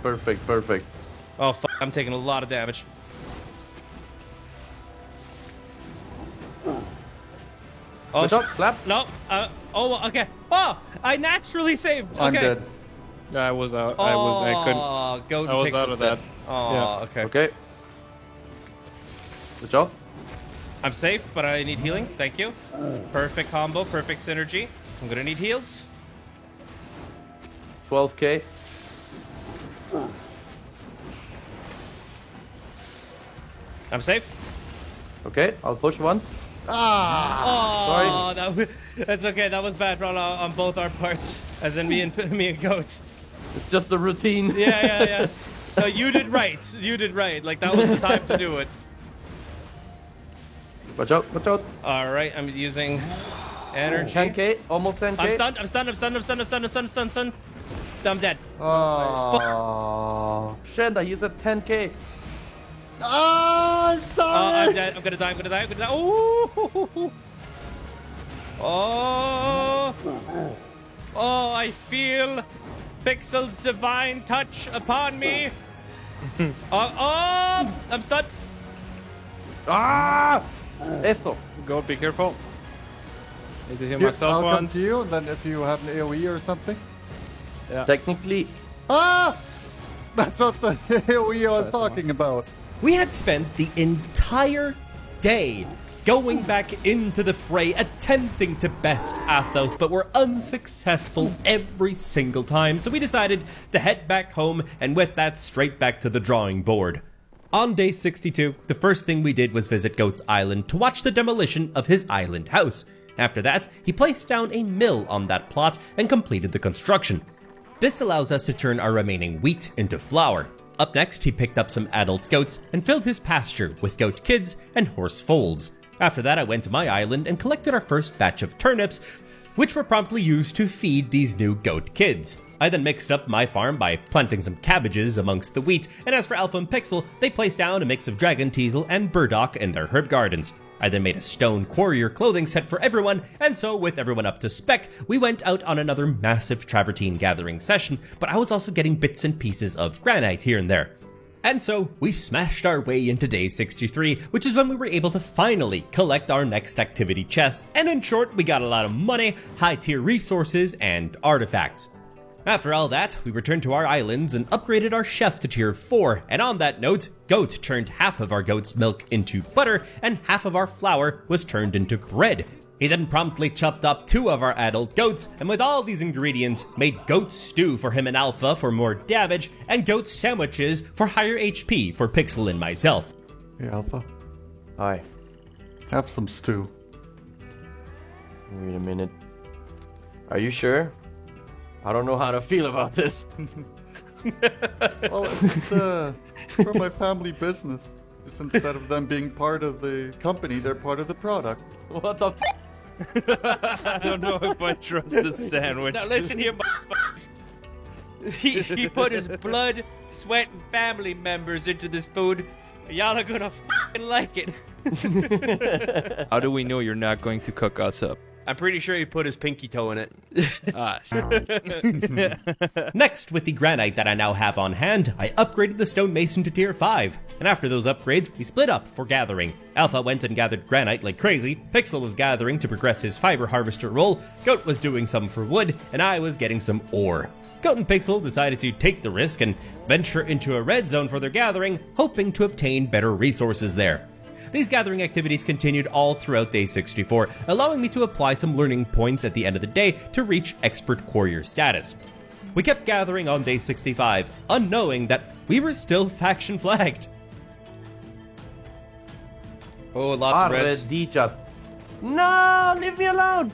Oh, fuck. I'm taking a lot of damage. Oh, Watch out. Clap. No. Okay. Oh, I naturally saved. Okay. I'm dead. Yeah, I was out. Oh, I couldn't. Go I was out of that. Oh, Yeah. okay. Okay. Good job. I'm safe, but I need healing. Thank you. Perfect combo. Perfect synergy. I'm gonna need heals. 12k. I'm safe. Okay, I'll push once. Oh, that's okay. That was bad on both our parts, as in me and Goat. It's just a routine. Yeah. No, you did right. Like that was the time to do it. Watch out. All right, I'm using energy. 10k, almost 10k. I'm stunned. I'm dead. Oh. Shenda, he's at 10k. I'm Oh, sorry. I'm dead. I'm gonna die. Oh. Oh, I feel Pixel's divine touch upon me. I'm stunned. Ah! Eso. Go, be careful. I need to heal Here, myself I'll come once. to you, and then if you have an AoE or something. Yeah. Technically, That's what the AoE I was talking about. We had spent the entire day going back into the fray, attempting to best Athos, but were unsuccessful every single time, so we decided to head back home, and with that, straight back to the drawing board. On day 62, the first thing we did was visit Goat's Island to watch the demolition of his island house. After that, he placed down a mill on that plot and completed the construction. This allows us to turn our remaining wheat into flour. Up next, he picked up some adult goats and filled his pasture with goat kids and horse foals. After that, I went to my island and collected our first batch of turnips, which were promptly used to feed these new goat kids. I then mixed up my farm by planting some cabbages amongst the wheat, and as for Alpha and Pixel, they placed down a mix of dragon teasel and burdock in their herb gardens. I then made a stone warrior clothing set for everyone, and so with everyone up to spec, we went out on another massive travertine gathering session, but I was also getting bits and pieces of granite here and there. And so, we smashed our way into day 63, which is when we were able to finally collect our next activity chest, and in short, we got a lot of money, high-tier resources, and artifacts. After all that, we returned to our islands and upgraded our chef to tier 4, and on that note, Goat turned half of our goat's milk into butter, and half of our flour was turned into bread. He then promptly chopped up 2 of our adult goats, and with all these ingredients, made goat stew for him and Alpha for more damage, and goat sandwiches for higher HP for Pixel and myself. Hey, Alpha, hi. have some stew. Wait a minute. Are you sure? I don't know how to feel about this. Well, it's for my family business. Just instead of them being part of the company, they're part of the product. What the I don't know if I trust this sandwich. Now listen here, motherfuckers. He put his blood, sweat, and family members into this food. Y'all are gonna f***ing like it. How do we know you're not going to cook us up? I'm pretty sure he put his pinky toe in it. Next, with the granite that I now have on hand, I upgraded the stonemason to tier 5, and after those upgrades, we split up for gathering. Alpha went and gathered granite like crazy, Pixel was gathering to progress his fiber harvester role, Goat was doing some for wood, and I was getting some ore. Goat and Pixel decided to take the risk and venture into a red zone for their gathering, hoping to obtain better resources there. These gathering activities continued all throughout day 64, allowing me to apply some learning points at the end of the day to reach expert warrior status. We kept gathering on day 65, unknowing that we were still faction flagged. Oh, lots of reds. Arredicha. No, leave me alone.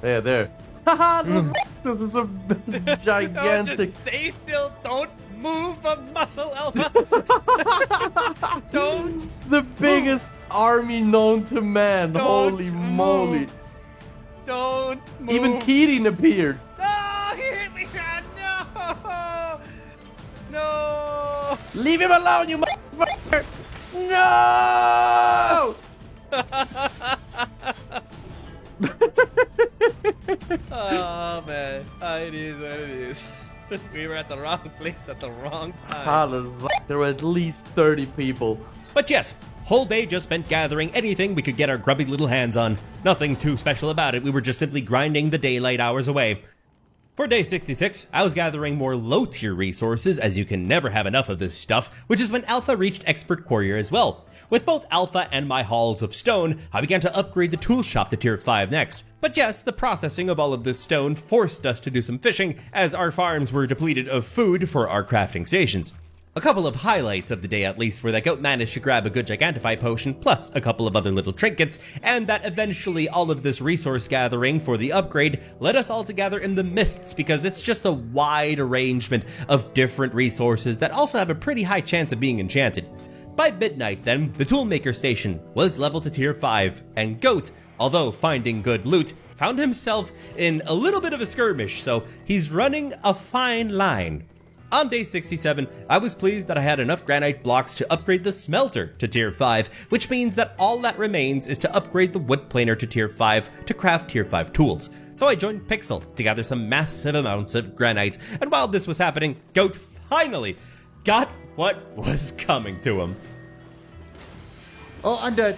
There. Haha, this is a gigantic. They still don't move a muscle, Alpha. Don't. The biggest army known to man. Holy moly. Don't move. Even Keating appeared. No, he hit me. No. No. Leave him alone, you motherfucker. No. Oh man, it is what it is. We were at the wrong place at the wrong time. There were at least 30 people. But yes, whole day just spent gathering anything we could get our grubby little hands on. Nothing too special about it, we were just simply grinding the daylight hours away. For day 66, I was gathering more low-tier resources, as you can never have enough of this stuff, which is when Alpha reached Expert Warrior as well. With both Alpha and my Halls of Stone, I began to upgrade the tool shop to tier 5 next. But yes, the processing of all of this stone forced us to do some fishing, as our farms were depleted of food for our crafting stations. A couple of highlights of the day at least were that Goat managed to grab a good Gigantify potion, plus a couple of other little trinkets, and that eventually all of this resource gathering for the upgrade led us all to gather in the Mists, because it's just a wide arrangement of different resources that also have a pretty high chance of being enchanted. By midnight then, the Toolmaker station was leveled to tier 5, and Goat, although finding good loot, found himself in a little bit of a skirmish, so he's running a fine line. On day 67, I was pleased that I had enough granite blocks to upgrade the smelter to tier 5, which means that all that remains is to upgrade the wood planer to tier 5 to craft tier 5 tools. So I joined Pixel to gather some massive amounts of granite, and while this was happening, Goat finally got what was coming to him. Oh, I'm dead.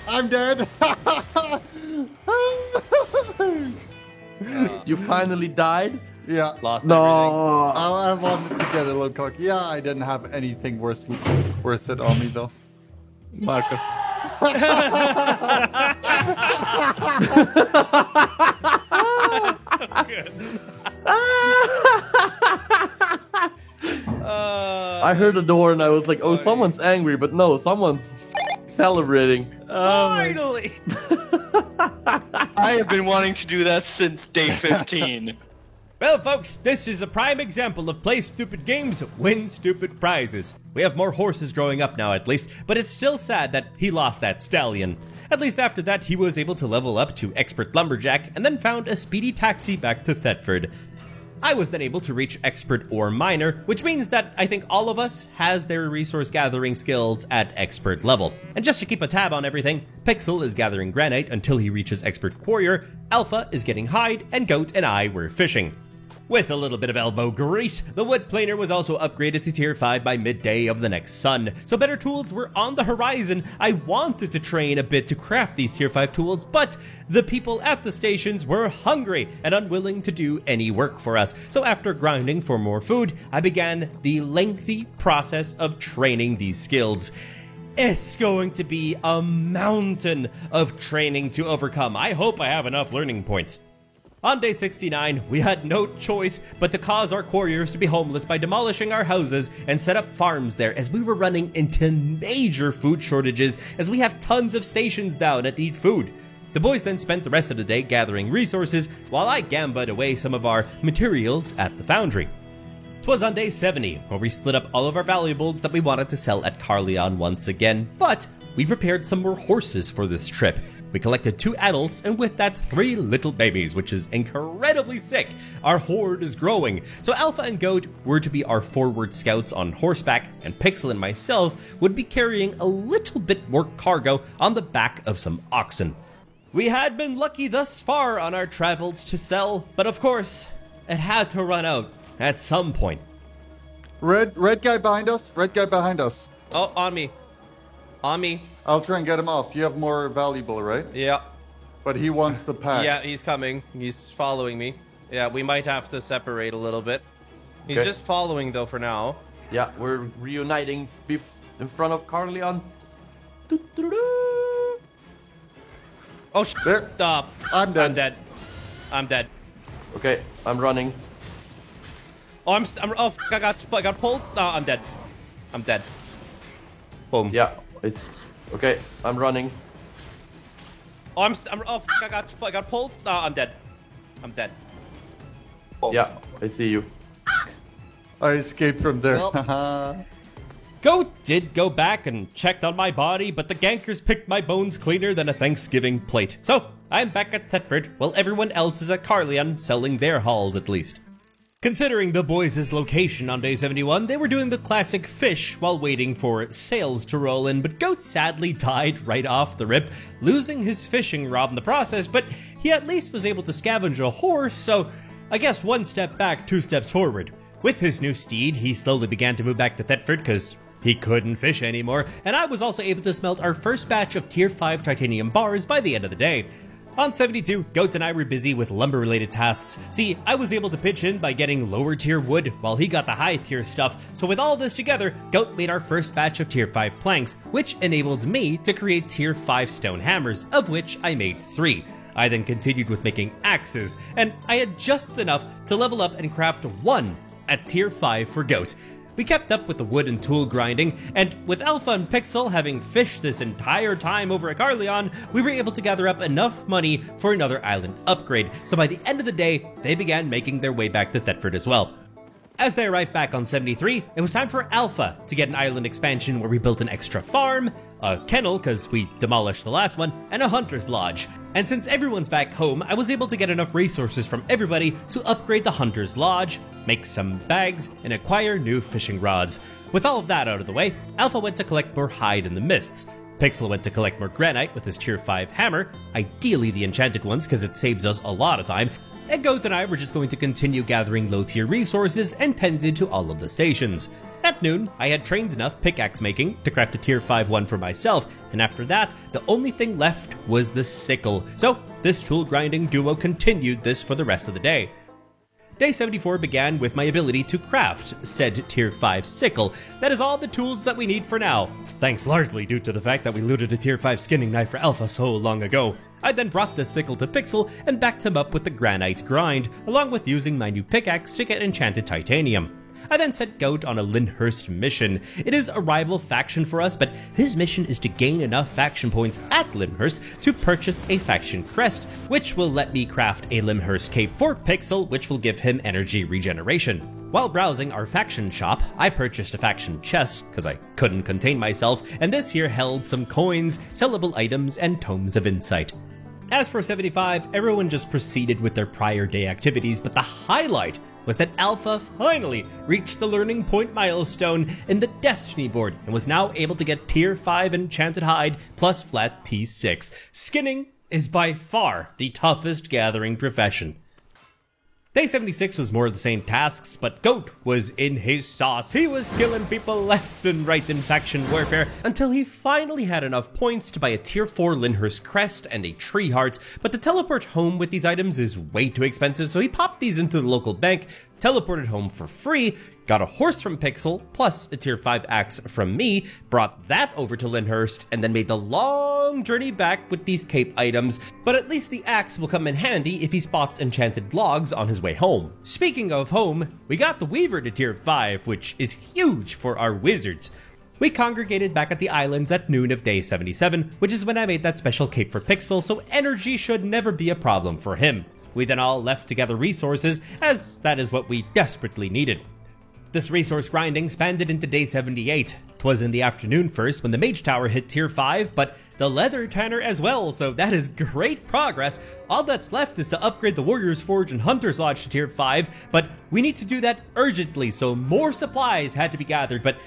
I'm dead. You finally died? Yeah. Lost No. I wanted to get a little cocky. Yeah, I didn't have anything worth it on me though. Marco. I heard the door and I was like, oh, someone's angry, but no, someone's celebrating. Finally! I have been wanting to do that since day 15. Well, folks, this is a prime example of play stupid games, win stupid prizes. We have more horses growing up now, at least, but it's still sad that he lost that stallion. At least after that, he was able to level up to Expert Lumberjack and then found a speedy taxi back to Thetford. I was then able to reach Expert Ore Miner, which means that I think all of us has their resource gathering skills at Expert level. And just to keep a tab on everything, Pixel is gathering granite until he reaches Expert Quarrier, Alpha is getting hide, and Goat and I were fishing. With a little bit of elbow grease, the wood planer was also upgraded to tier 5 by midday of the next sun, so better tools were on the horizon. I wanted to train a bit to craft these tier 5 tools, but the people at the stations were hungry and unwilling to do any work for us. So after grinding for more food, I began the lengthy process of training these skills. It's going to be a mountain of training to overcome. I hope I have enough learning points. On day 69, we had no choice but to cause our quarriers to be homeless by demolishing our houses and set up farms there, as we were running into major food shortages as we have tons of stations down that need food. The boys then spent the rest of the day gathering resources while I gambaed away some of our materials at the foundry. 'Twas on day 70 where we split up all of our valuables that we wanted to sell at Carleon once again, but we prepared some more horses for this trip. We collected 2 adults and with that 3 little babies, which is incredibly sick. Our horde is growing. So Alpha and Goat were to be our forward scouts on horseback, and Pixel and myself would be carrying a little bit more cargo on the back of some oxen. We had been lucky thus far on our travels to sell, but of course, it had to run out at some point. Red guy behind us. Red guy behind us. Oh, on me. On me. I'll try and get him off. You have more valuable, right? Yeah. But he wants the pack. Yeah, he's coming. He's following me. Yeah, we might have to separate a little bit. He's Okay. just following, though, for now. Yeah, we're reuniting in front of Carleon. Oh, There. stuff. I'm dead. I'm dead. I'm dead. Okay, I'm running. Oh, oh, I got pulled. No, I'm dead. I'm dead. Boom. Yeah, okay, I'm running. Oh, oh, I got pulled. No, I'm dead. I'm dead. Boom. Yeah, I see you. I escaped from there. Well. Goat did go back and checked on my body, but the gankers picked my bones cleaner than a Thanksgiving plate. So, I'm back at Thetford, while everyone else is at Carleon selling their hauls at least. Considering the boys' location on day 71, they were doing the classic fish while waiting for sales to roll in, but Goat sadly died right off the rip, losing his fishing rod in the process, but he at least was able to scavenge a horse, so I guess 1 step back, 2 steps forward. With his new steed, he slowly began to move back to Thetford because he couldn't fish anymore, and I was also able to smelt our first batch of tier 5 titanium bars by the end of the day. On 72, Goat and I were busy with lumber-related tasks. See, I was able to pitch in by getting lower-tier wood, while he got the high-tier stuff, so with all this together, Goat made our first batch of tier 5 planks, which enabled me to create tier 5 stone hammers, of which I made 3. I then continued with making axes, and I had just enough to level up and craft 1 at tier 5 for Goat. We kept up with the wood and tool grinding, and with Alpha and Pixel having fished this entire time over at Carleon, we were able to gather up enough money for another island upgrade, so by the end of the day, they began making their way back to Thetford as well. As they arrived back on 73, it was time for Alpha to get an island expansion where we built an extra farm, a kennel because we demolished the last one, and a hunter's lodge. And since everyone's back home, I was able to get enough resources from everybody to upgrade the hunter's lodge, make some bags, and acquire new fishing rods. With all of that out of the way, Alpha went to collect more hide in the mists. Pixel went to collect more granite with his tier 5 hammer, ideally the enchanted ones because it saves us a lot of time, and Goat and I were just going to continue gathering low-tier resources and tended to all of the stations. At noon, I had trained enough pickaxe making to craft a tier 5 one for myself, and after that, the only thing left was the sickle. So this tool grinding duo continued this for the rest of the day. Day 74 began with my ability to craft said tier 5 sickle. That is all the tools that we need for now, thanks largely due to the fact that we looted a tier 5 skinning knife for Alpha so long ago. I then brought the sickle to Pixel and backed him up with the granite grind, along with using my new pickaxe to get enchanted titanium. I then sent Goat on a Lyndhurst mission. It is a rival faction for us, but his mission is to gain enough faction points at Lyndhurst to purchase a faction crest, which will let me craft a Lyndhurst cape for Pixel, which will give him energy regeneration. While browsing our faction shop, I purchased a faction chest, because I couldn't contain myself, and this here held some coins, sellable items, and tomes of insight. As for 75, everyone just proceeded with their prior day activities, but the highlight was that Alpha finally reached the learning point milestone in the Destiny board and was now able to get tier 5 enchanted hide plus flat T6. Skinning is by far the toughest gathering profession. Day 76 was more of the same tasks, but Goat was in his sauce. He was killing people left and right in faction warfare until he finally had enough points to buy a tier 4 Lyndhurst crest and a tree hearts, but to teleport home with these items is way too expensive, so he popped these into the local bank, teleported home for free, got a horse from Pixel, plus a tier 5 axe from me, brought that over to Lyndhurst, and then made the long journey back with these cape items, but at least the axe will come in handy if he spots enchanted logs on his way home. Speaking of home, we got the Weaver to tier 5, which is huge for our wizards. We congregated back at the islands at noon of day 77, which is when I made that special cape for Pixel, so energy should never be a problem for him. We then all left to gather resources, as that is what we desperately needed. This resource grinding spanned into day 78. 'Twas in the afternoon first when the Mage Tower hit tier 5, but the Leather Tanner as well, so that is great progress. All that's left is to upgrade the Warrior's Forge and Hunter's Lodge to tier 5, but we need to do that urgently, so more supplies had to be gathered. But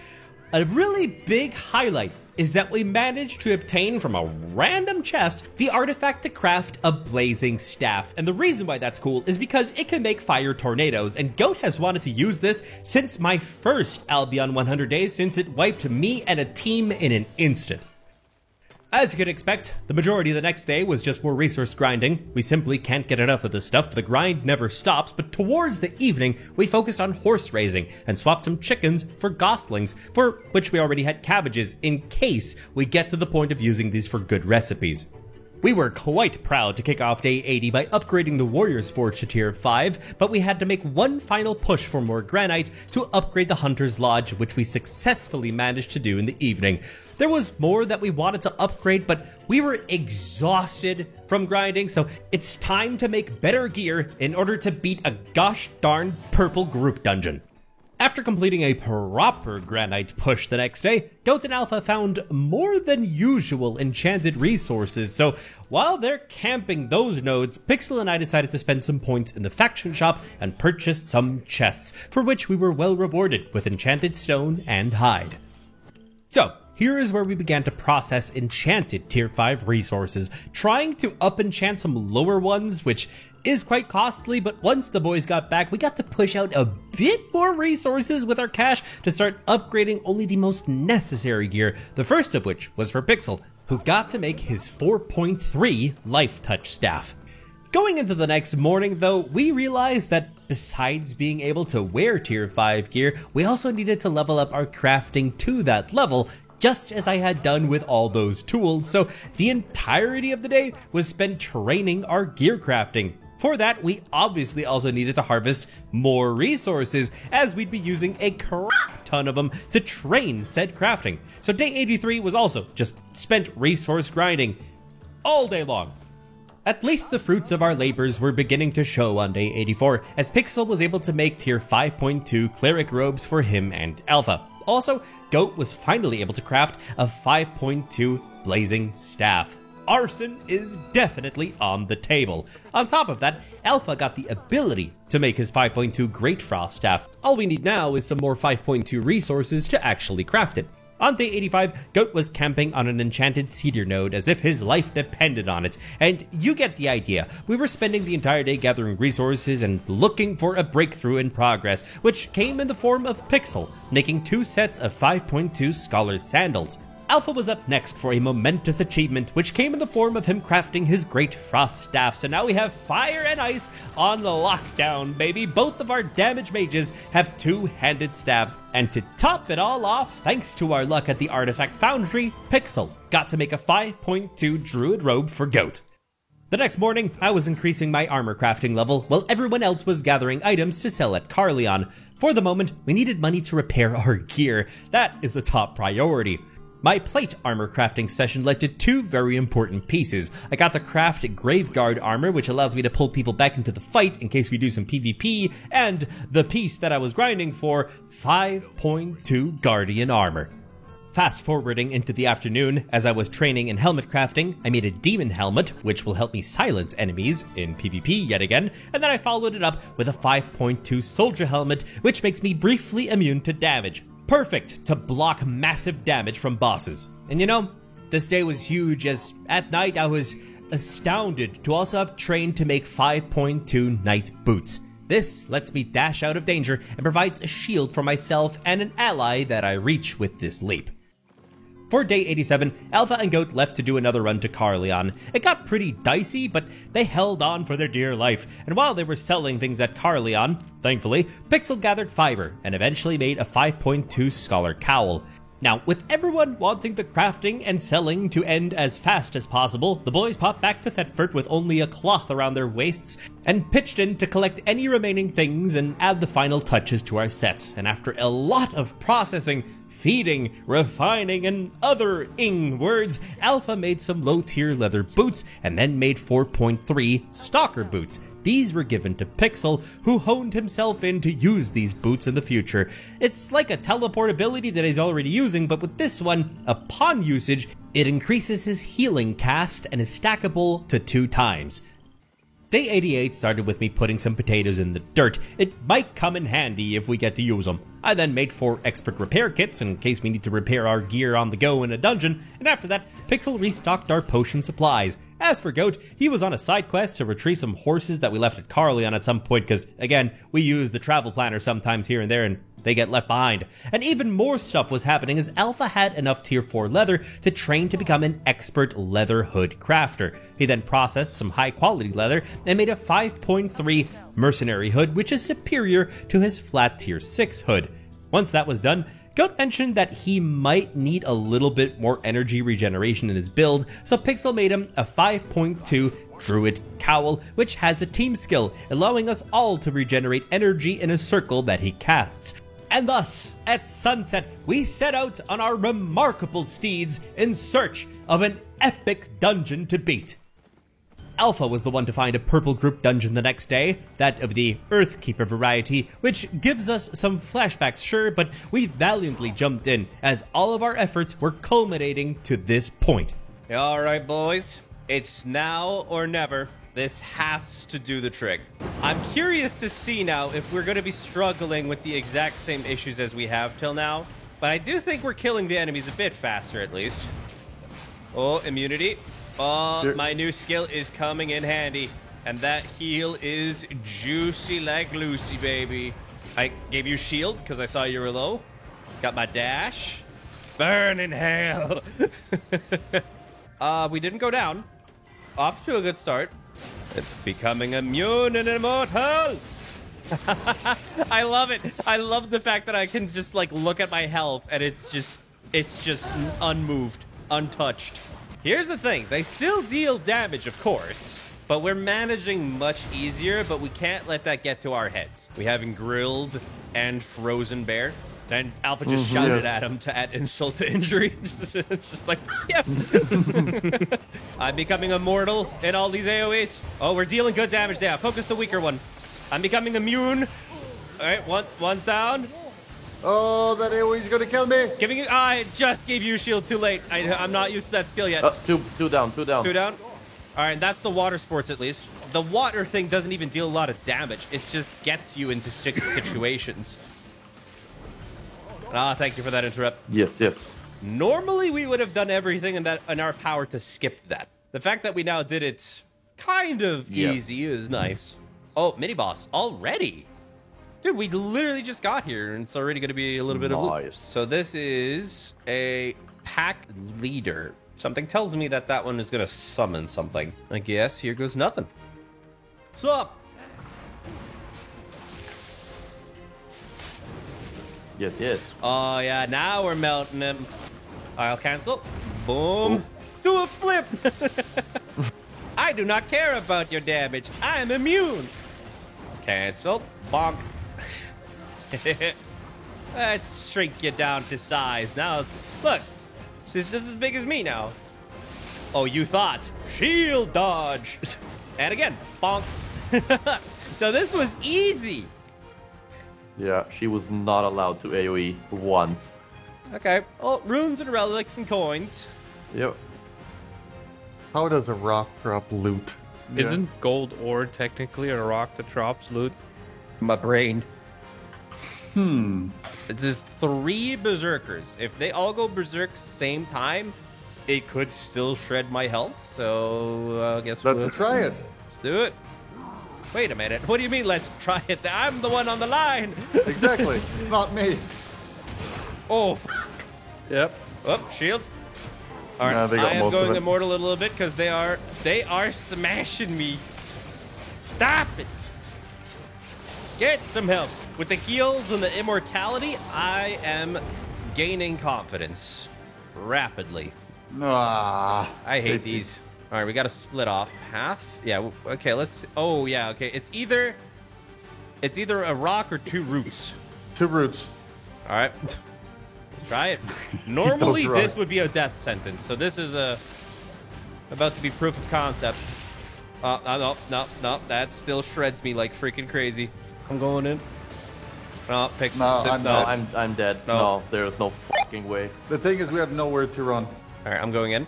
a really big highlight is that we managed to obtain from a random chest the artifact to craft a blazing staff. And the reason why that's cool is because it can make fire tornadoes, and Goat has wanted to use this since my first Albion 100 days, since it wiped me and a team in an instant. As you could expect, the majority of the next day was just more resource grinding. We simply can't get enough of this stuff, the grind never stops, but towards the evening, we focused on horse raising and swapped some chickens for goslings, for which we already had cabbages in case we get to the point of using these for good recipes. We were quite proud to kick off day 80 by upgrading the Warrior's Forge to tier 5, but we had to make one final push for more granite to upgrade the Hunter's Lodge, which we successfully managed to do in the evening. There was more that we wanted to upgrade, but we were exhausted from grinding, so it's time to make better gear in order to beat a gosh darn purple group dungeon. After completing a proper granite push the next day, Goat and Alpha found more than usual enchanted resources, so while they're camping those nodes, Pixel and I decided to spend some points in the faction shop and purchase some chests, for which we were well rewarded with enchanted stone and hide. So, here is where we began to process enchanted tier 5 resources, trying to up-enchant some lower ones, which is quite costly, but once the boys got back, we got to push out a bit more resources with our cash to start upgrading only the most necessary gear, the first of which was for Pixel, who got to make his 4.3 Life Touch staff. Going into the next morning, though, we realized that besides being able to wear tier 5 gear, we also needed to level up our crafting to that level, just as I had done with all those tools, so the entirety of the day was spent training our gear crafting. For that, we obviously also needed to harvest more resources, as we'd be using a crap ton of them to train said crafting. So day 83 was also just spent resource grinding all day long. At least the fruits of our labors were beginning to show on day 84, as Pixel was able to make tier 5.2 cleric robes for him and Alpha. Also, Goat was finally able to craft a 5.2 blazing staff. Arson is definitely on the table. On top of that, Alpha got the ability to make his 5.2 Great Frost staff. All we need now is some more 5.2 resources to actually craft it. On day 85, Goat was camping on an enchanted cedar node as if his life depended on it, and you get the idea. We were spending the entire day gathering resources and looking for a breakthrough in progress, which came in the form of Pixel, making 2 sets of 5.2 Scholar's Sandals. Alpha was up next for a momentous achievement, which came in the form of him crafting his Great Frost Staff. So now we have Fire and Ice on lockdown, baby. Both of our damage mages have 2-handed staffs. And to top it all off, thanks to our luck at the Artifact Foundry, Pixel got to make a 5.2 Druid robe for Goat. The next morning, I was increasing my armor crafting level while everyone else was gathering items to sell at Carleon. For the moment, we needed money to repair our gear. That is a top priority. My plate armor crafting session led to 2 very important pieces. I got to craft Graveguard armor, which allows me to pull people back into the fight in case we do some PvP, and the piece that I was grinding for, 5.2 Guardian armor. Fast forwarding into the afternoon, as I was training in helmet crafting, I made a demon helmet, which will help me silence enemies in PvP yet again, and then I followed it up with a 5.2 soldier helmet, which makes me briefly immune to damage. Perfect to block massive damage from bosses. And you know, this day was huge as at night I was astounded to also have trained to make 5.2 Knight boots. This lets me dash out of danger and provides a shield for myself and an ally that I reach with this leap. For day 87, Alpha and Goat left to do another run to Carleon. It got pretty dicey, but they held on for their dear life, and while they were selling things at Carleon, thankfully, Pixel gathered fiber and eventually made a 5.2 Scholar Cowl. Now, with everyone wanting the crafting and selling to end as fast as possible, the boys popped back to Thetford with only a cloth around their waists and pitched in to collect any remaining things and add the final touches to our sets. And after a lot of processing, feeding, refining, and other-ing words, Alpha made some low-tier leather boots and then made 4.3 Stalker boots. These were given to Pixel, who honed himself in to use these boots in the future. It's like a teleport ability that he's already using, but with this one, upon usage, it increases his healing cast and is stackable to 2 times. Day 88 started with me putting some potatoes in the dirt. It might come in handy if we get to use them. I then made 4 expert repair kits in case we need to repair our gear on the go in a dungeon, and after that, Pixel restocked our potion supplies. As for Goat, he was on a side quest to retrieve some horses that we left at Carleon at some point because, again, we use the travel planner sometimes here and there and they get left behind. And even more stuff was happening as Alpha had enough tier 4 leather to train to become an expert leather hood crafter. He then processed some high quality leather and made a 5.3 mercenary hood, which is superior to his flat tier 6 hood. Once that was done, Goat mentioned that he might need a little bit more energy regeneration in his build, so Pixel made him a 5.2 Druid Cowl, which has a team skill, allowing us all to regenerate energy in a circle that he casts. And thus, at sunset, we set out on our remarkable steeds in search of an epic dungeon to beat. Alpha was the one to find a purple group dungeon the next day, that of the Earthkeeper variety, which gives us some flashbacks, sure, but we valiantly jumped in, as all of our efforts were culminating to this point. Alright boys, it's now or never. This has to do the trick. I'm curious to see now if we're going to be struggling with the exact same issues as we have till now, but I do think we're killing the enemies a bit faster at least. Oh, immunity. Oh, my new skill is coming in handy. And that heal is juicy like Lucy, baby. I gave you shield because I saw you were low. Got my dash. Burn in hell. We didn't go down. Off to a good start. It's becoming immune and immortal. I love it. I love the fact that I can just like look at my health and it's just unmoved, untouched. Here's the thing, they still deal damage, of course, but we're managing much easier, but we can't let that get to our heads. We have grilled and frozen bear, and Alpha just shouted at him to add insult to injury. It's just like, yep. I'm becoming immortal in all these AoEs. Oh, we're dealing good damage there. Focus the weaker one. I'm becoming immune. All right, one's down. Oh, that AoE's gonna kill me. I just gave you shield too late. I'm not used to that skill yet. Two down. Two down. All right, that's the water sports at least. The water thing doesn't even deal a lot of damage. It just gets you into situations. Thank you for that interrupt. Yes. Normally, we would have done everything in our power to skip that. The fact that we now did it kind of easy is nice. Oh, mini-boss already? Dude, we literally just got here, and it's already going to be a little bit of... So this is a pack leader. Something tells me that one is going to summon something. I guess here goes nothing. What's up? Yes, yes. Oh, yeah, now we're melting him. I'll cancel. Boom. Do a flip. I do not care about your damage. I am immune. Cancel. Bonk. Let's shrink you down to size. Now, look. She's just as big as me now. Oh, you thought. Shield dodge. And again. Bonk. So this was easy. Yeah, she was not allowed to AoE once. Okay. Oh, runes and relics and coins. Yep. How does a rock drop loot? Isn't gold ore technically a rock that drops loot? My brain. This is 3 berserkers. If they all go berserk same time, it could still shred my health. So I guess let's try it. Let's do it. Wait a minute. What do you mean, let's try it? I'm the one on the line. Exactly. It's not me. Oh, fuck. Yep. Oh, shield. All right. I am going immortal a little bit because they are smashing me. Stop it. Get some help. With the heals and the immortality, I am gaining confidence rapidly. Ah, I hate these. All right, we got to split off path. Yeah, okay, let's... Oh, yeah, okay. It's either a rock or 2 roots. 2 roots. All right. Let's try it. Normally, this would be a death sentence. So this is about to be proof of concept. No. That still shreds me like freaking crazy. I'm going in. No, picks. No, I'm dead. No, there's no fucking way. The thing is, we have nowhere to run. All right, I'm going in.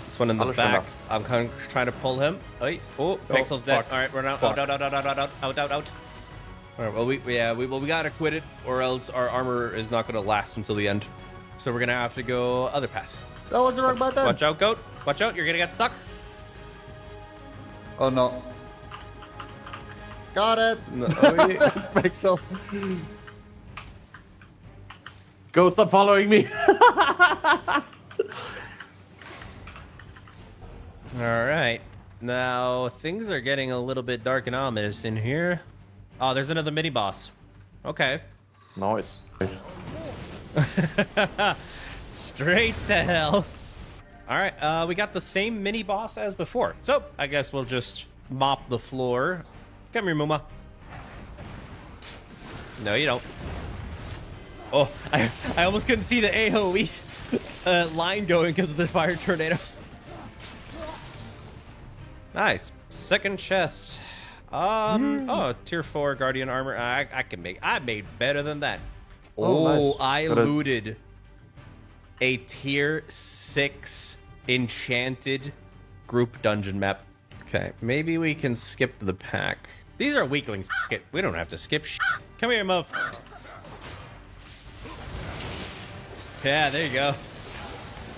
This one in the back. I'm kind of trying to pull him. Oh, Pixel's dead. All right, run out. Out. All right, well, we gotta quit it, or else our armor is not gonna last until the end. So we're gonna have to go other path. That was the wrong button. Watch out, goat. Watch out, you're gonna get stuck. Oh no. Got it. No, Thanks, Pixel. Go, stop following me. All right. Now, things are getting a little bit dark and ominous in here. Oh, there's another mini-boss. Okay. Nice. Straight to hell. All right, we got the same mini-boss as before. So, I guess we'll just mop the floor. Come here, Muma. No, you don't. Oh, I almost couldn't see the AoE line going because of the fire tornado. Nice. Second chest. Oh, tier 4 guardian armor. I made better than that. Nice. I looted a tier 6 enchanted group dungeon map. Okay, maybe we can skip the pack. These are weaklings. We don't have to skip shit. Come here, motherfucker. Yeah, there you go.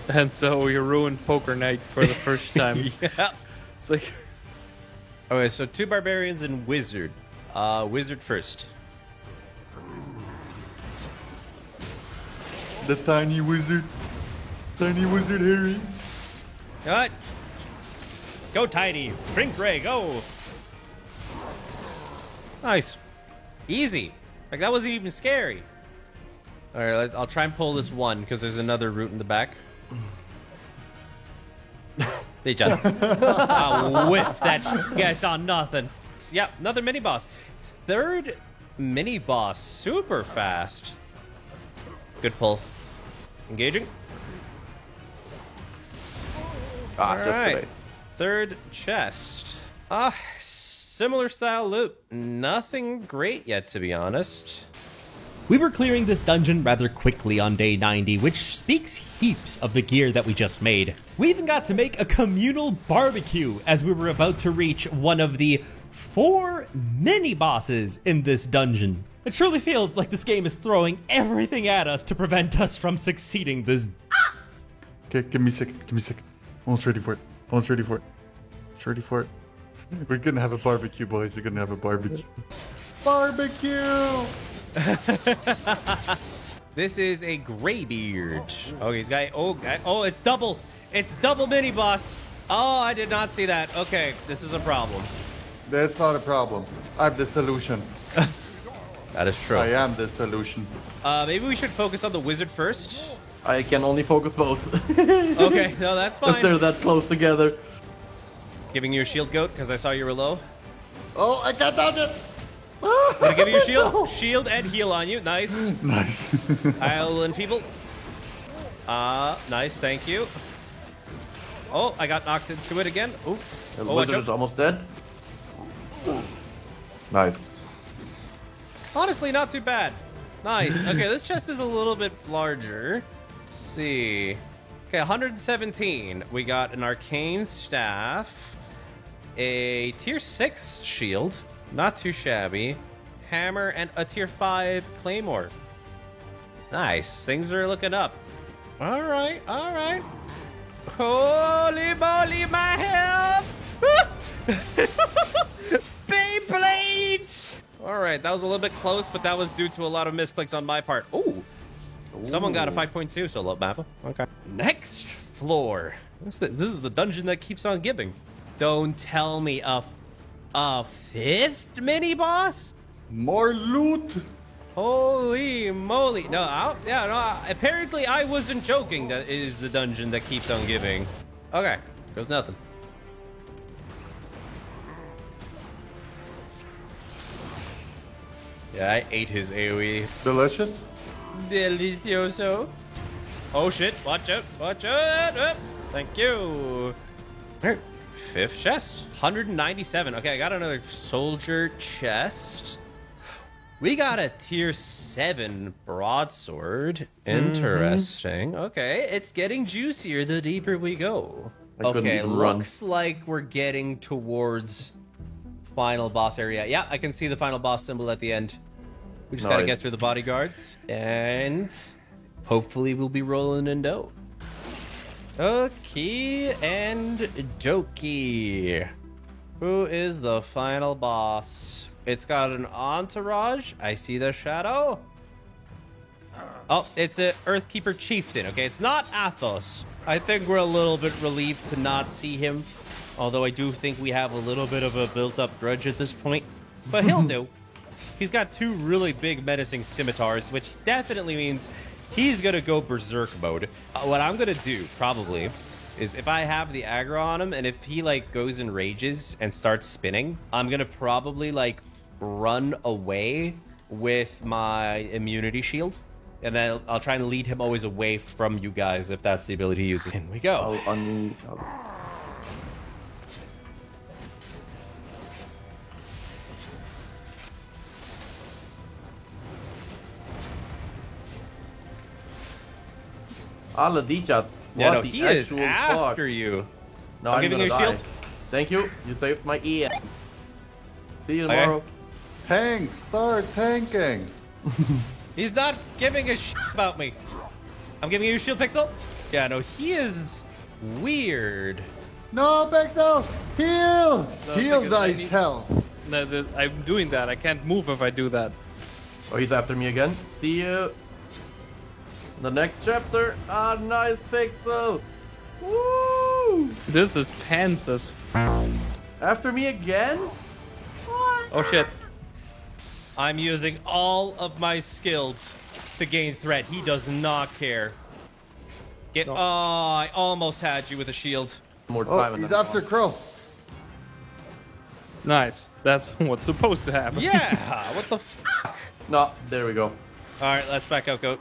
And so we ruined Poker Night for the first time. Yeah. It's like... Okay, so 2 barbarians and wizard. Wizard first. The tiny wizard. Tiny wizard Harry. What? Go, Tiny. Drink Ray, go. Nice. Easy. Like, that wasn't even scary. All right, I'll try and pull this one, because there's another route in the back. They just whiffed that shit. Yeah, I saw nothing. Yep, another mini-boss. 3rd mini-boss. Super fast. Good pull. Engaging. All right. Today. 3rd chest. Similar style loot. Nothing great yet, to be honest. We were clearing this dungeon rather quickly on day 90, which speaks heaps of the gear that we just made. We even got to make a communal barbecue as we were about to reach one of the 4 mini-bosses in this dungeon. It truly feels like this game is throwing everything at us to prevent us from succeeding this. Okay, give me a second. Give me a second. Almost ready for it. Almost ready for it. Almost ready for it. We're gonna have a barbecue, boys. We're gonna have a barbecue. Barbecue! This is a Greybeard. Oh, he's got. Oh, it's double. It's double mini boss. Oh, I did not see that. Okay, this is a problem. That's not a problem. I have the solution. That is true. I am the solution. Maybe we should focus on the wizard first. I can only focus both. Okay, no, that's fine. If they're that close together. Giving you a shield, goat, because I saw you were low. Oh, I can't dodge it! Gonna give you a shield. Shield and heal on you. Nice. Nice. I'll enfeeble. Nice, thank you. Oh, I got knocked into it again. Ooh. The Oh, wizard is almost dead. Nice. honestly, not too bad. Nice. Okay, this chest is a little bit larger. Let's see. Okay, 117. We got an arcane staff, a tier 6 shield, not too shabby, hammer, and a tier 5 claymore. Nice. Things are looking up. All right, all right. Holy moly, my health! Beyblades! All right, that was a little bit close, but that was due to a lot of misclicks on my part. Ooh. Someone got a 5.2 solo mappa. Okay. Next floor. This is the dungeon that keeps on giving. Don't tell me a fifth mini boss? More loot. Holy moly. No, apparently I wasn't joking. That is the dungeon that keeps on giving. Okay, goes nothing. Yeah, I ate his AoE. Delicious. Delicioso. Oh shit, watch out, watch out. Thank you. Alright, fifth chest, 197. Okay, I got another soldier chest. We got a tier 7 broadsword. Interesting. Okay, it's getting juicier the deeper we go. Okay, looks like we're getting towards final boss area. Yeah, I can see the final boss symbol at the end. We just gotta get through the bodyguards, and hopefully we'll be rolling in dough. Okay, and Doki. Who is the final boss? It's got an entourage. I see the shadow. Oh, it's a Earthkeeper Chieftain. Okay, it's not Athos. I think we're a little bit relieved to not see him. Although I do think we have a little bit of a built-up grudge at this point. But he'll do. He's got two really big menacing scimitars, which definitely means he's gonna go berserk mode. What I'm gonna do, probably, is if I have the aggro on him, and if he, like, goes and rages and starts spinning, I'm gonna probably, like, run away with my immunity shield. And then I'll try and lead him always away from you guys, if that's the ability he uses. In we go. Aladijat. Yeah, no, he is after you. No, I'm giving you a shield. Thank you. You saved my ear. See you tomorrow. Tank, start tanking. He's not giving a shit about me. I'm giving you a shield, Pixel. Yeah, no, he is weird. No, Pixel, heal. No, Heal nice health. No, I'm doing that. I can't move if I do that. Oh, he's after me again. See you. The next chapter. Ah, nice Pixel. Woo! This is tense as f. After me again? Oh shit. I'm using all of my skills to gain threat. He does not care. Get. No. Oh, I almost had you with a shield. More time. Oh, he's after Crow. Nice. That's what's supposed to happen. Yeah. What the fuck? No, there we go. All right, let's back out, goat.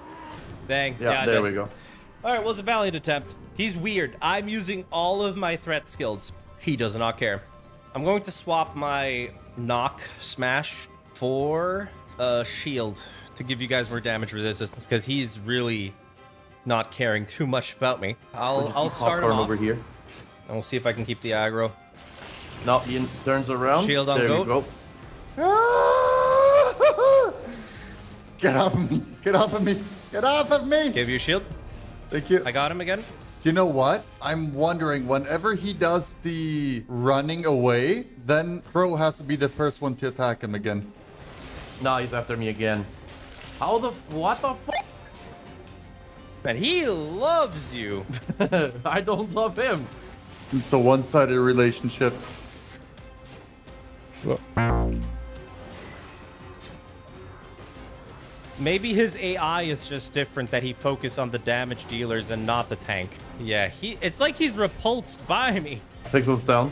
Dang. Yeah, there we go. All right, well, it's a valiant attempt. He's weird. I'm using all of my threat skills. He does not care. I'm going to swap my knock smash for a shield to give you guys more damage resistance, because he's really not caring too much about me. I'll start him off over here, and we'll see if I can keep the aggro. No, he turns around. Shield on there goat. We go. Get off of me! Get off of me! Get off of me! Give you a shield. Thank you. I got him again. You know what? I'm wondering, whenever he does the running away, then Crow has to be the first one to attack him again. No, he's after me again. How the... What the fuck? Man, he loves you. I don't love him. It's a one-sided relationship. Maybe his AI is just different, that he focused on the damage dealers and not the tank. Yeah, it's like he's repulsed by me. Pixel's down.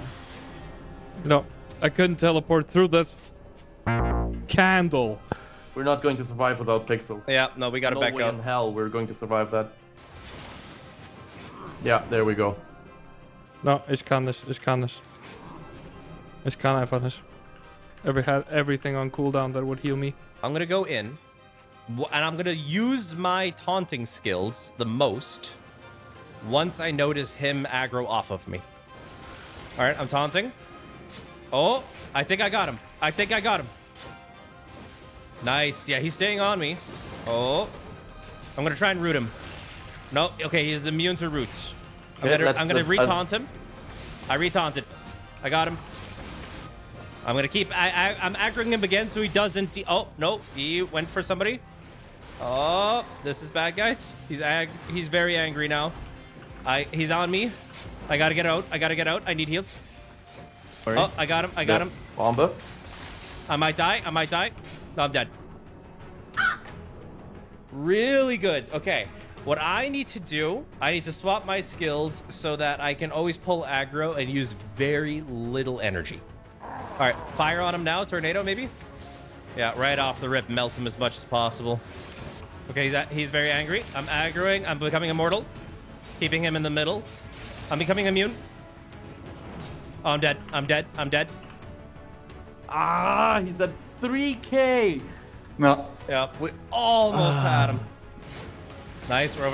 No, I couldn't teleport through this candle. We're not going to survive without Pixel. Yeah, no, we gotta back No way up. in hell we're going to survive that. Yeah, there we go. No, ich kann nicht. Ich kann nicht. Ich kann einfach nicht. Had everything on cooldown that would heal me. I'm gonna go in, and I'm gonna use my taunting skills the most once I notice him aggro off of me. All right, I'm taunting. Oh, I think I got him. I think I got him. Nice. Yeah, he's staying on me. Oh, I'm gonna try and root him. No, okay, he's immune to roots. I'm gonna re-taunt him. I re-taunted. I got him. I'm gonna keep. I'm aggroing him again so he doesn't. Oh no, he went for somebody. Oh, this is bad, guys. He's very angry now. He's on me. I gotta get out. I gotta get out. I need heals. Sorry. Oh, I got him. I got him. Bomba. I might die. I might die. No, I'm dead. Really good. Okay. What I need to do, I need to swap my skills so that I can always pull aggro and use very little energy. All right, fire on him now. Tornado, maybe? Yeah, right off the rip, melt him as much as possible. Okay, he's very angry. I'm aggroing. I'm becoming immortal. Keeping him in the middle. I'm becoming immune. Oh, I'm dead. I'm dead. I'm dead. Ah, he's at 3k. No. Yeah, we almost had him. Nice, we're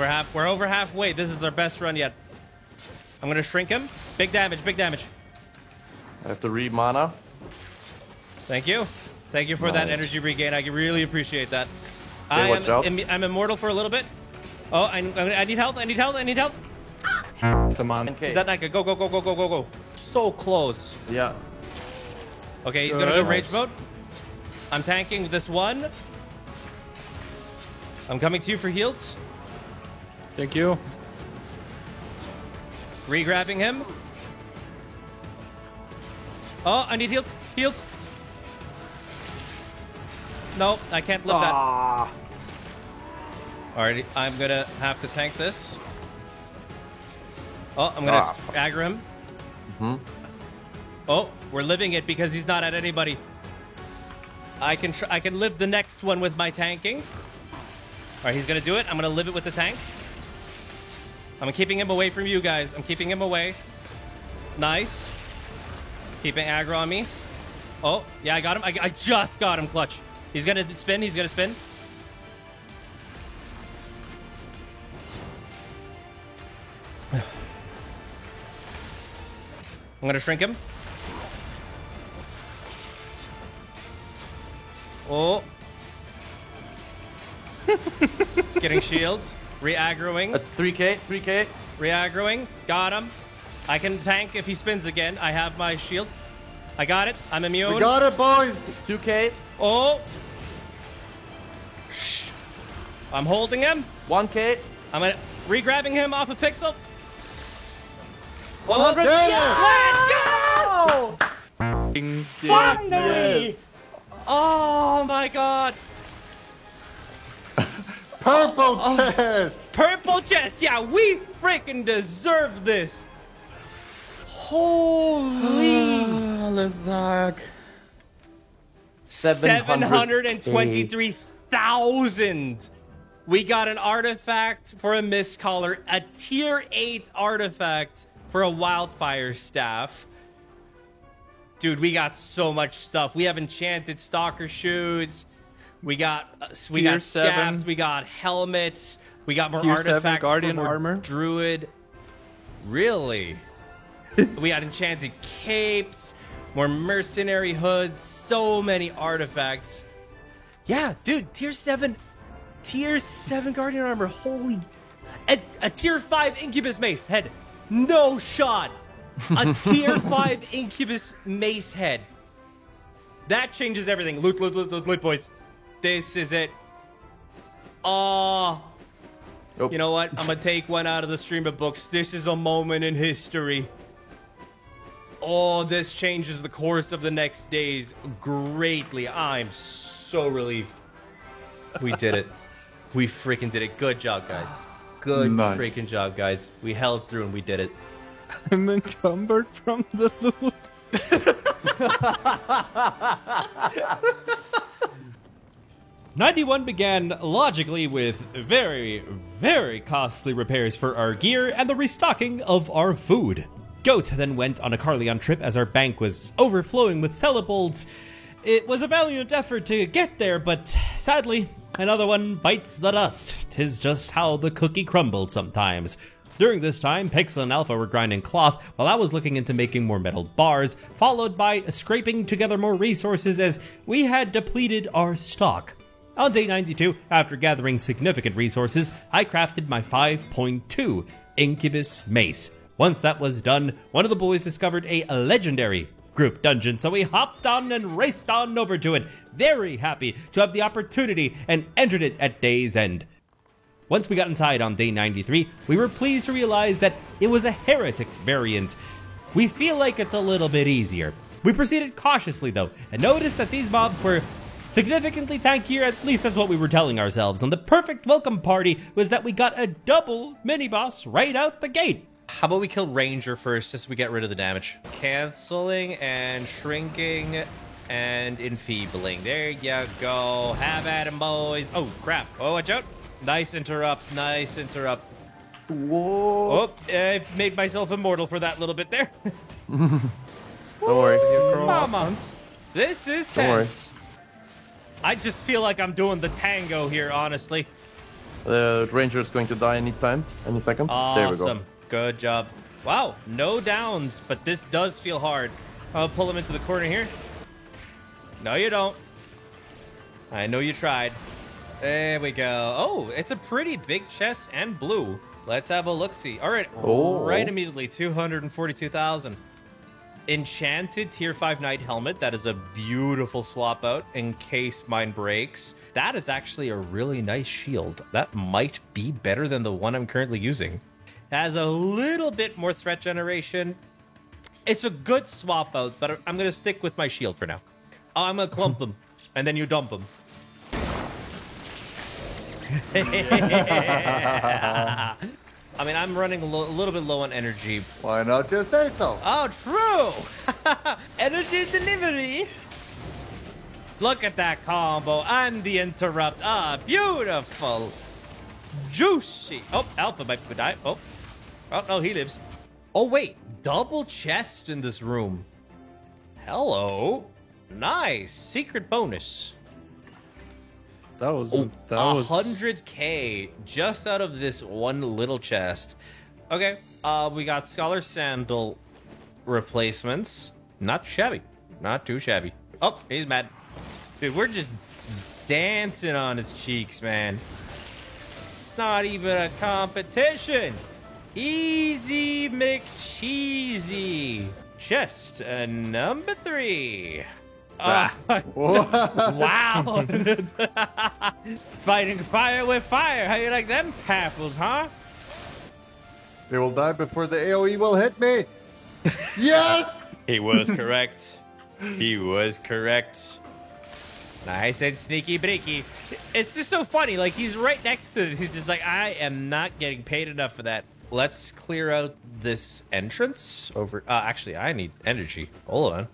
over halfway. This is our best run yet. I'm gonna shrink him. Big damage, big damage. I have to re-mana. Thank you. Thank you for that energy regain. I really appreciate that. Okay, watch out. I'm immortal for a little bit. Oh, I need health, I need health, I need health. Come on. Is that not good? Go, go, go, go, go, go, go. So close. Yeah. Okay, he's gonna go rage mode. I'm tanking this one. I'm coming to you for heals. Thank you. Re-grabbing him. Oh, I need heals. Heals. No, I can't live that. Alrighty, I'm gonna have to tank this. Oh, I'm gonna aggro him. Oh, we're living it because he's not at anybody. I can live the next one with my tanking. Alright, he's gonna do it. I'm gonna live it with the tank. I'm keeping him away from you guys. I'm keeping him away. Nice. Keeping aggro on me. Oh, yeah, I got him. I just got him, clutch. He's gonna spin. He's gonna spin. I'm gonna shrink him. Oh. Getting shields. Re-aggroing. 3k. Re-aggroing. Got him. I can tank if he spins again. I have my shield. I got it. I'm immune. We got it, boys. 2k. Oh. Shh. I'm holding him. 1k. I'm gonna re-grabbing him off of Pixel. 100. Let's go! Finally! Yes. Oh my god! Purple chest! Purple chest! Yeah, we freaking deserve this! Holy! Lizak. 723,000! We got an artifact for a Mist Caller, a tier 8 artifact for a Wildfire Staff. Dude, we got so much stuff. We have enchanted Stalker shoes. We got staffs. We got helmets. We got more artifacts. Guardian for more armor. Druid. Really? We got enchanted capes. More mercenary hoods. So many artifacts. Yeah, dude, tier 7 Tier 7 Guardian Armor. Holy... A Tier 5 Incubus Mace head. No shot. A Tier 5 Incubus Mace head. That changes everything. Loot, boys. This is it. Oh. You know what? I'm going to take one out of the stream of books. This is a moment in history. Oh, this changes the course of the next days greatly. I'm so relieved. We did it. We freaking did it. Good job, guys. Good freaking job, guys. We held through and we did it. I'm encumbered from the loot. 91 began logically with very, very costly repairs for our gear and the restocking of our food. Goat then went on a Carleon trip as our bank was overflowing with cellabolts. It was a valiant effort to get there, but sadly, another one bites the dust. 'Tis just how the cookie crumbled sometimes. During this time, Pixel and Alpha were grinding cloth while I was looking into making more metal bars, followed by scraping together more resources as we had depleted our stock. On day 92, after gathering significant resources, I crafted my 5.2 Incubus Mace. Once that was done, one of the boys discovered a legendary group dungeon, so we hopped on and raced on over to it, very happy to have the opportunity and entered it at day's end. Once we got inside on day 93, we were pleased to realize that it was a heretic variant. We feel like it's a little bit easier. We proceeded cautiously though, and noticed that these mobs were significantly tankier, at least that's what we were telling ourselves, and the perfect welcome party was that we got a double mini-boss right out the gate. How about we kill Ranger first, just so we get rid of the damage? Canceling and shrinking and enfeebling. There you go. Have at 'em, boys. Oh, crap. Oh, watch out. Nice interrupt. Nice interrupt. Whoa. Oh, I made myself immortal for that little bit there. Don't worry. Mama. This is tense. Don't worry. I just feel like I'm doing the tango here, honestly. The Ranger is going to die anytime, any second. Awesome. There we go. Good job. Wow, no downs, but this does feel hard. I'll pull him into the corner here. No, you don't. I know you tried. There we go. Oh, it's a pretty big chest and blue. Let's have a look-see. All right, right immediately, 242,000. Enchanted Tier 5 Knight Helmet. That is a beautiful swap out in case mine breaks. That is actually a really nice shield. That might be better than the one I'm currently using. Has a little bit more threat generation. It's a good swap out, but I'm going to stick with my shield for now. I'm going to clump them, and then you dump them. I mean, I'm running a little bit low on energy. Why not just say so? Oh, true. Energy delivery. Look at that combo and the interrupt. Ah, beautiful. Juicy. Oh, Alpha might die. Oh, no, he lives. Oh, wait. Double chest in this room. Hello. Nice. Secret bonus. That was 100K just out of this one little chest. Okay, we got Scholar Sandal replacements. Not shabby. Not too shabby. Oh, he's mad. Dude, we're just dancing on his cheeks, man. It's not even a competition. Easy McCheesy. Chest number 3. Wow. Fighting fire with fire. How you like them apples, huh? They will die before the AoE will hit me. Yes! He was correct. He was correct. Nice and sneaky breaky. It's just so funny. Like, he's right next to this. He's just like, I am not getting paid enough for that. Let's clear out this entrance over. Actually, I need energy. Hold on.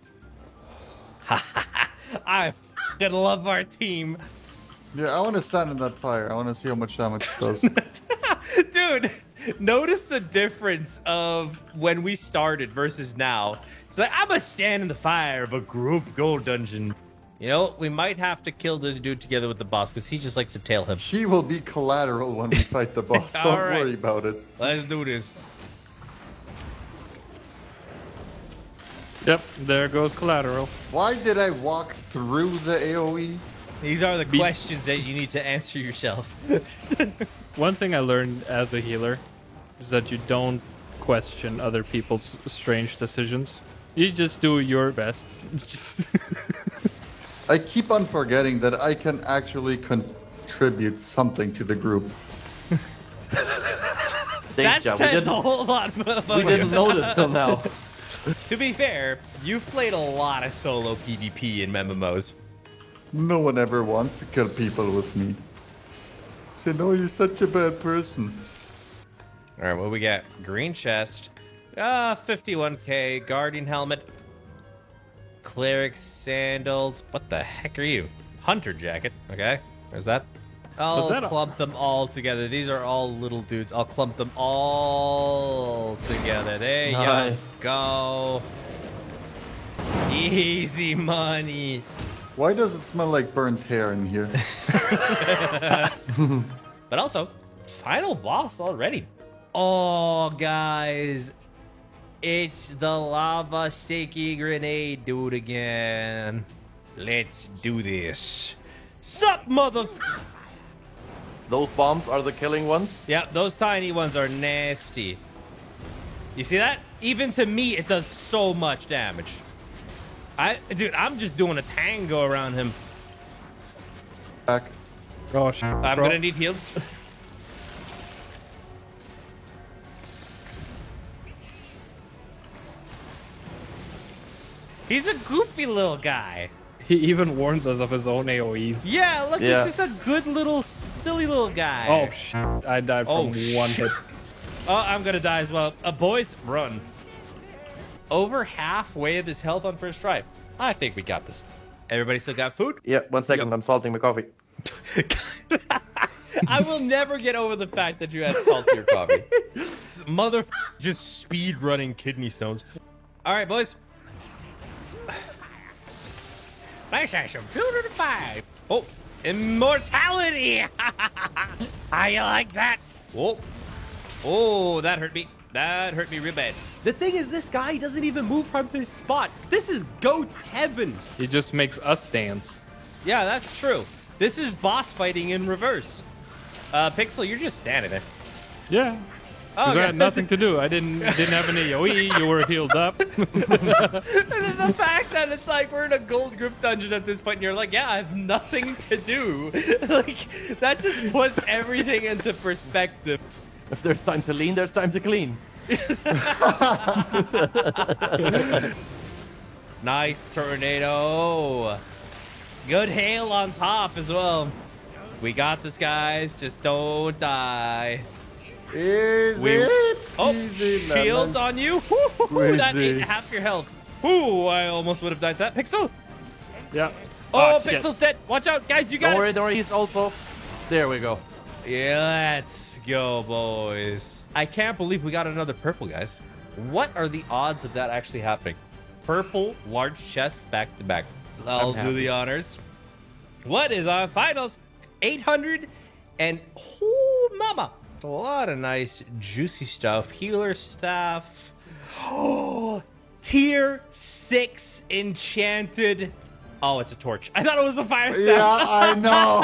I f***ing love our team. Yeah, I want to stand in that fire. I want to see how much damage it does. Dude, notice the difference of when we started versus now. It's like, I'm a stand in the fire of a group gold dungeon. You know, we might have to kill this dude together with the boss because he just likes to tail him. She will be collateral when we fight the boss. Don't worry about it. Let's do this. Yep, there goes collateral. Why did I walk through the AoE? These are the questions that you need to answer yourself. One thing I learned as a healer is that you don't question other people's strange decisions. You just do your best. I keep on forgetting that I can actually contribute something to the group. That said a whole lot about we didn't notice till now. To be fair, you've played a lot of solo PvP in MMOs. No one ever wants to kill people with me. They know you're such a bad person. All right, what we got? Green chest. 51k. Guardian helmet. Cleric sandals. What the heck are you? Hunter jacket. Okay, there's that. I'll clump them all together. These are all little dudes. I'll clump them all together. There you go. Easy money. Why does it smell like burnt hair in here? But also, final boss already. Oh, guys. It's the lava sticky grenade dude again. Let's do this. Sup, motherfucker? Those bombs are the killing ones? Yeah, those tiny ones are nasty. You see that? Even to me, it does so much damage. Dude, I'm just doing a tango around him. Back. Gosh, I'm gonna need heals. He's a goofy little guy. He even warns us of his own AoEs. Yeah, look, he's just a good little, silly little guy. Oh, I died from one hit. Oh, I'm gonna die as well. Boys, run. Over halfway of his health on first try. I think we got this. Everybody still got food? Yeah, 1 second. I'm salting my coffee. I will never get over the fact that you had salt to your coffee. Mother just speed running kidney stones. All right, boys. Nice ass some food to 5. Oh, immortality! How you like that? Oh, oh, that hurt me. That hurt me real bad. The thing is, this guy doesn't even move from his spot. This is GOAT's heaven. He just makes us dance. Yeah, that's true. This is boss fighting in reverse. Pixel, you're just standing there. Yeah. Oh, I had nothing to do. I didn't have an AoE. You were healed up. And the fact that it's like we're in a gold group dungeon at this point, and you're like, yeah, I have nothing to do. Like, that just puts everything into perspective. If there's time to lean, there's time to clean. Nice tornado. Good hail on top as well. We got this, guys. Just don't die. Shields on you. That ate half your health. Ooh, I almost would have died that. Pixel. Yeah. Oh, Pixel's dead. Watch out, guys. You got it. Don't worry. He's also. There we go. Yeah, let's go, boys. I can't believe we got another purple, guys. What are the odds of that actually happening? Purple, large chests back to back. I'll do the honors. What is our finals? 800 and oh, mama. A lot of nice, juicy stuff. Healer stuff. Oh, tier 6 enchanted. Oh, it's a torch. I thought it was the fire staff. Yeah, I know.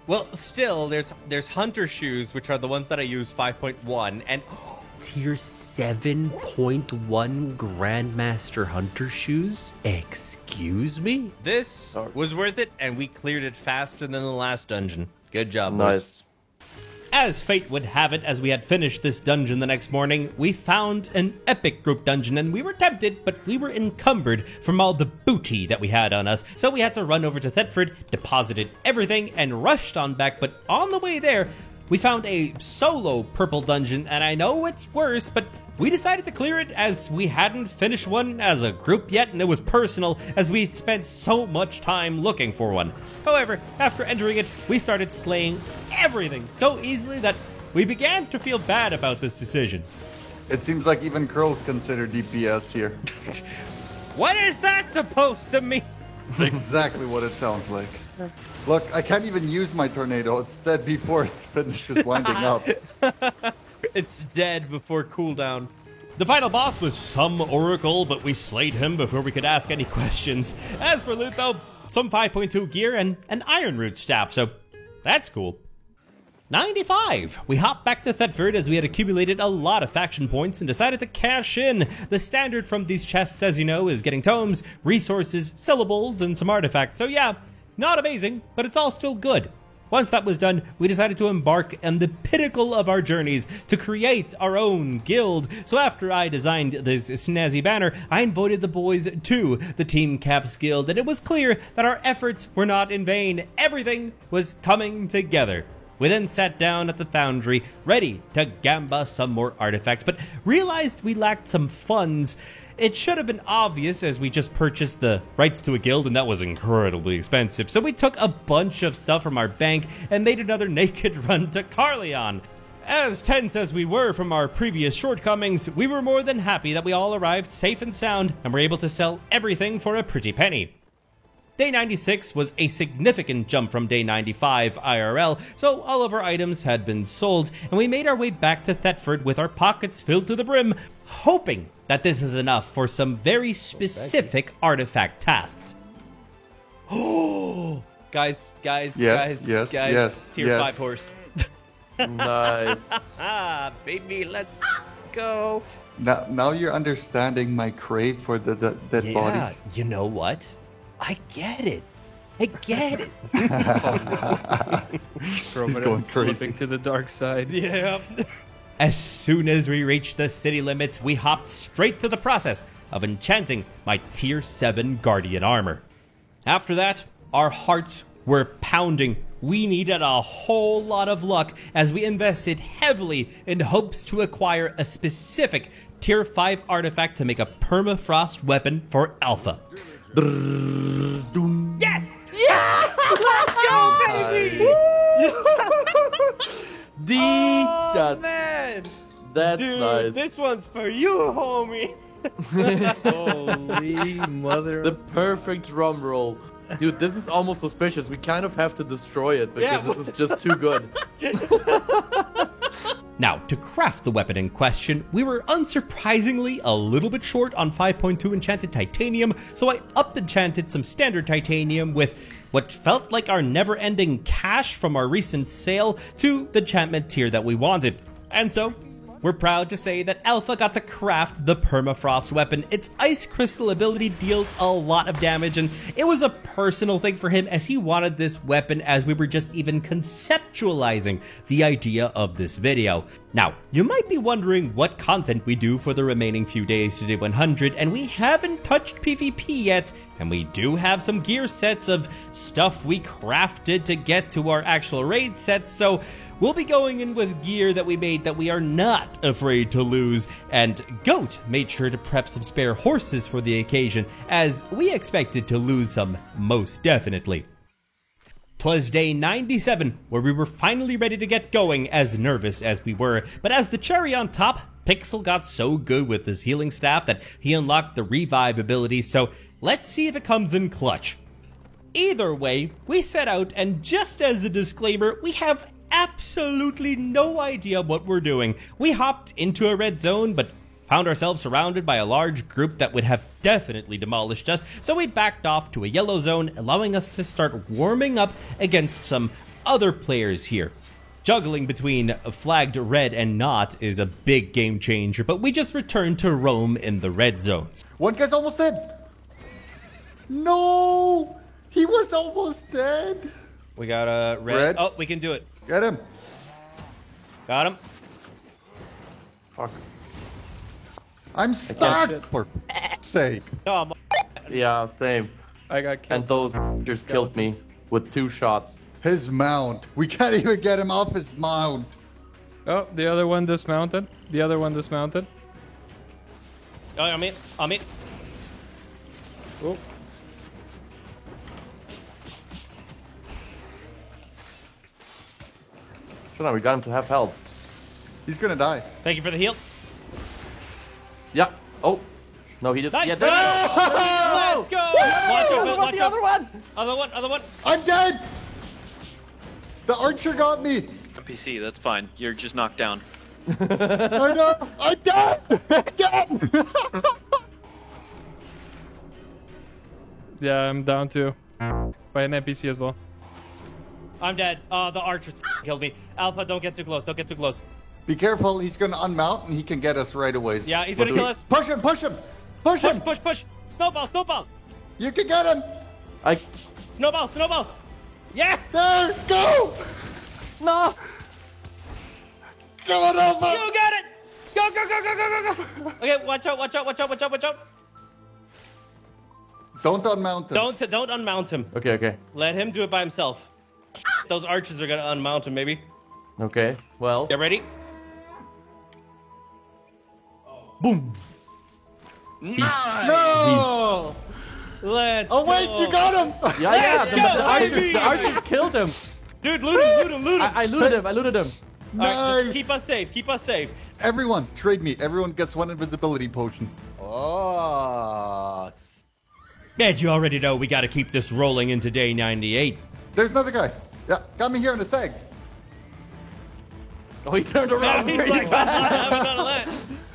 Well, still, there's hunter shoes, which are the ones that I use 5.1, and tier 7.1 Grandmaster Hunter shoes? Excuse me? This was worth it, and we cleared it faster than the last dungeon. Good job, boys. Nice. As fate would have it, as we had finished this dungeon the next morning, we found an epic group dungeon, and we were tempted, but we were encumbered from all the booty that we had on us, so we had to run over to Thetford, deposited everything, and rushed on back. But on the way there, we found a solo purple dungeon, and I know it's worse, but we decided to clear it as we hadn't finished one as a group yet, and it was personal as we'd spent so much time looking for one. However, after entering it, we started slaying everything so easily that we began to feel bad about this decision. It seems like even Crows consider DPS here. What is that supposed to mean? Exactly what it sounds like. Look, I can't even use my tornado. It's dead before it finishes winding up. It's dead before cooldown. The final boss was some oracle, but we slayed him before we could ask any questions. As for loot though, some 5.2 gear and an iron root staff, so that's cool. 95. We hopped back to Thetford as we had accumulated a lot of faction points and decided to cash in. The standard from these chests, as you know, is getting tomes, resources, syllables, and some artifacts. So yeah, not amazing, but it's all still good. Once that was done, we decided to embark on the pinnacle of our journeys to create our own guild. So after I designed this snazzy banner, I invited the boys to the Team Caps Guild, and it was clear that our efforts were not in vain. Everything was coming together. We then sat down at the foundry, ready to gamba some more artifacts, but realized we lacked some funds. It should have been obvious as we just purchased the rights to a guild, and that was incredibly expensive. So we took a bunch of stuff from our bank and made another naked run to Carleon. As tense as we were from our previous shortcomings, we were more than happy that we all arrived safe and sound and were able to sell everything for a pretty penny. Day 96 was a significant jump from day 95 IRL, so all of our items had been sold, and we made our way back to Thetford with our pockets filled to the brim, hoping that this is enough for some very specific artifact tasks. Oh, guys, Yes. tier 5 horse. Nice. Baby, let's go. Now you're understanding my crave for the dead bodies. You know what? I get it. I get it. Prominence going crazy. slipping to the dark side. Yeah. As soon as we reached the city limits, we hopped straight to the process of enchanting my tier 7 guardian armor. After that, our hearts were pounding. We needed a whole lot of luck as we invested heavily in hopes to acquire a specific tier 5 artifact to make a permafrost weapon for Alpha. Yes! Let's go, baby! Oh, man! That's Dude, nice. this one's for you, homie. Holy mother. The perfect drum roll. Dude, this is almost suspicious. We kind of have to destroy it because Yeah. this is just too good. Now, to craft the weapon in question, we were unsurprisingly a little bit short on 5.2 enchanted titanium, so I up-enchanted some standard titanium with what felt like our never-ending cash from our recent sale to the enchantment tier that we wanted. And so, we're proud to say that Alpha got to craft the permafrost weapon. Its ice crystal ability deals a lot of damage, and it was a personal thing for him as he wanted this weapon as we were just even conceptualizing the idea of this video. Now, you might be wondering what content we do for the remaining few days to day 100, and we haven't touched PvP yet, and we do have some gear sets of stuff we crafted to get to our actual raid sets, so we'll be going in with gear that we made that we are not afraid to lose, and Goat made sure to prep some spare horses for the occasion, as we expected to lose some most definitely. 'Twas day 97, where we were finally ready to get going, as nervous as we were, but as the cherry on top, Pixel got so good with his healing staff that he unlocked the revive ability, so let's see if it comes in clutch. Either way, we set out, and just as a disclaimer, we have absolutely no idea what we're doing. We hopped into a red zone, but found ourselves surrounded by a large group that would have definitely demolished us, so we backed off to a yellow zone, allowing us to start warming up against some other players here. Juggling between flagged red and not is a big game changer, but we just returned to roam in the red zones. One guy's almost dead. No! He was almost dead. We got a Red. Oh, we can do it. Get him. Got him. Fuck. I'm stuck, for f***'s sake. No, I'm... Yeah, same. I got killed. And those just killed me with 2 shots. His mount. We can't even get him off his mount. Oh, the other one dismounted. The other one dismounted. Oh, I'm in. Oh. Shut up, we got him to have health. He's gonna die. Thank you for the heal. Yeah. Oh. No, he just... Nice. Yeah, there you go. Let's go. Watch out, watch The out. other one. Other one. I'm dead! The archer got me! NPC, that's fine. You're just knocked down. I know. I'm dead. Again. Yeah, I'm down too. By an NPC as well. I'm dead. The archers killed me. Alpha, don't get too close. Don't get too close. Be careful. He's gonna unmount and he can get us right away. Yeah, he's gonna kill us. Push him. Push him. Push him. Push, push, push. Snowball, snowball. You can get him. Snowball, snowball. Yeah. There. Go. No! Come on, Alpha. You got it. Go, go, go, go, go, go, go. Okay, watch out, watch out, watch out, watch out, watch out. Don't unmount him. Don't unmount him. Okay. Let him do it by himself. Those archers are gonna unmount him, maybe. Okay, well. You ready? Boom! No. Let's Oh wait, go. you got him. Yeah, Let's go, the archers killed him. Dude, loot him, loot him, loot him. I looted him. All right, just Nice. keep us safe, keep us safe. Everyone, trade me. Everyone gets one invisibility potion. Oh. As you already know, we gotta keep this rolling into day 98. There's another guy. Yeah, got me here in a stag. Oh, he turned around He's very like, I'm fast. not having none of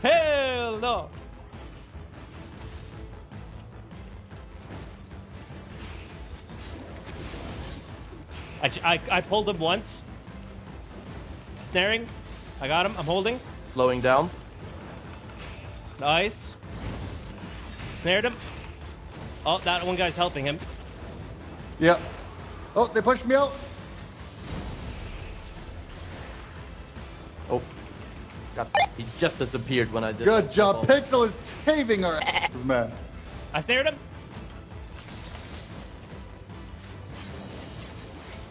that. Hell no. I pulled him once. Snaring. I got him. I'm holding. Slowing down. Nice. Snared him. Oh, that one guy's helping him. Yeah. Oh, they pushed me out. Oh. God, he just disappeared when I did Good that. job. Oh. Pixel is saving our asses, man. I snared him.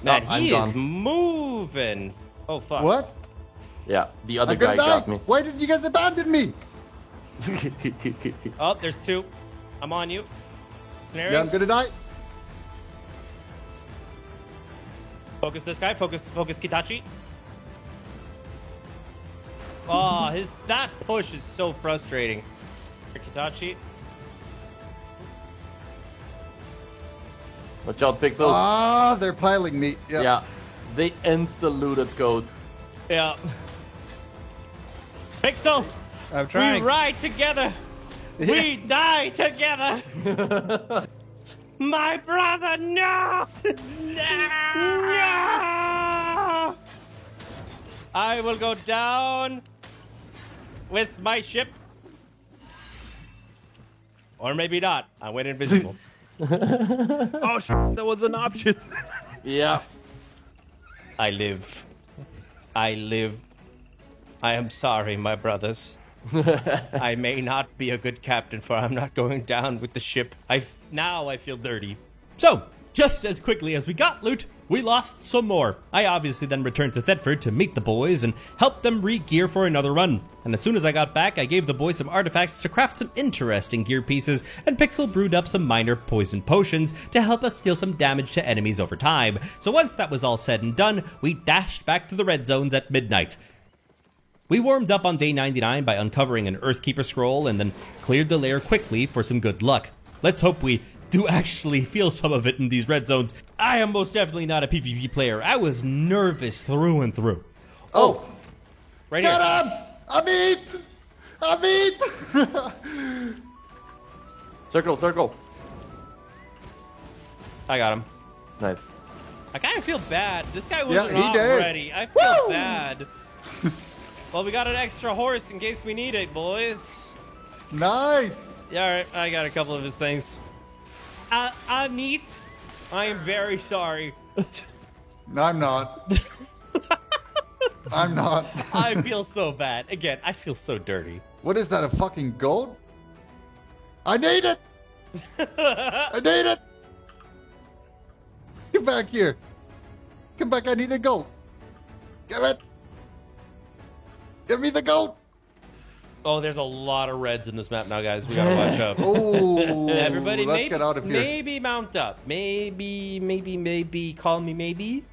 No, Man, I'm he gone. is moving. Oh, fuck. What? Yeah, the other I'm guy gonna die. got me. Why did you guys abandon me? Oh, there's two. I'm on you. Snaring. Yeah, I'm gonna die. Focus this guy. Focus Kitachi. Oh, that push is so frustrating. Kitachi. Watch out, Pixel. Ah, they're piling me. Yeah. Yeah, they insta-looted Goat. Yeah. Pixel. I'm trying. We ride together. We die together. My brother, no. No. I will go down with my ship. Or maybe not. I went invisible. Oh, that was an option. Yeah. I live. I live. I am sorry, my brothers. I may not be a good captain, for I'm not going down with the ship. Now I feel dirty. So, just as quickly as we got loot, we lost some more. I obviously then returned to Thetford to meet the boys and help them re-gear for another run. And as soon as I got back, I gave the boys some artifacts to craft some interesting gear pieces, and Pixel brewed up some minor poison potions to help us deal some damage to enemies over time. So once that was all said and done, we dashed back to the red zones at midnight. We warmed up on day 99 by uncovering an Earthkeeper scroll and then cleared the lair quickly for some good luck. Let's hope we do actually feel some of it in these red zones. I am most definitely not a PvP player. I was nervous through and through. Oh, Right get here. him! Amit! Circle. I got him. Nice. I kind of feel bad. This guy Yeah, wasn't he off did. ready. I feel Woo! bad. Well, we got an extra horse in case we need it, boys. Nice. Yeah, all right. I got a couple of his things. Amit, I am very sorry. No, I'm not. I'm not. I feel so bad. Again, I feel so dirty. What is that, a fucking goat? I need it! I need it! Get back here. Come back, I need a goat. Give it. Give me the goat. Oh, there's a lot of reds in this map now, guys. We gotta watch out. Oh, Everybody, let's maybe, get out of here. maybe mount up. Maybe. Call me maybe.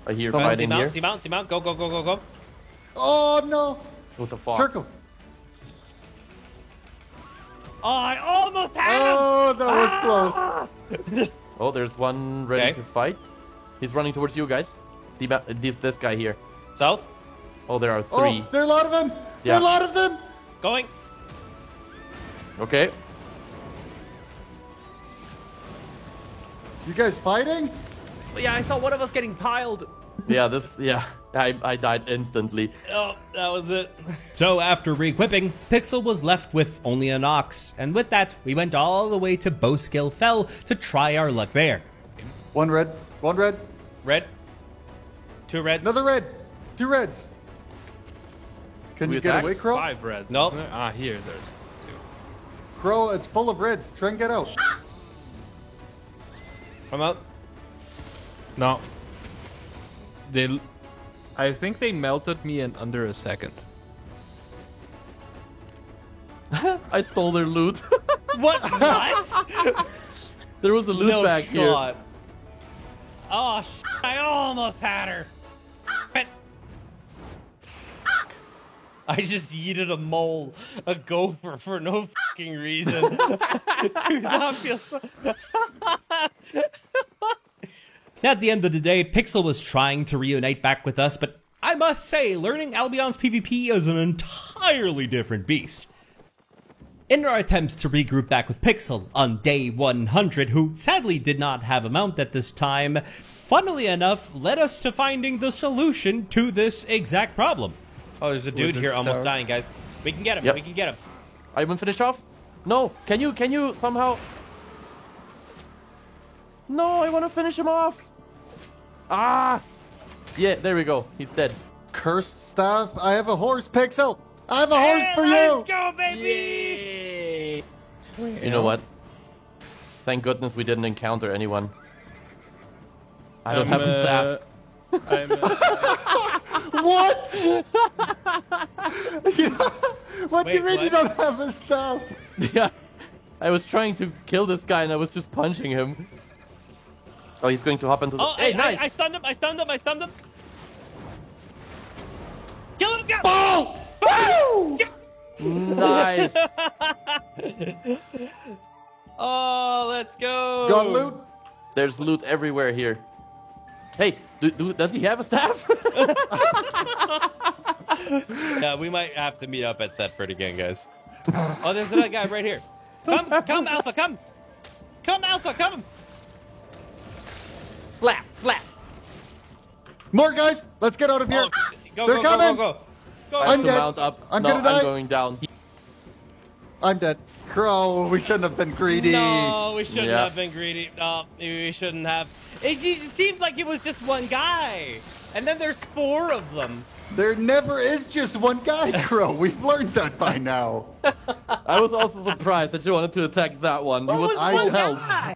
I hear Come on, fighting here. Demount. Go. Oh, no. What the fuck? Circle. Oh, I almost had him. Oh, that was close. Oh, there's one ready Okay. to fight. He's running towards you guys. This guy here. South. Oh, there are 3. Oh, there are a lot of them. There Yeah. are a lot of them. Going. Okay. You guys fighting? Yeah, I saw one of us getting piled. Yeah, I died instantly. Oh, that was it. So after re-equipping, Pixel was left with only an Ox, and with that, we went all the way to Bowskill Fell to try our luck there. One red. One red. Red. 2 reds. Another red. 2 reds. Can We you get attack? away, Crow? 5 reds. Nope. isn't there? Ah, here, there's 2. Crow, it's full of reds. Try and get out. I'm out. No. I think they melted me in under a second. I stole their loot. What? What? There was a loot No bag here. shot. Oh, I almost had her. I just yeeted a mole, a gopher, for no fucking reason. Dude, that feels so... At the end of the day, Pixel was trying to reunite back with us, but I must say, learning Albion's PvP is an entirely different beast. In our attempts to regroup back with Pixel on day 100, who sadly did not have a mount at this time, funnily enough, led us to finding the solution to this exact problem. Oh, there's a dude Wizard's here almost Tower. dying, guys. We can get him. Yep. We can get him. Are you gonna finish off? No. Can you somehow? No, I want to finish him off. Ah. Yeah, there we go. He's dead. Cursed staff. I have a horse, Pixel. I have a horse for Let's you. go, baby! You know what? Thank goodness we didn't encounter anyone. I don't have a staff. What? What do you Wait, mean you what? don't have a staff? Yeah. I was trying to kill this guy and I was just punching him. Oh, he's going to hop into the... Oh, hey, nice! I stunned him. I stunned him. I stunned him. Kill him, go! Oh! Nice! Oh, let's go. Got loot? There's loot everywhere here. Hey, does he have a staff? Yeah, we might have to meet up at Thetford again, guys. Oh, there's another guy right here. Come, Alpha, come. Come, Alpha, come. Slap, slap. More guys. Let's get out of here. Oh, go, They're go, coming. go, go, go. Go. I have I'm to dead. mount up. I'm no, gonna die. I'm going down. I'm dead. Crow, we shouldn't have been greedy. No, we shouldn't Yeah. have been greedy. No, we shouldn't have. It seemed like it was just one guy. And then there's 4 of them. There never is just one guy, Crow. We've learned that by now. I was also surprised that you wanted to attack that one. He was I full don't- health.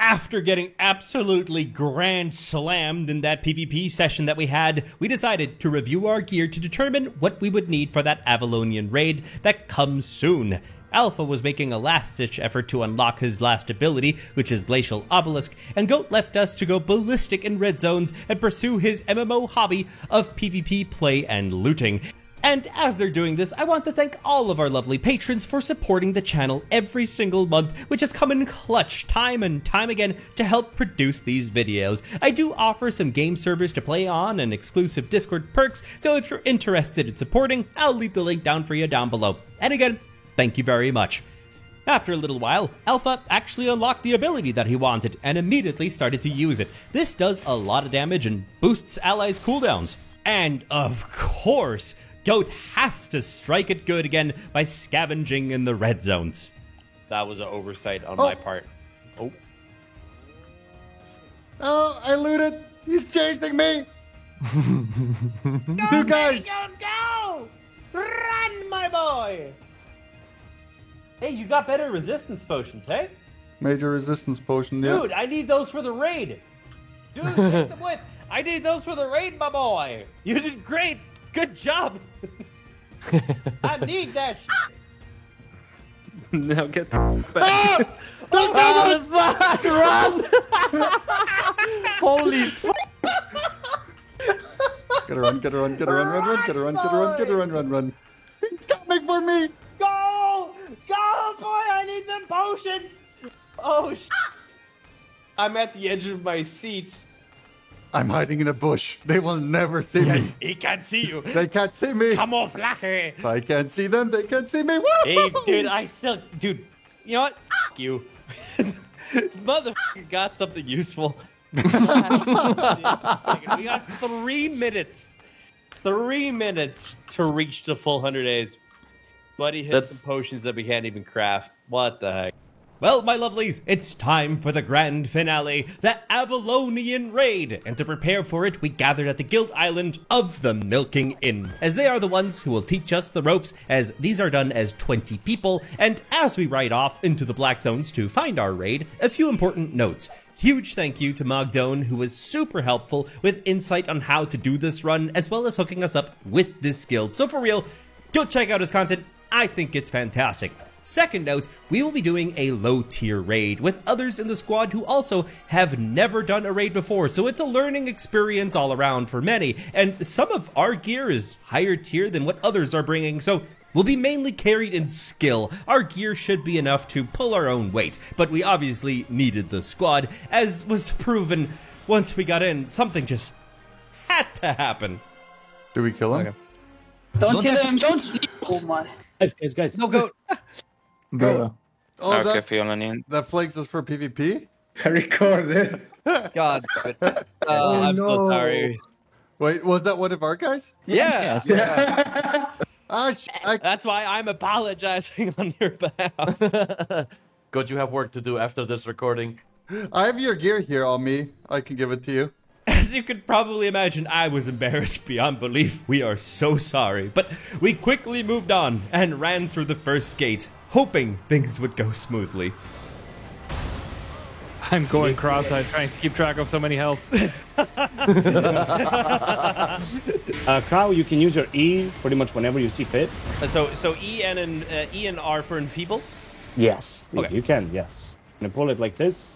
After getting absolutely grand slammed in that PvP session that we had, we decided to review our gear to determine what we would need for that Avalonian raid that comes soon. Alpha was making a last-ditch effort to unlock his last ability, which is Glacial Obelisk, and Goat left us to go ballistic in red zones and pursue his MMO hobby of PvP play and looting. And as they're doing this, I want to thank all of our lovely patrons for supporting the channel every single month, which has come in clutch time and time again to help produce these videos. I do offer some game servers to play on and exclusive Discord perks, so if you're interested in supporting, I'll leave the link down for you down below. And again, thank you very much. After a little while, Alpha actually unlocked the ability that he wanted and immediately started to use it. This does a lot of damage and boosts allies' cooldowns. And of course, Goat has to strike it good again by scavenging in the red zones. That was an oversight on my part. Oh. Oh, I looted. He's chasing me. Two guys. Go! Run, my boy! Hey, you got better resistance potions, hey? Major resistance potion, yeah. Dude, I need those for the raid. Dude, take them with. I need those for the raid, my boy. You did great. Good job. I need that shit. Now get the back. Run! Holy f- Get a run, get a run, get a run, run, run, get a run, get a run, get a run, run, run. It's coming for me. Go! Go, boy! I need them potions. Oh, I'm at the edge of my seat. I'm hiding in a bush. They will never see me. He can't see you. They can't see me. Camouflage. If I can't see them, they can't see me. Woo! Hey, dude, you know what? F you. Motherfucker got something useful. We got 3 minutes. 3 minutes to reach the full 100 days. Buddy hit some potions that we can't even craft. What the heck? Well, my lovelies, it's time for the grand finale, the Avalonian Raid. And to prepare for it, we gathered at the Guild Island of the Milking Inn, as they are the ones who will teach us the ropes, as these are done as 20 people. And as we ride off into the Black Zones to find our raid, a few important notes. Huge thank you to Mogdone, who was super helpful with insight on how to do this run, as well as hooking us up with this guild. So for real, go check out his content. I think it's fantastic. Second note, we will be doing a low tier raid with others in the squad who also have never done a raid before, so it's a learning experience all around for many, and some of our gear is higher tier than what others are bringing, so we'll be mainly carried in skill. Our gear should be enough to pull our own weight, but we obviously needed the squad, as was proven once we got in. Something just had to happen. Do we kill him? Okay. Don't kill him, don't. Oh my. Guys. No, go. Go. Oh, Okay, Fiolanian. that flags us for PvP? Record it. God. I'm so sorry. Wait, was that one of our guys? Yeah. That's why I'm apologizing on your behalf. Good, you have work to do after this recording. I have your gear here on me. I can give it to you. As you could probably imagine, I was embarrassed beyond belief. We are so sorry. But we quickly moved on and ran through the first gate, hoping things would go smoothly. I'm going cross-eyed trying to keep track of so many health. Crow, you can use your E pretty much whenever you see fit. So E and R for enfeeble? Yes. Okay. You can, yes. I'm going to pull it like this.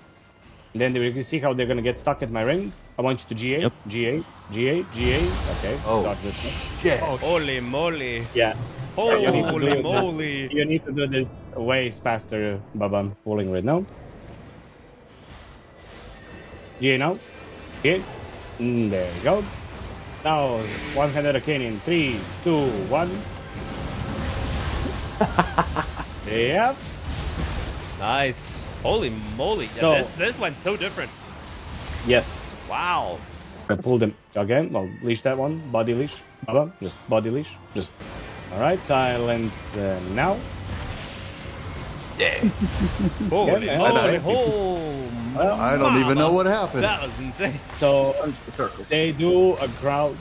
Then you can see how they're going to get stuck at my ring. I want you to GA, Yep. GA, GA, GA. Okay, dodge this one. Yeah. Holy moly. Yeah. Holy You need to do this- moly. You need to do this way faster, Baba. I'm pulling right now. GA now. GA. There you go. Now, one-handed arcane in 3, 2, 1. Yep. Nice. Holy moly. So- This one's so different. Yes. Wow. I pulled him again. Well, leash that one. Body leash. Baba, just body leash. Just. Alright, silence now. Holy Yeah, moly. man. Oh, I don't even know what happened. that was insane. So they do a ground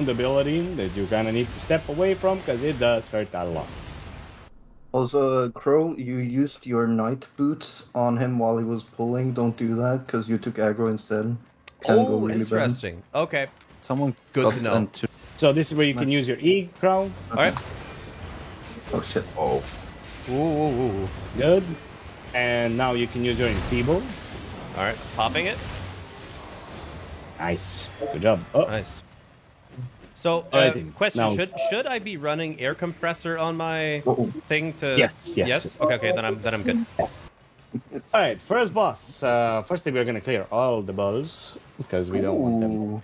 ability that you kind of need to step away from because it does hurt a lot. Also, Crow, you used your night boots on him while he was pulling. Don't do that because you took aggro instead. Can go really interesting. Okay. Someone Good got to know. into- So this is where you can use your E, Crow. All right. Bad. Oh shit. Ooh. Good. And now you can use your Enfeeble. All right. Popping it. Nice. Good job. Oh, Nice. So, Alrighty. question: Now- Should I be running air compressor on my Uh-oh. thing to? Yes. Okay. Then I'm good. All right, first boss. Firstly, we're gonna clear all the balls because we don't want them. Ooh.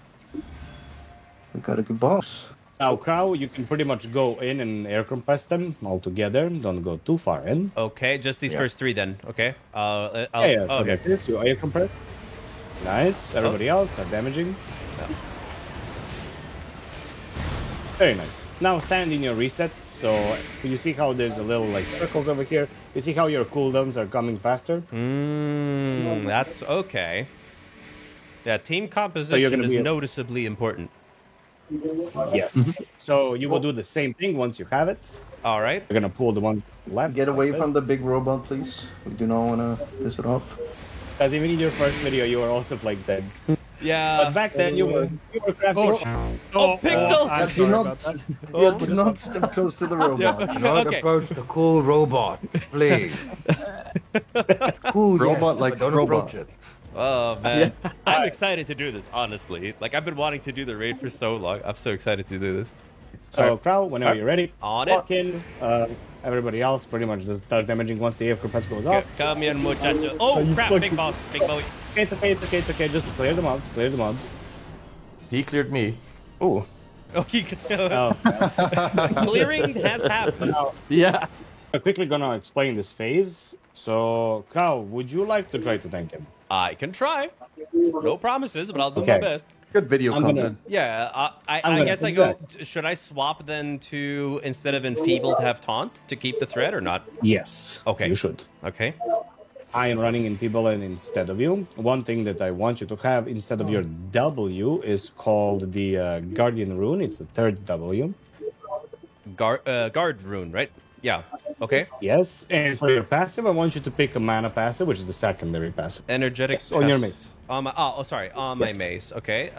We got a good boss. Now, Crow, you can pretty much go in and air compress them all together. Don't go too far in. Okay, just these first 3 then. Okay. I'll, Yeah, so okay. like this, you air compress. Nice. Everybody else are damaging. Very nice. Now stand in your resets. So you see how there's a little like circles over here. You see how your cooldowns are coming faster. That's okay. Yeah, team you're composition gonna is be- noticeably important. Yes. So you will do the same thing once you have it. All right. You're gonna pull the ones left. Get away from the big robot, please. We do not want to piss it off. Because even in your first video, you were also like dead. Yeah. But back then, you were crafting. Oh, Pixel! I'm Do sorry not, about that. yeah, do not step close to the robot. Not Okay. approach the cool robot, please. It's cool, Robot yes, likes but don't robot. approach it. Oh man, I'm excited to do this. Honestly, like I've been wanting to do the raid for so long. I'm so excited to do this. So, Crow, whenever you're ready, On it. walk in, Everybody else pretty much just starts damaging once the AF group goes off. Come here, muchacho. Oh, crap, big boss. Big boy. It's okay, it's okay, it's okay. Just clear the mobs, clear the mobs. He cleared me. Ooh. Oh, clearing has happened. Yeah. I'm quickly gonna explain this phase. So, Cal, would you like to try to tank him? I can try. No promises, but I'll do my best. Good video content. Yeah, I guess I go. Should I swap then to, instead of enfeeble, to have taunt to keep the threat or not? Yes. Okay. You should. Okay. I am running enfeeble instead of you. One thing that I want you to have instead of your W is called the Guardian Rune. It's the third W. Guard Rune, right? Yeah. Okay. Yes, and for your passive, I want you to pick a mana passive, which is the secondary passive. Energetic. On your mace. On my, sorry. On my mace. Okay.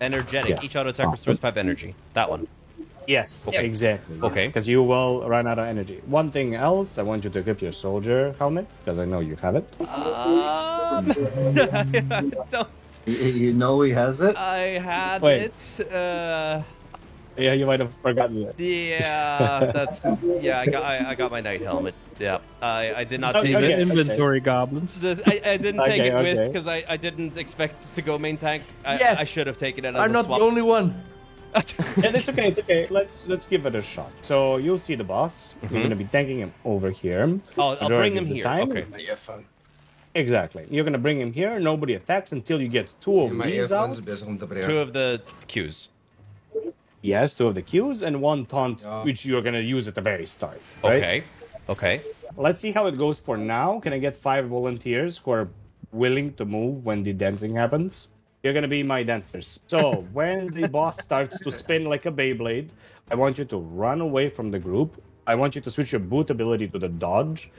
Energetic. Yes. Each auto attack restores 5 energy. That one. Yes, Okay. exactly. Okay. Because you will run out of energy. One thing else, I want you to equip your soldier helmet, because I know you have it. Don't. You know he has it? I had Wait. it. Yeah, you might have forgotten it. Yeah, that's I got my knight helmet. Yeah, I did not Okay, take okay. it. Inventory goblins. I didn't take it with Okay. because I didn't expect it to go main tank. Yes. I should have taken it as I'm a not swap. the only one. And it's okay, it's okay. Let's give it a shot. So you'll see the boss. You're gonna be tanking him over here. I'll bring him here. Okay. Exactly. You're gonna bring him here. Nobody attacks until you get two of these out. 2 of the Qs. Yes, 2 of the Qs and 1 taunt, which you're gonna use at the very start. Right? Okay. Okay. Let's see how it goes for now. Can I get 5 volunteers who are willing to move when the dancing happens? You're gonna be my dancers. So when the boss starts to spin like a Beyblade, I want you to run away from the group. I want you to switch your boot ability to the dodge,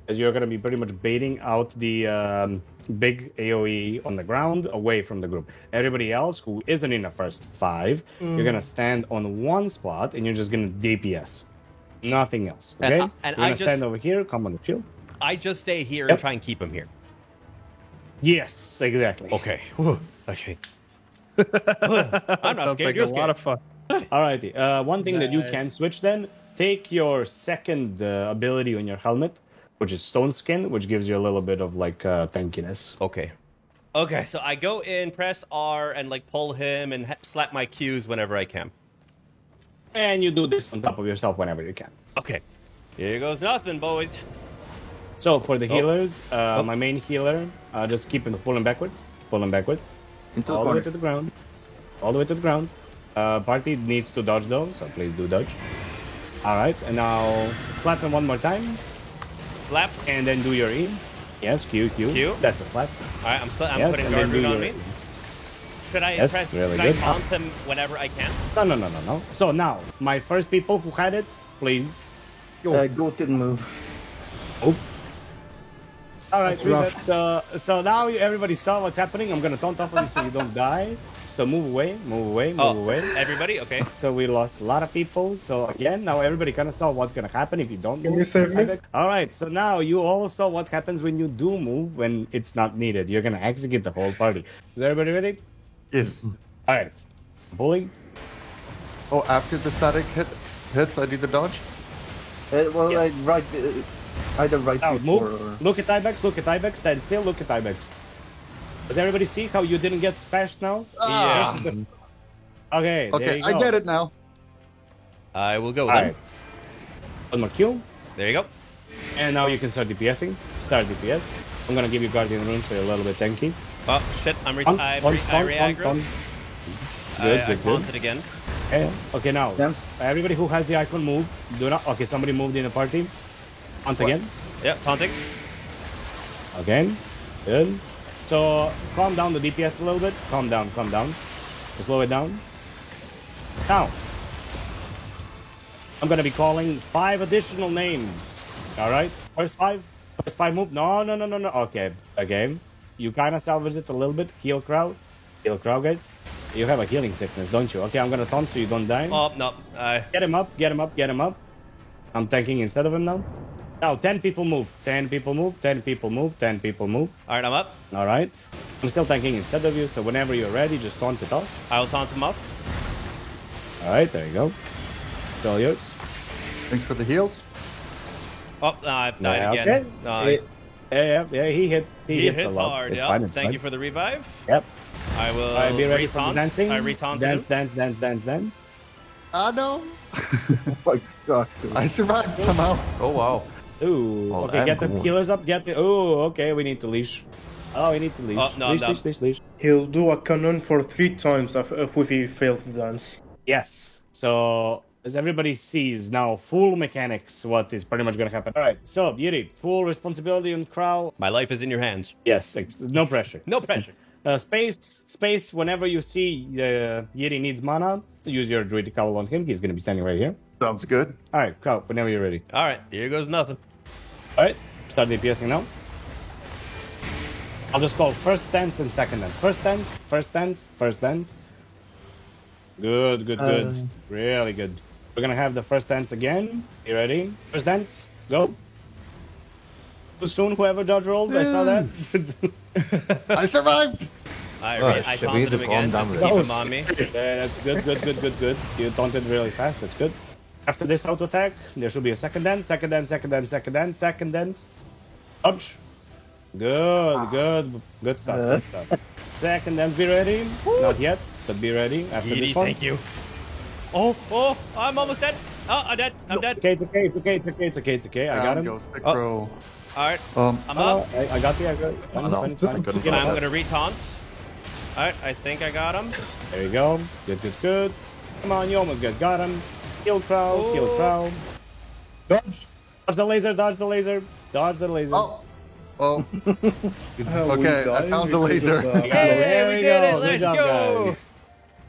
as you're gonna be pretty much baiting out the big AOE on the ground away from the group. Everybody else who isn't in the first 5, you're gonna stand on one spot and you're just gonna DPS. Nothing else. Okay? And you're gonna I just- stand over here, come on the shield. I just stay here Yep. and try and keep him here. Yes, exactly. Okay. Okay. I'm not Sounds scared. like You're a lot scared. of fun. Alrighty. One thing that you Nice. can switch then, take your second ability on your helmet, which is Stone Skin, which gives you a little bit of like tankiness. Okay. Okay, so I go in, press R, and like pull him and slap my Qs whenever I can. And you do this on top of yourself whenever you can. Okay. Here goes nothing, boys. So for the healers, my main healer, just keep him pulling backwards, Into the all the way corner. to the ground, all the way to the ground. Party needs to dodge though, so please do dodge. All right, and now slap him one more time, Slapped. and then do your E. Yes, Q. Q. That's a slap. All right, I'm Yes, putting and guard then do root on your me. Should I Yes, press? really should I good. taunt him whenever I can? No. So now, my first people who had it, please. Goat didn't move. Oh. All right, That's rough. reset. So now everybody saw what's happening. I'm gonna taunt off of you so you don't die. So move away, move away. Everybody, okay. So we lost a lot of people. So again, now everybody kind of saw what's gonna happen if you don't Can move. you save me? All right. So now you all saw what happens when you do move when it's not needed. You're gonna execute the whole party. Is everybody ready? Yes. All right. Bowling. Oh, after the static hits, I do the dodge? Well, I either right Now before move. or... Look at Ibex. Look at Ibex. Stand still. Look at Ibex. Does everybody see how you didn't get spashed now? Yeah. Okay. there Okay, you I go. get it now. I will go All then. right. One more kill. There you go. And now you can start DPSing. Start DPS. I'm gonna give you Guardian Rune so you're a little bit tanky. Oh shit! I'm Taunt, I taunt, re-aggro. taunt. I taunted again. Okay, now Yeah. everybody who has the icon move. Do not. Okay, somebody moved in the party. Taunt again. Yeah, taunting. Again. Good. So calm down the DPS a little bit. Calm down. Just slow it down. Now, I'm gonna be calling 5 additional names. All right. First five move. No. Okay. Again. You kind of salvage it a little bit. Heal crowd, guys. You have a healing sickness, don't you? Okay, I'm gonna taunt so you don't die. Oh no. Get him up. I'm tanking instead of him now. Now 10 people move. 10 people move. All right, I'm up. All right. I'm still tanking instead of you, so whenever you're ready, just taunt it off. I will taunt him off. All right, there you go. It's all yours. Thanks for the heals. Oh, no, I've died again. Okay. No, Yeah, he hits. He hits a lot. hard. It's Yeah. fine. It's Thank fine. you for the revive. Yep. I will All right, be ready for the retaunt. dancing. I retaunted Dance, him. dance. Ah, no. Oh my god. I survived somehow. Oh wow. Ooh. Oh, Okay, I'm get the cool. healers up. Get the. Oh, okay. We need to leash. Oh, we need to leash. Oh, no, I'm leash. He'll do a cannon for 3 times if he fails to dance. Yes. So, as everybody sees now, full mechanics, what is pretty much going to happen. All right. So, Yuri, full responsibility on Crow. My life is in your hands. Yes. No pressure. No pressure. Space. Whenever you see Yuri needs mana, use your Druidic Owl on him. He's going to be standing right here. Sounds good. All right, Crow. Whenever you're ready. All right, here goes nothing. All right. Start DPSing now. I'll just call first dance and second dance. First dance. Good. Really good. We're gonna have the first dance again. You ready? First dance, go. Too soon, whoever dodge rolled. I saw that. I survived. I shit, we need taunted to him calm again. down Just with keep that. him on me. Yeah, that's good. You taunted really fast. That's good. After this auto attack, there should be a second dance. Second dance. Dodge. Good stuff. Second dance, be ready. Not yet, but be ready after Edie, this one. thank you. Oh, I'm almost dead. Oh, I'm dead. I'm dead. Okay, it's okay. I got him. Goes the Oh. crow. All right, Um, I'm up. I got you. It's fine. It's fine. Couldn't Get get up. I'm gonna retaunt. All right, I think I got him. There you go. Good. Come on, you almost got him. Kill Crow. Dodge the laser. Dodge the laser. Oh. Okay, I found the laser. Yay, There we we did go. it. Good Let's job, go. guys.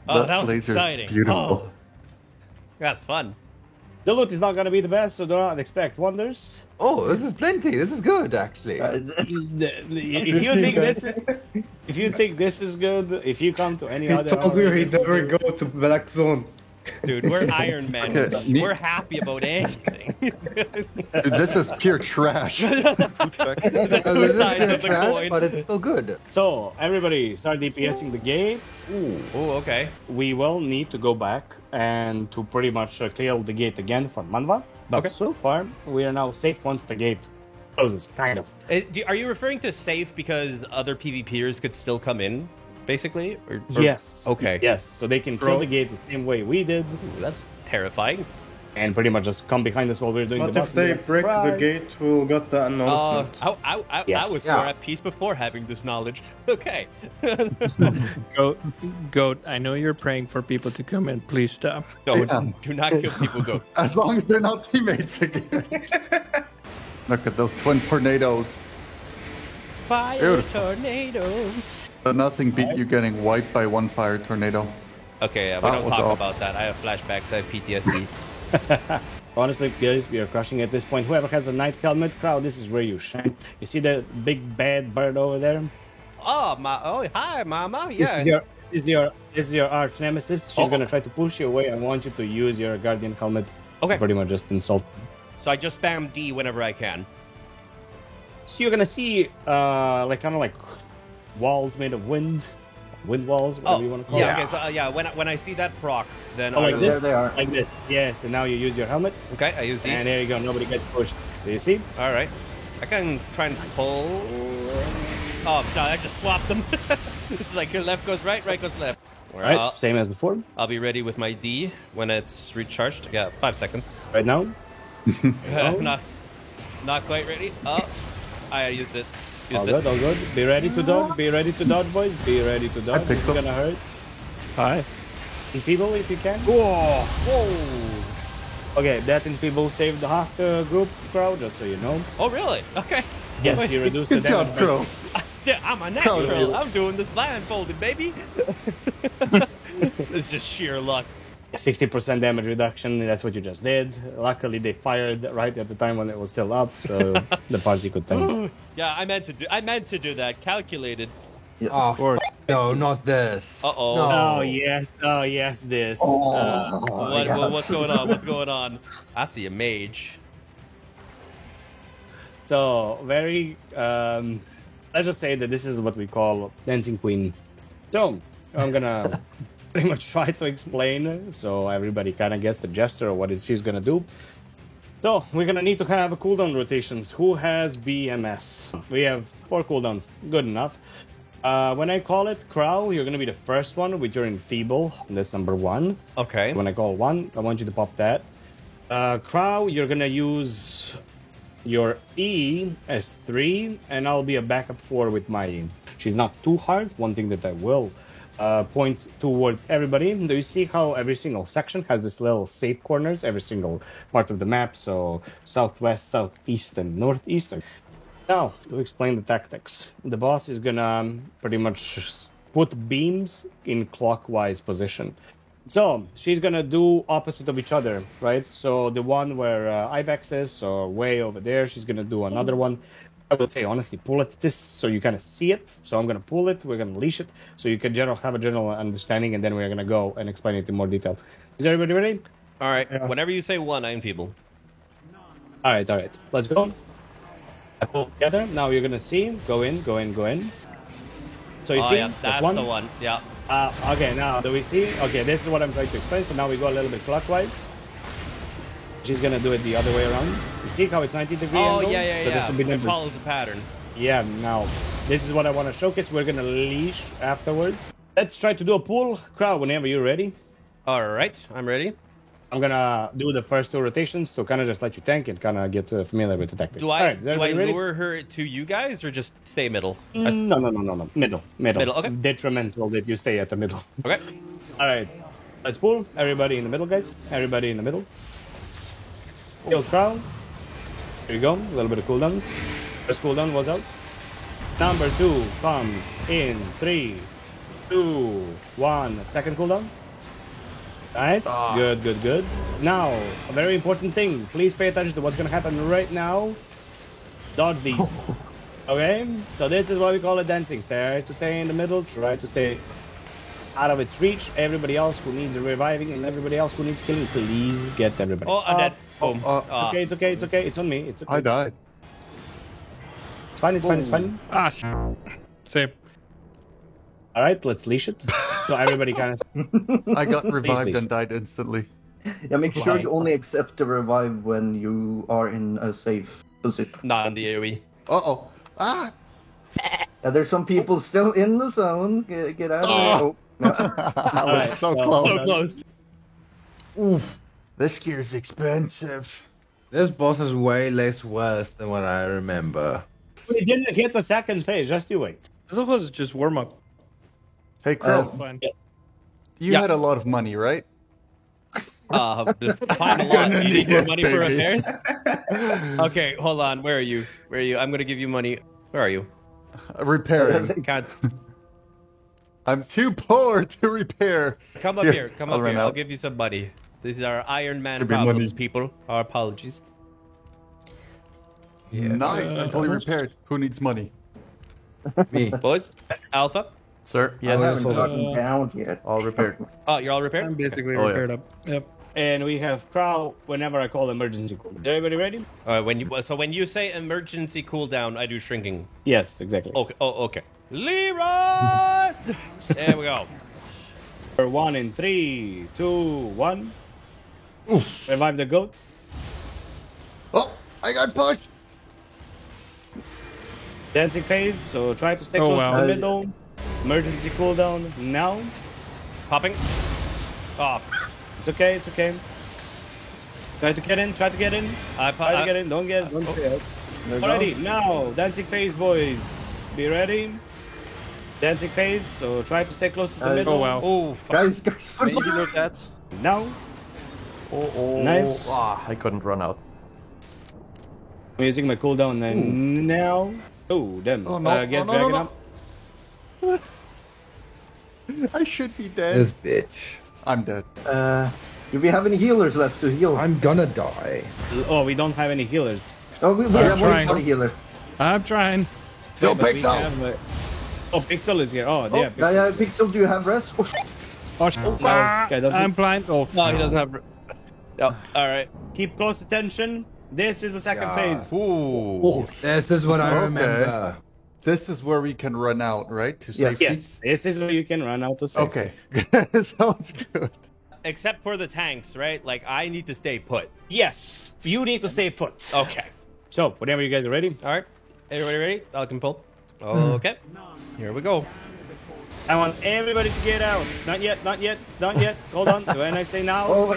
Oh, that That was laser's exciting. beautiful. Oh, that's fun. The loot is not gonna be the best, so do not expect wonders. Oh, this is plenty. This is good, actually. If you think this is good, if you come to any He other, told you he'd never go to Black Zone. Dude, we're Iron Men. Okay, me- We're happy about anything. Dude, this is pure trash. The two This is sides kinda of the trash, coin. but it's still good. So everybody start DPSing the gate. Oh, okay. We will need to go back and to pretty much clear the gate again for Manva. But Okay. so far, we are now safe once the gate closes, kind of. Are you referring to safe because other PvPers could still come in, basically? Or- Yes. Okay. Yes. So they can kill the gate the same way we did, Ooh, that's terrifying. and pretty much just come behind us while we're doing But the if they break the gate, we'll get the announcement. I Yes. was Yeah. more at peace before having this knowledge. Okay. Goat, I know you're praying for people to come in. Please stop. No, Yeah. do not kill people, go. As long as they're not teammates again. Look at those twin tornadoes. Fire Beautiful. tornadoes. But nothing beat you getting wiped by one fire tornado. Okay, we That don't was talk awful. about that. I have flashbacks. I have PTSD. Honestly, guys, we are crushing at this point. Whoever has a knight helmet, crowd, this is where you shine. You see the big bad bird over there? Hi, mama. Yeah. This is your arch nemesis. She's gonna try to push you away. I want you to use your guardian helmet. Okay. Pretty much just insult. So I just spam D whenever I can. So you're gonna see kind of like walls made of wind walls, whatever you want to call yeah. it. Okay. So when I see that proc, then Oh, like I this? There they are. Like this. Yes, and now you use your helmet, Okay, I use D. and there you go. Nobody gets pushed. Do you see? All right. I can try and pull. Oh, no, I just swapped them. This is like left goes right, right goes left. All right, same as before. I'll be ready with my D when it's recharged. Yeah, 5 seconds. Right now. Not quite ready. Oh, I used it. All good. Be ready to dodge. Be ready to dodge, boys. Be ready to dodge. think It's so. gonna hurt. Hi. Enfeeble if you can. Whoa. Okay, that enfeeble saved half the group crowd, just so you know. Oh, really? Okay. Yes, you reduced the Good job, damage by Crow. Yeah, I'm a Proud of natural. you. I'm doing this blindfolded, baby. It's just sheer luck. 60% damage reduction. That's what you just did. Luckily, they fired right at the time when it was still up, so the party could tank. Yeah, I meant to do that. Calculated. Yes, Oh, of course. no, not this. Uh-oh. No. Oh yes, this. What's going on? What's going on? I see a mage. So very. Let's just say that this is what we call dancing queen. So I'm gonna pretty much try to explain, so everybody kind of gets the gesture of what she's gonna do. So, we're gonna need to have a cooldown rotations. Who has BMS? We have 4 cooldowns. Good enough. When I call it Crow, you're gonna be the first one with your Enfeeble. That's number 1. Okay. When I call 1, I want you to pop that. Crow, you're gonna use your E as 3, and I'll be a backup 4 with my E. She's not too hard. One thing that I will point towards everybody. Do you see how every single section has this little safe corners? Every single part of the map. So southwest, southeast, and northeast. Now, to explain the tactics. The boss is gonna pretty much put beams in clockwise position. So, she's gonna do opposite of each other, right? So, the one where Ibex is, so way over there, she's gonna do another one. I would say, honestly, pull it this so you kind of see it. So, I'm gonna pull it, we're gonna leash it, so you can have a general understanding, and then we're gonna go and explain it in more detail. Is everybody ready? Alright, whenever you say 1, I Enfeeble. Alright, let's go. I pull together, now you're gonna see, go in. So, you see, yeah, that's one. the one, yeah. Okay, now do we see? Okay, this is what I'm trying to explain. So now we go a little bit clockwise. She's gonna do it the other way around. You see how it's 90-degree Oh, angle? yeah. So this will be It number... follows the pattern. Yeah, now this is what I want to showcase. We're gonna leash afterwards. Let's try to do a pull. Crowd, whenever you're ready. Alright, I'm ready. I'm gonna do the first 2 rotations to kind of just let you tank and kind of get familiar with the tactics. Do I ready? lure her to you guys or just stay middle? No. Middle. Middle, okay. Detrimental that you stay at the middle. Okay. Alright. Let's pull. Everybody in the middle, guys. Everybody in the middle. Kill Crown. Here you go. A little bit of cooldowns. First cooldown was out. Number 2 comes in 3, 2, 1. Second cooldown. Nice. Good. Now, a very important thing. Please pay attention to what's going to happen right now. Dodge these. Okay? So this is what we call a dancing. Try to stay in the middle. Try to stay out of its reach. Everybody else who needs reviving and everybody else who needs killing, please get everybody. Oh, I'm dead. Boom. It's okay. It's on me. It's okay. I died. It's fine. Same. All right, let's leash it. So everybody kind of... I got revived and died instantly. Yeah, make sure you only accept the revive when you are in a safe position. Not in the AoE. Uh-oh. Ah! Yeah, there's some people still in the zone. Get out of there. Oh, no. I was so close. So close. Oof. This gear's expensive. This boss is way less worse than what I remember. We didn't hit the second phase, just you wait. This was just warm up. Hey, Crow, Fine. you had a lot of money, right? Fine a lot. You need more money for repairs? Okay, hold on. Where are you? I'm gonna give you money. Where are you? Repairing. Can't... I'm too poor to repair. Come up here. Come up here. I'll give you some money. These are Iron Man problems, people. Our apologies. Yeah. Nice. I'm fully repaired. Who needs money? Me. Boys, Alpha? Sir, yes. I haven't gotten down yet. All repaired. Oh, you're all repaired? I'm basically Oh, yeah. repaired up. Yep. And we have Crow whenever I call emergency call. Is everybody ready? When you say emergency cooldown, I do shrinking. Yes, exactly. Okay. Oh, okay. Leroy! There we go. For 1 in 3, 2, 1. Oof. Revive the goat. Oh, I got pushed. Dancing phase, so try to stay Oh, close wow. to the middle. Emergency cooldown now. Popping. Oh. It's okay. Try to get in. Try to get in. Try to get in. Don't stay out. Alrighty, now dancing phase, boys. Be ready. Dancing phase, so try to stay close to the middle. Oh wow. Oh, Guys, Maybe look that. Now. Oh. Nice. I couldn't run out. I'm using my cooldown and now. Oh, damn. Oh, no. Get No. dragon up. I should be dead. This bitch. I'm dead. do we have any healers left to heal? I'm gonna die. Oh, we don't have any healers. Oh, we have trying. one healer. I'm trying. Yo, But we Pixel! have, oh, Pixel is here. Oh, yeah. Pixel. Yeah, Pixel, do you have rest? Oh, Oh, Okay, don't I'm blind. Oh, no, he doesn't have... Oh, alright. Keep close attention. This is the second Yeah. phase. Ooh. This is what I Okay. remember. This is where we can run out, right? To safety? Yes, this is where you can run out to safety. Okay. Sounds good. except for the tanks, right? Like, I need to stay put. Yes, you need to stay put. Okay. So, whenever you guys are ready. All right. Everybody ready? I can pull. Okay. Here we go. I want everybody to get out. Not yet, not yet, not yet. Hold on. When I say now. Oh,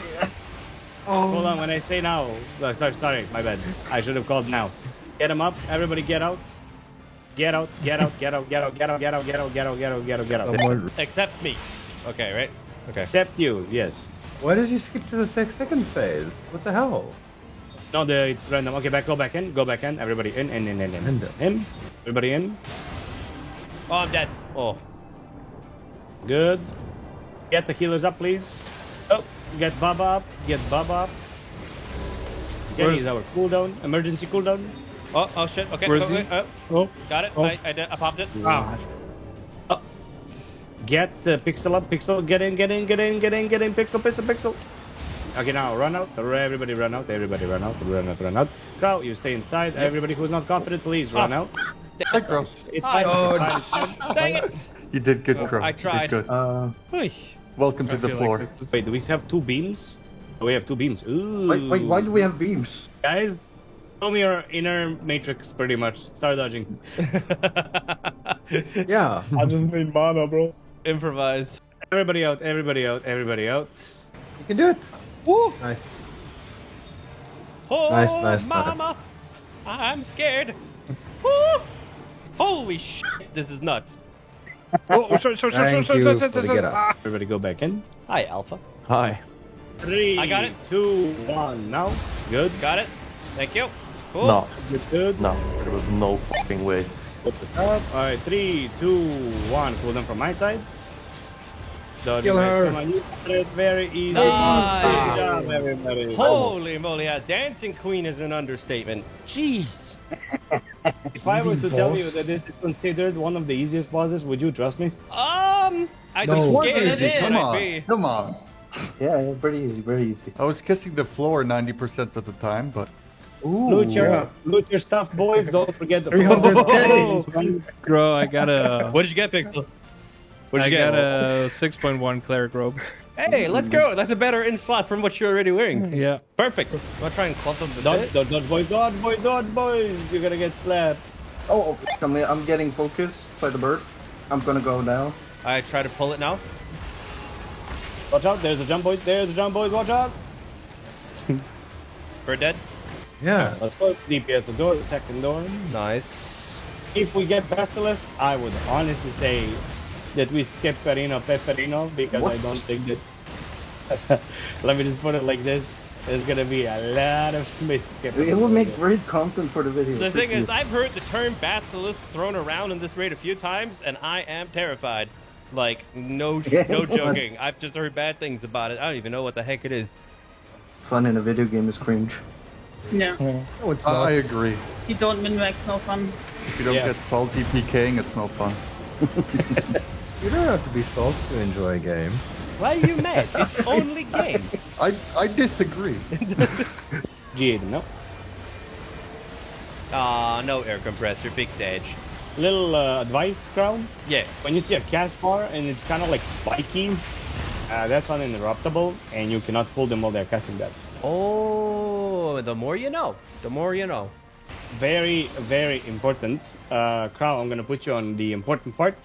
Hold on. When I say now. Oh, sorry, my bad. I should have called now. Get them up. Everybody get out. Get out, get out, get out, get out, get out, get out, get out, get out, get out, get out, get out. Except me. Okay, right? Okay. Except you, yes. Why did you skip to the 6-second phase? What the hell? No, it's random. Okay, go back in. Everybody in. In. Everybody in. Oh, I'm dead. Oh. Good. Get the healers up, please. Oh, get Baba up. Okay, he's our cooldown. Emergency cooldown. Oh shit. Okay. Where is he? Got it. Oh. I popped it. Ah. Oh. Get Pixel up. Pixel, get in. Pixel. Okay, now run out. Everybody run out. Crow, you stay inside. Yep. Everybody who's not confident, please run out. Hi, Crow. It's fine. Dang it. You did good, Crow. I tried. You did good. Oy. Welcome to the floor. Wait, do we have 2 beams? Oh, we have 2 beams. Ooh. Wait, why do we have beams? Guys, show me your inner matrix, pretty much. Start dodging. Yeah. I just need mana, bro. Improvise. Everybody out. You can do it. Woo. Nice. Oh, Nice. mama. I'm scared. Woo. Holy shit. This is nuts. Oh, sorry. Thank you for the get up. Everybody go back in. Hi, Alpha. Hi. 3, I got it. 2, 1, now. Good. Got it. Thank you. Cool. No. Good. No. There was no fucking way. Put this up. Alright, 3, 2, 1. Cooldown from my side. Kill her. It's very easy. Nice. Good job, everybody. Holy moly, yeah, Dancing Queen is an understatement. Jeez. If I were to tell you that this is considered one of the easiest bosses, would you trust me? I It just was scared easy. it in. Come on. Yeah, pretty easy. I was kissing the floor 90% of the time, but Loot your stuff, boys. Don't forget the 300K. Bro, I got a. What did you get, Pixel? I got a 6.1 cleric robe. Hey, let's go. That's a better in slot from what you're already wearing. Yeah. Perfect. Want to try and clump them? Dodge, boys. You're gonna get slapped. Oh, I'm getting focused by the bird. I'm gonna go now. I try to pull it now. Watch out, there's a jump boys, watch out! Bird dead. Yeah. Let's go. DPS the door, the second door. Nice. If we get Basilisk, I would honestly say that we skip Pepperino, because I don't think that... Let me just put it like this. There's gonna be a lot of misskip. It will make great content for the video. The thing is, I've heard the term basilisk thrown around in this raid a few times, and I am terrified. Like, no joking. I've just heard bad things about it. I don't even know what the heck it is. Fun in a video game is cringe. Yeah. No, it's not. I agree. If you don't min-max, no fun. If you don't get salty PKing, it's no fun. You don't have to be salty to enjoy a game. Why are you mad? It's only game. I disagree. G8, no. No air compressor, big Sage. Little advice, Crown. Yeah. When you see a cast bar and it's kind of like spiky, that's uninterruptible, and you cannot pull them while they're casting that. Oh, the more you know. The more you know. Very, very important. Crown, I'm gonna put you on the important part.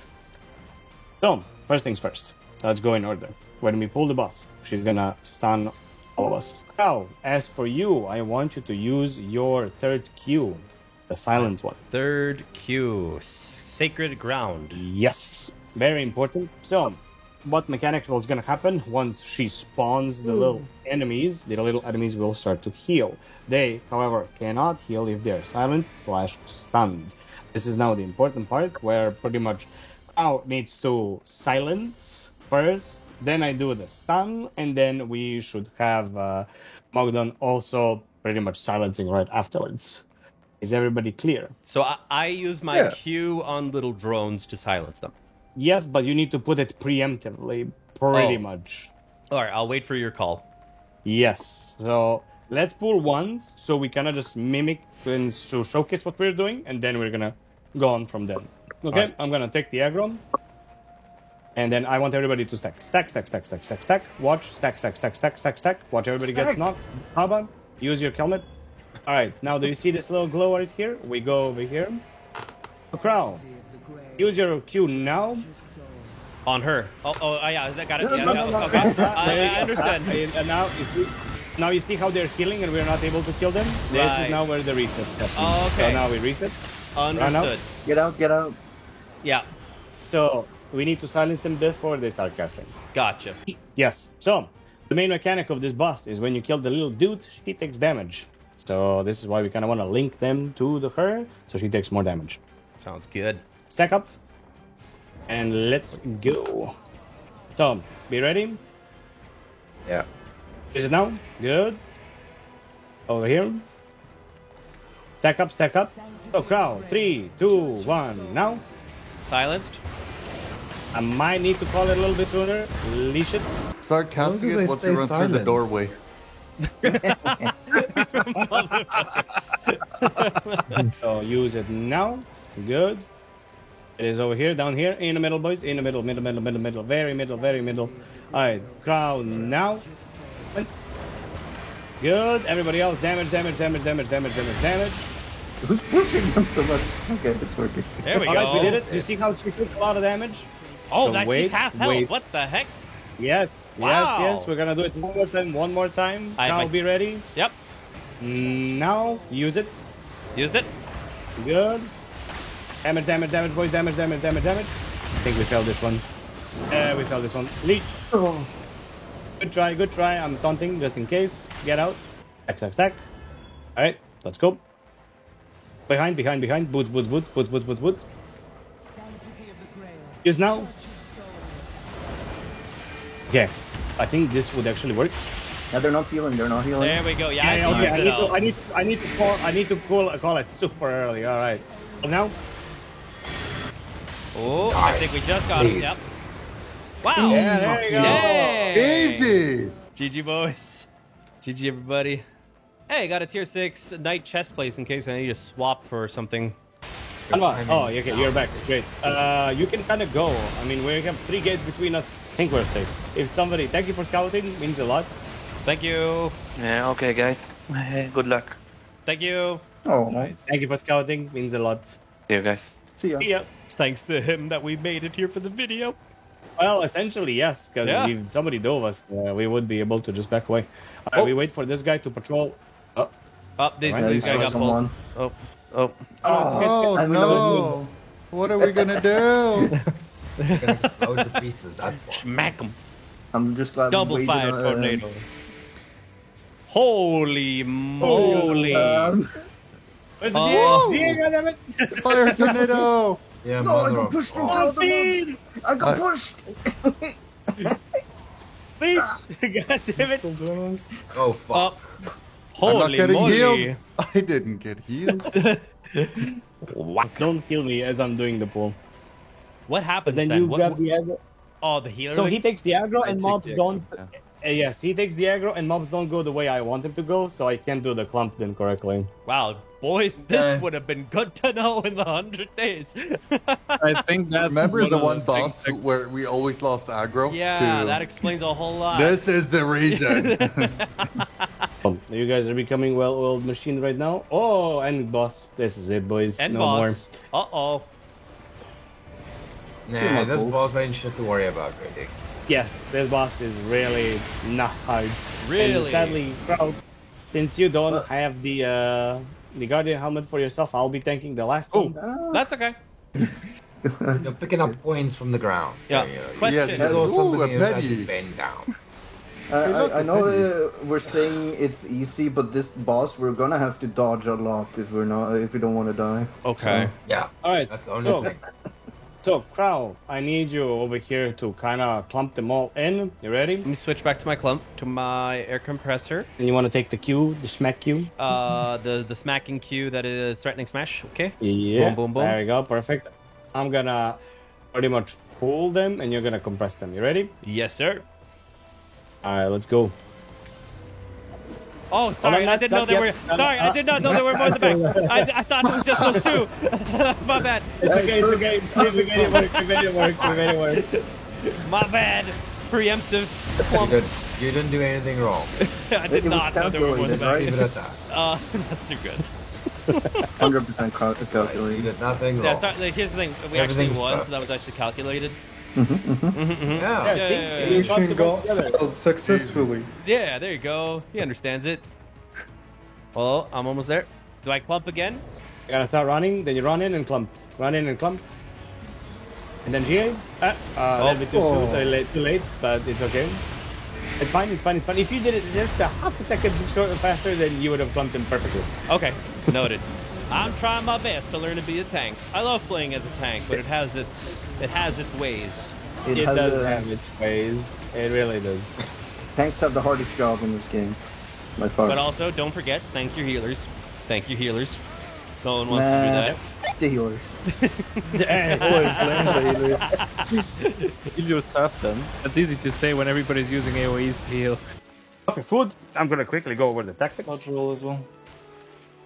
So, first things first. Let's go in order. When we pull the boss, she's gonna stun all of us. Now, as for you, I want you to use your third Q, the silence one. Third Q, Sacred Ground. Yes, very important. So, what mechanics is gonna happen once she spawns the little enemies? The little enemies will start to heal. They, however, cannot heal if they're silent/stunned. This is now the important part where pretty much Crow needs to silence first, then I do the stun, and then we should have Mogdon also pretty much silencing right afterwards. Is everybody clear? So I use my Q on little drones to silence them. Yes, but you need to put it preemptively, pretty much. Alright, I'll wait for your call. Yes. So let's pull once, so we kind of just mimic and showcase what we're doing, and then we're gonna go on from then. Okay, I'm gonna take the aggro. And then I want everybody to stack. Stack, stack, stack, stack, stack, stack. Watch. Stack, stack, stack, stack, stack, stack. Watch everybody gets knocked. Haba, use your helmet. All right, now do you see this little glow right here? We go over here. Crown. Use your Q now. On her. Yeah, I got it. Yeah, okay. I understand. And now you see how they're healing and we're not able to kill them? This is now where the reset happens. Oh, okay. So now we reset. Understood. Get out, get out. Yeah. So we need to silence them before they start casting. Gotcha. Yes. So the main mechanic of this boss is when you kill the little dude, she takes damage. So this is why we kind of want to link them to her, so she takes more damage. Sounds good. Stack up. And let's go. Tom, be ready? Yeah. Is it now? Good. Over here. Stack up, stack up. So crowd, 3, 2, 1, now. Silenced. I might need to call it a little bit sooner. Leash it. Start casting do it they once stay you run through the silent? doorway. So use it now. Good. It is over here, down here, in the middle, boys. In the middle, middle, very middle, very middle. All right, crowd now. Good. Everybody else, damage. Who's pushing them so much? Okay, it's working. There we All go. right, we did it. You see how she took a lot of damage? Oh, So that wait, she's half health. wait. What the heck? Yes, Wow. yes. We're gonna do it one more time. Now be ready. Yep. Now use it. Used it. Good. Damage, boys. Damage. I think we failed this one. We failed this one. Lead. Oh. Good try. I'm taunting just in case. Get out. Stack. All right, let's go. Behind. Boots. Use now. Okay, I think this would actually work. Yeah, they're not healing. There we go. Yeah, Yeah, I okay. figured it out. I need to call it super early. All right. Now. Oh, I think we just got it. Yep. Wow. Yeah, there you go. Dang. Easy. GG, boys. GG, everybody. Hey, got a tier 6 knight chest plate in case I need to swap for something. Oh, okay, you're back. Great. You can kind of go. I mean, we have 3 gates between us. I think we're safe. If somebody, thank you for scouting, means a lot. Thank you. Yeah, okay, guys. Good luck. Thank you. Oh, Nice. Thank you for scouting, means a lot. See you guys. see ya. Yeah. It's thanks to him that we made it here for the video. Well, essentially, yes, because if somebody dove us, we would be able to just back away. All right, we wait for this guy to patrol. These Right, guy got pulled. Oh. Oh And we no! What are we gonna do? They're gonna explode to pieces, that's why. Smack him. I'm just glad Double we fire waited, tornado. Holy moly. Where's the Oh. Diego, damn it! Fire tornado! Yeah, No, I mother got of pushed God. into Oh, the speed! I got pushed. Please! God damn it! Oh, fuck. I'm not Holy getting moly. healed. I didn't get healed. Don't kill me as I'm doing the pull. What happens Then then? you grab the aggro. Oh, the healer. So he takes the aggro and take mobs the don't. aggro, Yes, he takes the aggro and mobs don't go the way I want him to go, so I can't do the clump then correctly. Wow, boys, this would have been good to know in the 100 days. I think that's Remember the of one big boss where we always lost aggro? Yeah, to... that explains a whole lot. This is the reason. You guys are becoming well-oiled machine right now. Oh, and boss. This is it, boys. And no boss. Uh-oh. Nah, this boss ain't shit to worry about, really. more. Yes, this boss is really not hard. Really? And sadly, Proud, since you don't have the Guardian helmet for yourself, I'll be tanking the last one. That's okay. You're picking up points from the ground. Yeah. You know, Question. You saw somebody Ooh, a who's actually penny. bent down. I know we're saying it's easy, but this boss we're gonna have to dodge a lot if we don't want to die. Okay. Yeah. All right. That's the only thing. So, Crow, I need you over here to kind of clump them all in. You ready? Let me switch back to my clump, to my air compressor. And you want to take the Q, the smack Q? The smacking cue that is threatening smash, okay? Yeah. Boom, boom, boom. There you go. Perfect. I'm gonna pretty much pull them, and you're gonna compress them. You ready? Yes, sir. All right, let's go. Oh, sorry, I didn't know there were. Sorry, I did not know there were more in the back. I thought it was just those two. That's my bad. It's okay. It's okay. We made it work. We made it work. We made it work. My bad. Preemptive. You didn't do anything wrong. I did not know there were one back. Leave it at that. That's too good. 100% calculated. You did nothing wrong. Yeah, sorry, like, here's the thing. We actually won, so that was actually calculated. Yeah. Mission got successfully. Yeah, there you go. He understands it. Oh, I'm almost there. Do I clump again? You gotta start running, then you run in and clump. Run in and clump. And then GA. A little bit too soon, too late, but it's okay. It's fine, it's fine, it's fine. If you did it just a half a second faster, then you would have clumped him perfectly. Okay, noted. I'm trying my best to learn to be a tank. I love playing as a tank, but it has its ways. It does have its ways. It really does. Tanks have the hardest job in this game, by far. But also, don't forget, thank your healers. Thank your healers. No one wants to do that. The healers. Always blame the healers. Heal yourself then. That's easy to say when everybody's using AoEs to heal. Okay, food. I'm gonna quickly go over the tactics. Cultural as well.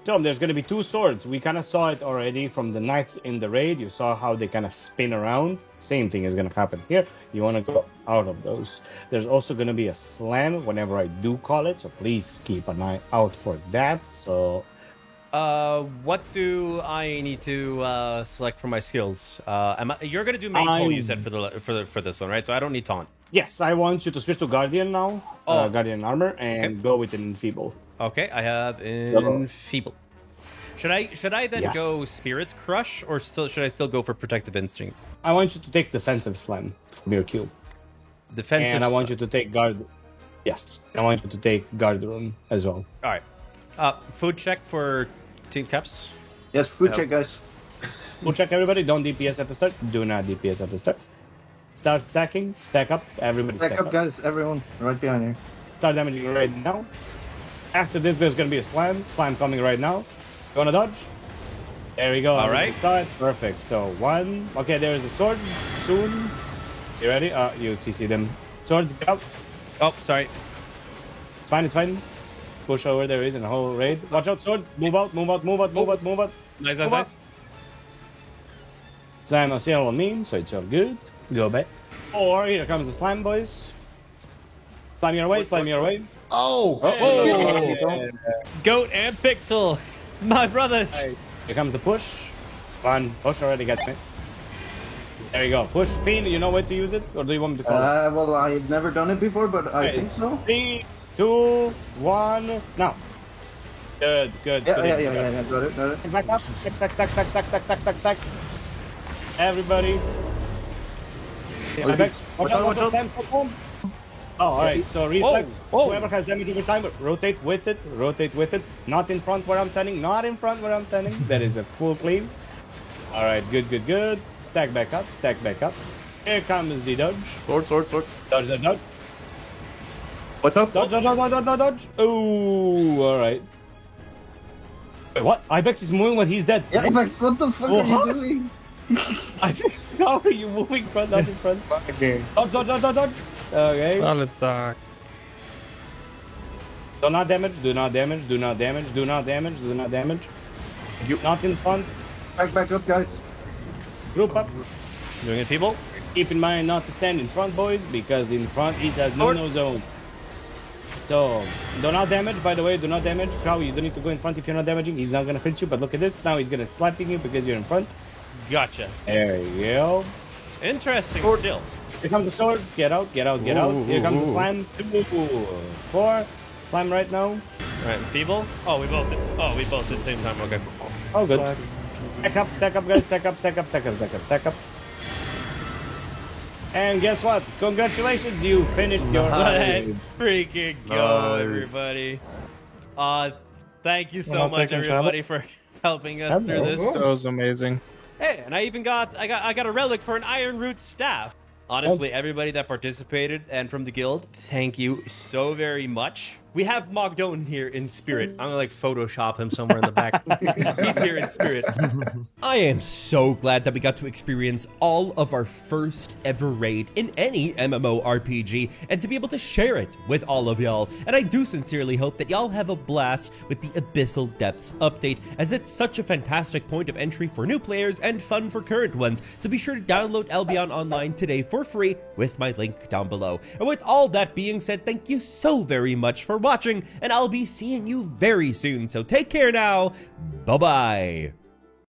So there's gonna be two swords. We kind of saw it already from the knights in the raid. You saw how they kind of spin around. Same thing is gonna happen here. You want to go out of those. There's also gonna be a slam whenever I do call it. So please keep an eye out for that. So. What do I need to select for my skills? You're gonna do main call, you said for this one, right? So I don't need taunt. Yes, I want you to switch to Guardian now. Guardian armor and go with Enfeeble. Okay, I have Enfeeble. Should I then go Spirit Crush, or should I still go for Protective Instinct? I want you to take Defensive Slam from your Q. Defensive. And I want you to take Guard. Yes, I want you to take Guard Room as well. All right. Food check for Team Caps. Yes, food check, guys. Food check, everybody. Don't DPS at the start. Do not DPS at the start. Start stacking. Stack up. Everybody stack up, guys. Everyone, right behind you. Start damaging right now. After this, there's going to be a slam. Slam coming right now. You want to dodge? There we go. All right. Perfect. So, one. Okay, there's a sword soon. You ready? You CC them. Swords, get out. Oh, sorry. It's fine, it's fine. Push over, there is in the whole raid. Watch out, swords. Move out, move out, move out, move out, move out. Nice, move nice. Slam a seal on me, so it's all good. Go back. Or here comes the slime, boys. Slam your way, slam your way. Oh! Goat and Pixel, my brothers. Here comes the push. One, push already gets me. There you go. Push. Fiend, you know when to use it? Or do you want me to call it? Well, I've never done it before, but I think so. 3, 2, 1, now. Good, good. Yeah. Got it. Back up. Stack. Everybody. Watch out. Sam, stop home. Oh, alright. So reflect. Whoever has damage over time, rotate with it. Not in front where I'm standing. That is a full clean. Alright, good. Stack back up. Here comes the dodge. Sword. Dodge. What's up? Dodge. Ooh, alright. Wait, what? Ibex is moving when he's dead. Yeah, Ibex, what the fuck are you doing? Ibex, how are you moving front, not in front? Okay. Dodge. Okay. Oh, let's suck. Do not damage. You not in front. Back up, guys. Group up. Doing it, people. Keep in mind not to stand in front, boys, because in front it has no zone. So, do not damage, by the way, do not damage. Crow, you don't need to go in front if you're not damaging. He's not going to hit you, but look at this. Now he's going to slapping you because you're in front. Gotcha. There you go. Interesting still. Here comes the swords. Get out. Here comes the slam. 2, 4. Slam right now. Alright, feeble. Oh, we both did at the same time. Okay. Oh, good. Stack up, guys. Stack up. And guess what? Congratulations, you finished your raid. Let's freaking go, everybody. Thank you so much, everybody, for helping us through this. That was amazing. Hey, and I got a relic for an Iron Root staff. Honestly, everybody that participated and from the guild, thank you so very much. We have Mogdone here in spirit. I'm gonna like Photoshop him somewhere in the back. He's here in spirit. I am so glad that we got to experience all of our first ever raid in any MMORPG and to be able to share it with all of y'all. And I do sincerely hope that y'all have a blast with the Abyssal Depths update, as it's such a fantastic point of entry for new players and fun for current ones. So be sure to download Albion Online today for free with my link down below. And with all that being said, thank you so very much for watching, and I'll be seeing you very soon. So take care now. Bye-bye.